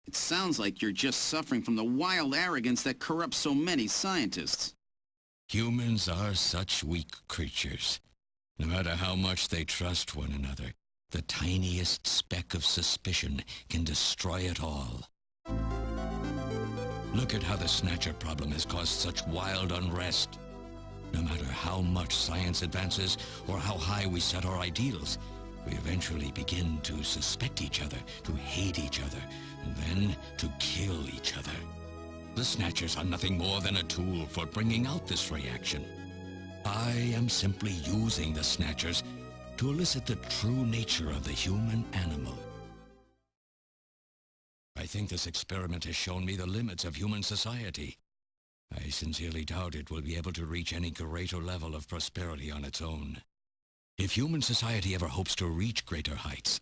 [SPEAKER 4] It sounds like you're just suffering from the wild arrogance that corrupts so many scientists.
[SPEAKER 7] Humans are such weak creatures. No matter how much they trust one another, the tiniest speck of suspicion can destroy it all. Look at how the Snatcher problem has caused such wild unrest. No matter how much science advances or how high we set our ideals, we eventually begin to suspect each other, to hate each other, and then to kill each other. The Snatchers are nothing more than a tool for bringing out this reaction. I am simply using the Snatchers to elicit the true nature of the human animal. I think this experiment has shown me the limits of human society. I sincerely doubt it will be able to reach any greater level of prosperity on its own. If human society ever hopes to reach greater heights,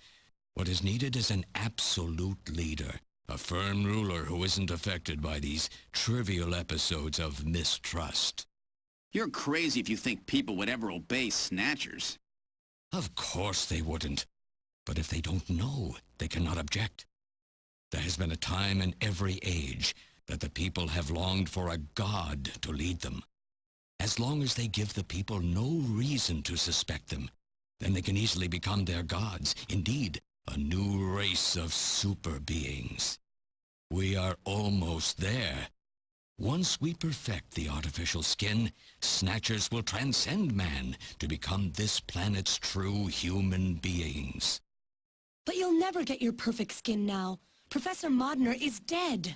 [SPEAKER 7] what is needed is an absolute leader, a firm ruler who isn't affected by these trivial episodes of mistrust.
[SPEAKER 4] You're crazy if you think people would ever obey Snatchers.
[SPEAKER 7] Of course they wouldn't. But if they don't know, they cannot object. There has been a time in every age that the people have longed for a god to lead them. As long as they give the people no reason to suspect them, then they can easily become their gods, indeed, a new race of super beings. We are almost there. Once we perfect the artificial skin, Snatchers will transcend man to become this planet's true human beings.
[SPEAKER 17] But you'll never get your perfect skin now. Professor Modner is dead.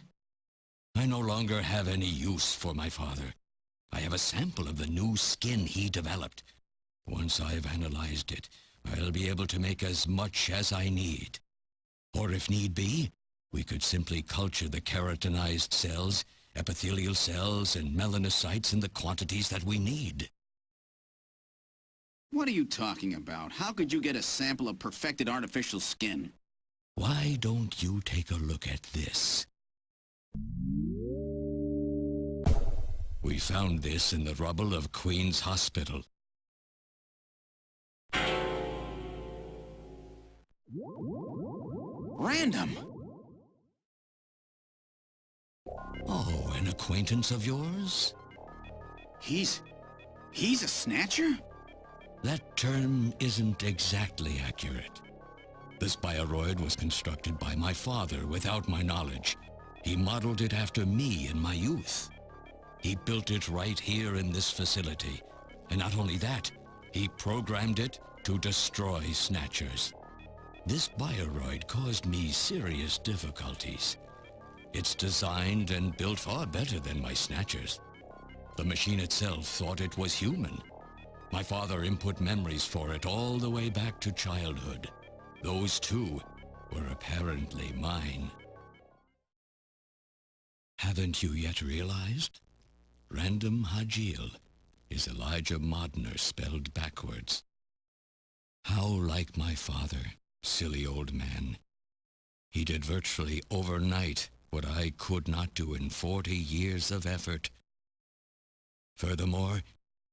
[SPEAKER 7] I no longer have any use for my father. I have a sample of the new skin he developed. Once I've analyzed it, I'll be able to make as much as I need. Or if need be, we could simply culture the keratinized cells, epithelial cells, and melanocytes in the quantities that we need.
[SPEAKER 4] What are you talking about? How could you get a sample of perfected artificial skin?
[SPEAKER 7] Why don't you take a look at this? We found this in the rubble of Queen's Hospital.
[SPEAKER 4] Random!
[SPEAKER 7] Oh, an acquaintance of yours?
[SPEAKER 4] He's a Snatcher?
[SPEAKER 7] That term isn't exactly accurate. This bioroid was constructed by my father without my knowledge. He modeled it after me in my youth. He built it right here in this facility. And not only that, he programmed it to destroy Snatchers. This bioroid caused me serious difficulties. It's designed and built far better than my Snatchers. The machine itself thought it was human. My father input memories for it all the way back to childhood. Those too were apparently mine. Haven't you yet realized? Random Hajil is Elijah Modner spelled backwards. How like my father, silly old man. He did virtually overnight what I could not do in 40 years of effort. Furthermore,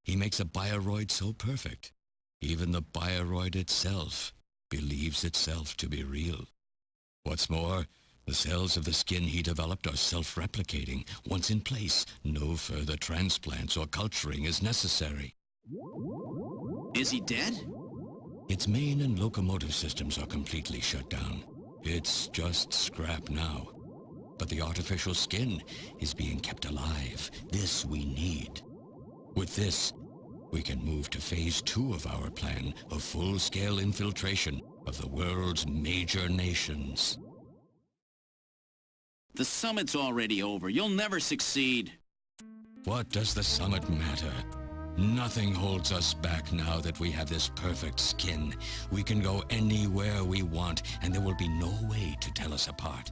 [SPEAKER 7] he makes a bioroid so perfect, even the bioroid itself believes itself to be real. What's more, the cells of the skin he developed are self-replicating. Once in place, no further transplants or culturing is necessary.
[SPEAKER 4] Is he dead?
[SPEAKER 7] Its main and locomotive systems are completely shut down. It's just scrap now. But the artificial skin is being kept alive. This we need. With this, we can move to phase 2 of our plan of full-scale infiltration of the world's major nations.
[SPEAKER 4] The summit's already over. You'll never succeed.
[SPEAKER 7] What does the summit matter? Nothing holds us back now that we have this perfect skin. We can go anywhere we want, and there will be no way to tell us apart.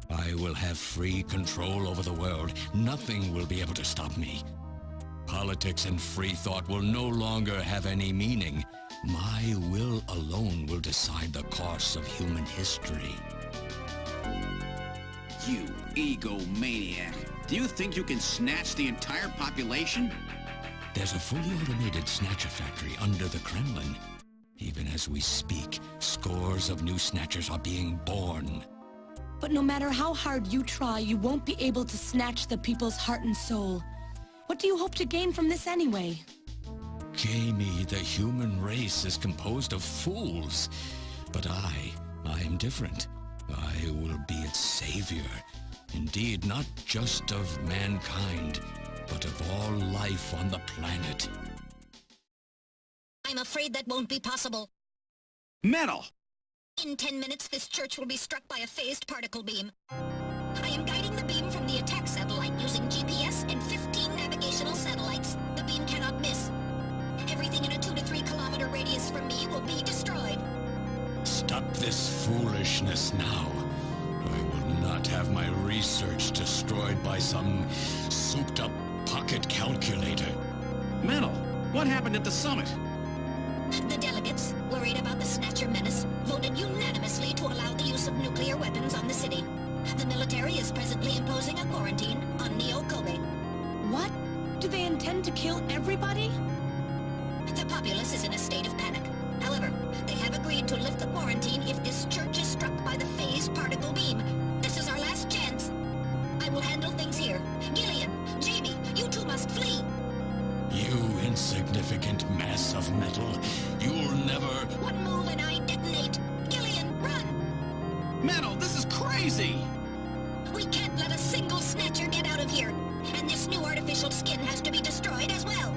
[SPEAKER 7] I will have free control over the world. Nothing will be able to stop me. Politics and free thought will no longer have any meaning. My will alone will decide the course of human history.
[SPEAKER 4] You egomaniac. Do you think you can snatch the entire population?
[SPEAKER 7] There's a fully automated Snatcher factory under the Kremlin. Even as we speak, scores of new Snatchers are being born.
[SPEAKER 17] But no matter how hard you try, you won't be able to snatch the people's heart and soul. What do you hope to gain from this anyway?
[SPEAKER 6] Jamie, the human race is composed of fools. But I am different. I will be its savior. Indeed, not just of mankind, but of all life on the planet.
[SPEAKER 8] I'm afraid that won't be possible.
[SPEAKER 4] Metal!
[SPEAKER 8] In 10 minutes, this church will be struck by a phased particle beam. I am guiding the beam from the attack satellite using GPS and 15 navigational satellites. The beam cannot miss. Everything in a 2 to 3 kilometer radius from me will be destroyed.
[SPEAKER 6] Stop this foolishness now. I will not have my research destroyed by some souped-up pocket calculator.
[SPEAKER 4] Metal, what happened at the summit?
[SPEAKER 8] The delegates, worried about the Snatcher menace, voted unanimously to allow the use of nuclear weapons on the city. The military is presently imposing a quarantine on Neo Kobe.
[SPEAKER 17] What? Do they intend to kill everybody?
[SPEAKER 8] The populace is in a state of panic. However, they have agreed to lift the quarantine if this church is struck by the phased particle beam. This is our last chance. I will handle things here. Gillian, Jamie, you two must flee.
[SPEAKER 6] You insignificant mass of metal. You'll never...
[SPEAKER 8] One move and I detonate. Gillian, run!
[SPEAKER 4] Metal, this is crazy!
[SPEAKER 8] We can't let a single Snatcher get out of here. And this new artificial skin has to be destroyed as well.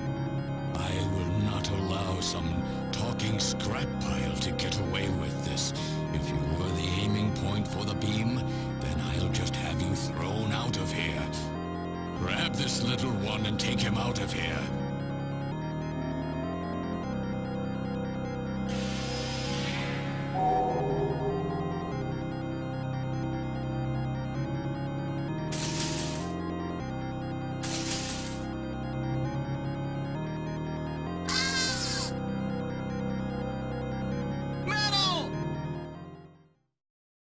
[SPEAKER 6] I will not allow some talking scrap pile to get away with this. If you were the aiming point for the beam, then I'll just have you thrown out of here. Grab this little one and take him out of here.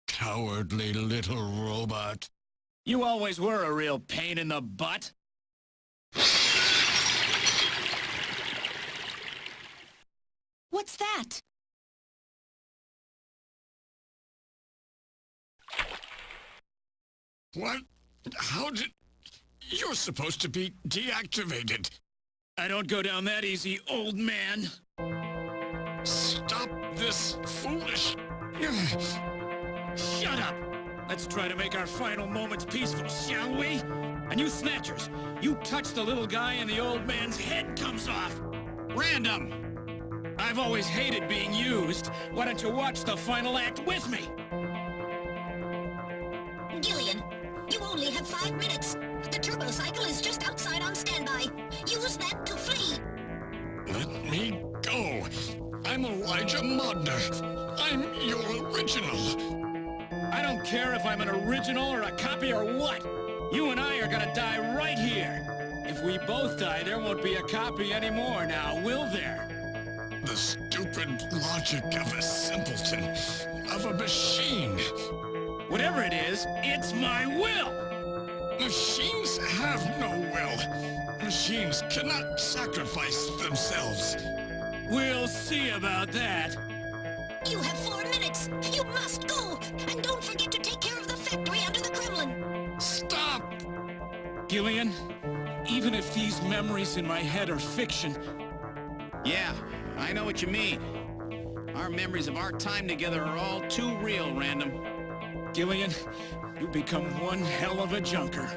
[SPEAKER 6] Cowardly little robot.
[SPEAKER 4] You always were a real pain in the butt.
[SPEAKER 17] What's that?
[SPEAKER 6] What? How did... You're supposed to be deactivated.
[SPEAKER 4] I don't go down that easy, old man.
[SPEAKER 6] Stop this foolish...
[SPEAKER 4] Shut up! Let's try to make our final moments peaceful, shall we? And you Snatchers, you touch the little guy and the old man's head comes off. Random! I've always hated being used. Why don't you watch the final act with me?
[SPEAKER 8] Gillian, you only have 5 minutes. The turbo cycle is just outside on standby. Use that to flee.
[SPEAKER 6] Let me go. I'm Elijah Modner. I'm your original.
[SPEAKER 4] I don't care if I'm an original or a copy or what. You and I are gonna die right here. If we both die, there won't be a copy anymore now, will there?
[SPEAKER 6] The stupid logic of a simpleton, of a machine.
[SPEAKER 4] Whatever it is, it's my will!
[SPEAKER 6] Machines have no will. Machines cannot sacrifice themselves.
[SPEAKER 4] We'll see about that.
[SPEAKER 8] You have 4 minutes. You must go. And don't forget to take care of the factory under the Kremlin.
[SPEAKER 6] Stop!
[SPEAKER 4] Gillian, even if these memories in my head are fiction... Yeah, I know what you mean. Our memories of our time together are all too real, Random. Gillian, you've become one hell of a junker.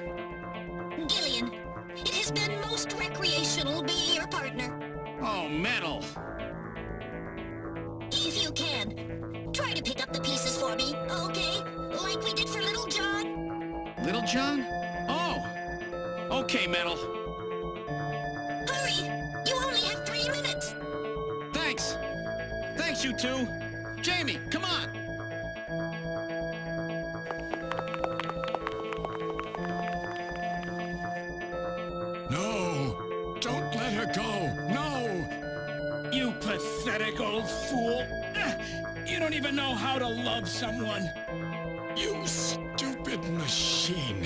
[SPEAKER 8] Gillian, it has been most recreational being your partner.
[SPEAKER 4] Oh, Metal!
[SPEAKER 8] If you can, try to pick up the pieces for me, okay? Like we did for Little John.
[SPEAKER 4] Little John? Oh! Okay, Metal.
[SPEAKER 8] Hurry! You only have 3 minutes.
[SPEAKER 4] Thanks! Thanks, you two! Jamie, come on!
[SPEAKER 6] No! Don't let her go! No!
[SPEAKER 4] You pathetic old fool! You don't even know how to love someone!
[SPEAKER 6] You stupid machine!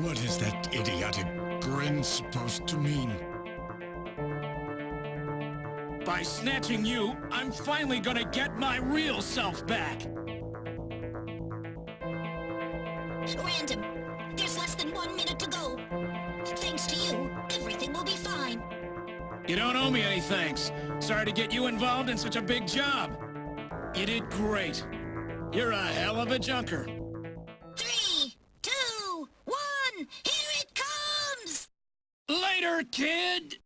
[SPEAKER 6] What is that idiotic grin supposed to mean?
[SPEAKER 4] By snatching you, I'm finally gonna get my real self back!
[SPEAKER 8] Random. There's less than 1 minute to go. Thanks to you, everything will be fine.
[SPEAKER 1] You don't owe me any thanks. Sorry to get you involved in such a big job. You did great. You're a hell of a junker.
[SPEAKER 8] 3, 2, 1, here it comes!
[SPEAKER 1] Later, kid!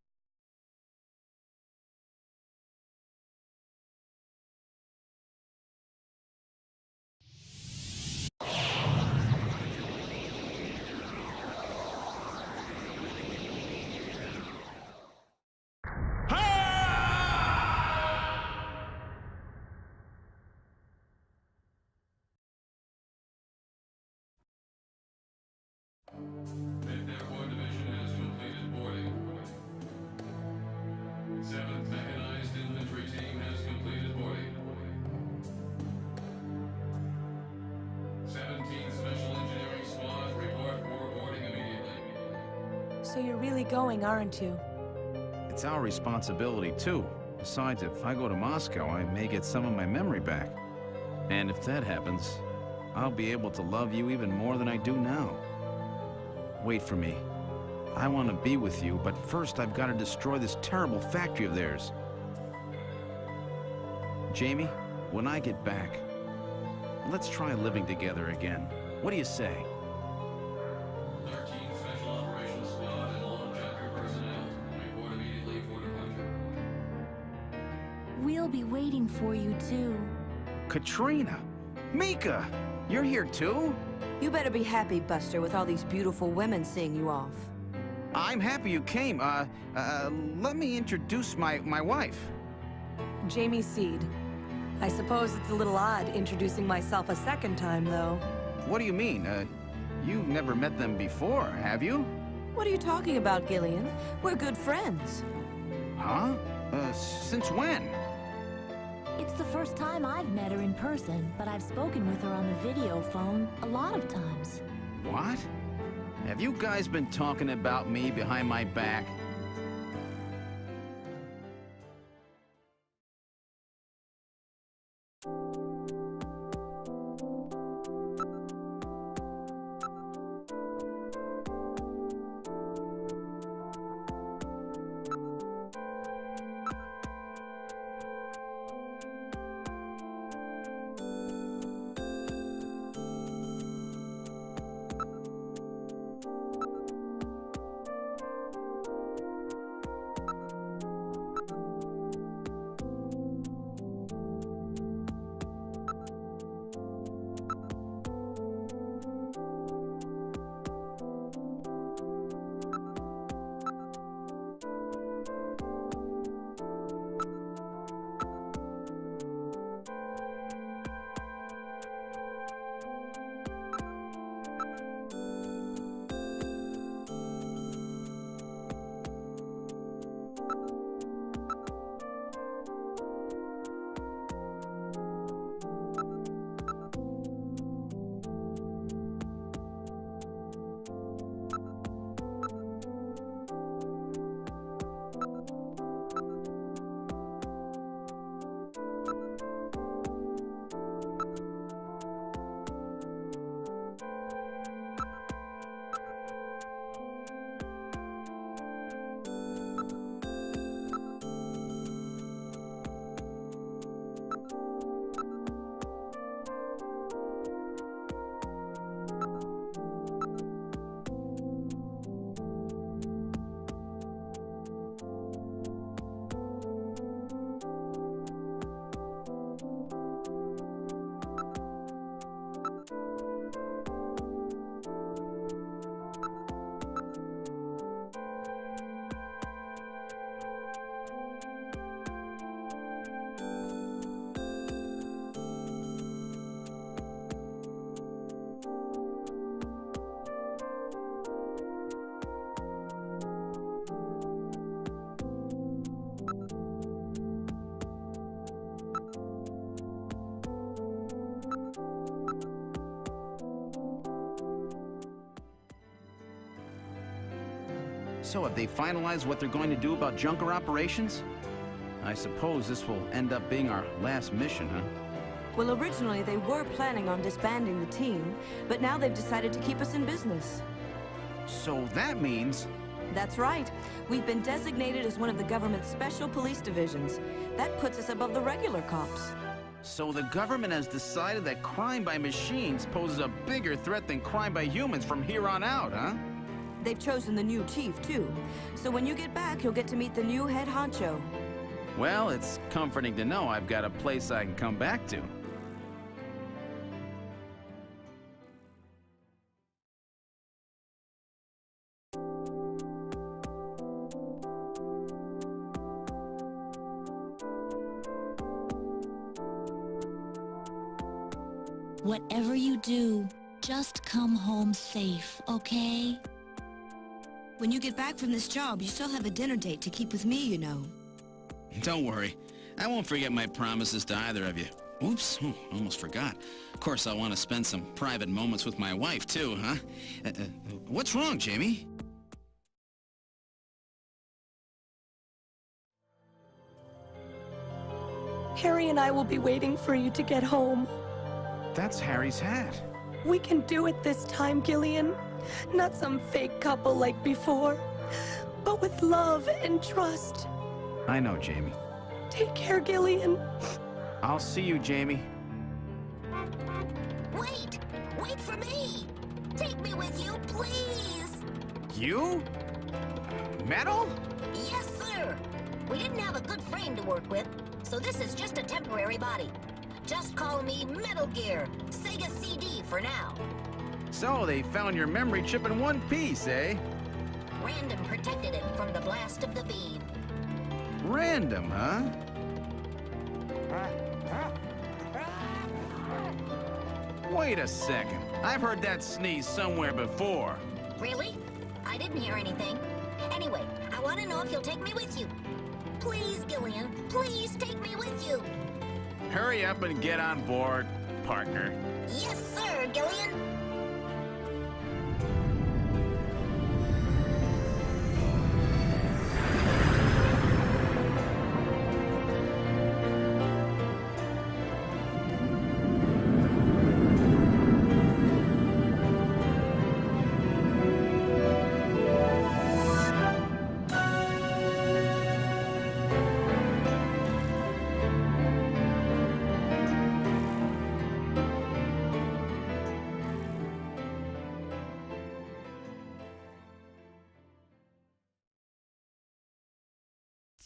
[SPEAKER 18] So you're really going, aren't you?
[SPEAKER 10] It's our responsibility, too. Besides, if I go to Moscow, I may get some of my memory back. And if that happens, I'll be able to love you even more than I do now. Wait for me. I want to be with you, but first I've got to destroy this terrible factory of theirs. Jamie, when I get back, let's try living together again. What do you say?
[SPEAKER 9] We'll be waiting for you, too.
[SPEAKER 10] Katrina! Mika! You're here, too?
[SPEAKER 3] You better be happy, Buster, with all these beautiful women seeing you off.
[SPEAKER 10] I'm happy you came. Let me introduce my wife.
[SPEAKER 18] Jamie Seed. I suppose it's a little odd introducing myself a second time, though.
[SPEAKER 10] What do you mean? You've never met them before, have you?
[SPEAKER 3] What are you talking about, Gillian? We're good friends.
[SPEAKER 10] Huh? Since when?
[SPEAKER 9] It's the first time I've met her in person, but I've spoken with her on the video phone a lot of times.
[SPEAKER 10] What? Have you guys been talking about me behind my back? So have they finalized what they're going to do about Junker operations? I suppose this will end up being our last mission, huh?
[SPEAKER 3] Well, originally they were planning on disbanding the team, but now they've decided to keep us in business.
[SPEAKER 19] So that means...
[SPEAKER 3] That's right. We've been designated as one of the government's special police divisions. That puts us above the regular cops.
[SPEAKER 19] So the government has decided that crime by machines poses a bigger threat than crime by humans from here on out, huh?
[SPEAKER 3] They've chosen the new chief, too. So when you get back, you'll get to meet the new head honcho.
[SPEAKER 19] Well, it's comforting to know I've got a place I can come back to.
[SPEAKER 9] Whatever you do, just come home safe, okay?
[SPEAKER 5] When you get back from this job, you still have a dinner date to keep with me, you know.
[SPEAKER 4] Don't worry. I won't forget my promises to either of you. Oops, almost forgot. Of course, I want to spend some private moments with my wife, too, huh? What's wrong, Jamie?
[SPEAKER 18] Harry and I will be waiting for you to get home.
[SPEAKER 19] That's Harry's hat.
[SPEAKER 18] We can do it this time, Gillian. Not some fake couple like before, but with love and trust.
[SPEAKER 19] I know, Jamie.
[SPEAKER 18] Take care, Gillian.
[SPEAKER 19] I'll see you, Jamie.
[SPEAKER 12] Wait! Wait for me! Take me with you, please!
[SPEAKER 19] You? Metal?
[SPEAKER 12] Yes, sir! We didn't have a good frame to work with, so this is just a temporary body. Just call me Metal Gear, Sega CD for now.
[SPEAKER 19] So they found your memory chip in one piece, eh?
[SPEAKER 12] Random protected it from the blast of the beam.
[SPEAKER 19] Random, huh? Wait a second. I've heard that sneeze somewhere before.
[SPEAKER 12] Really? I didn't hear anything. Anyway, I want to know if you'll take me with you. Please, Gillian, please take me with you.
[SPEAKER 19] Hurry up and get on board, partner.
[SPEAKER 12] Yes, sir, Gillian.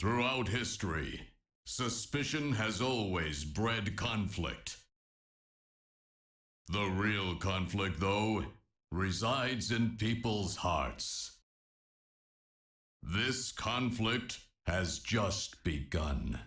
[SPEAKER 14] Throughout history, suspicion has always bred conflict. The real conflict, though, resides in people's hearts. This conflict has just begun.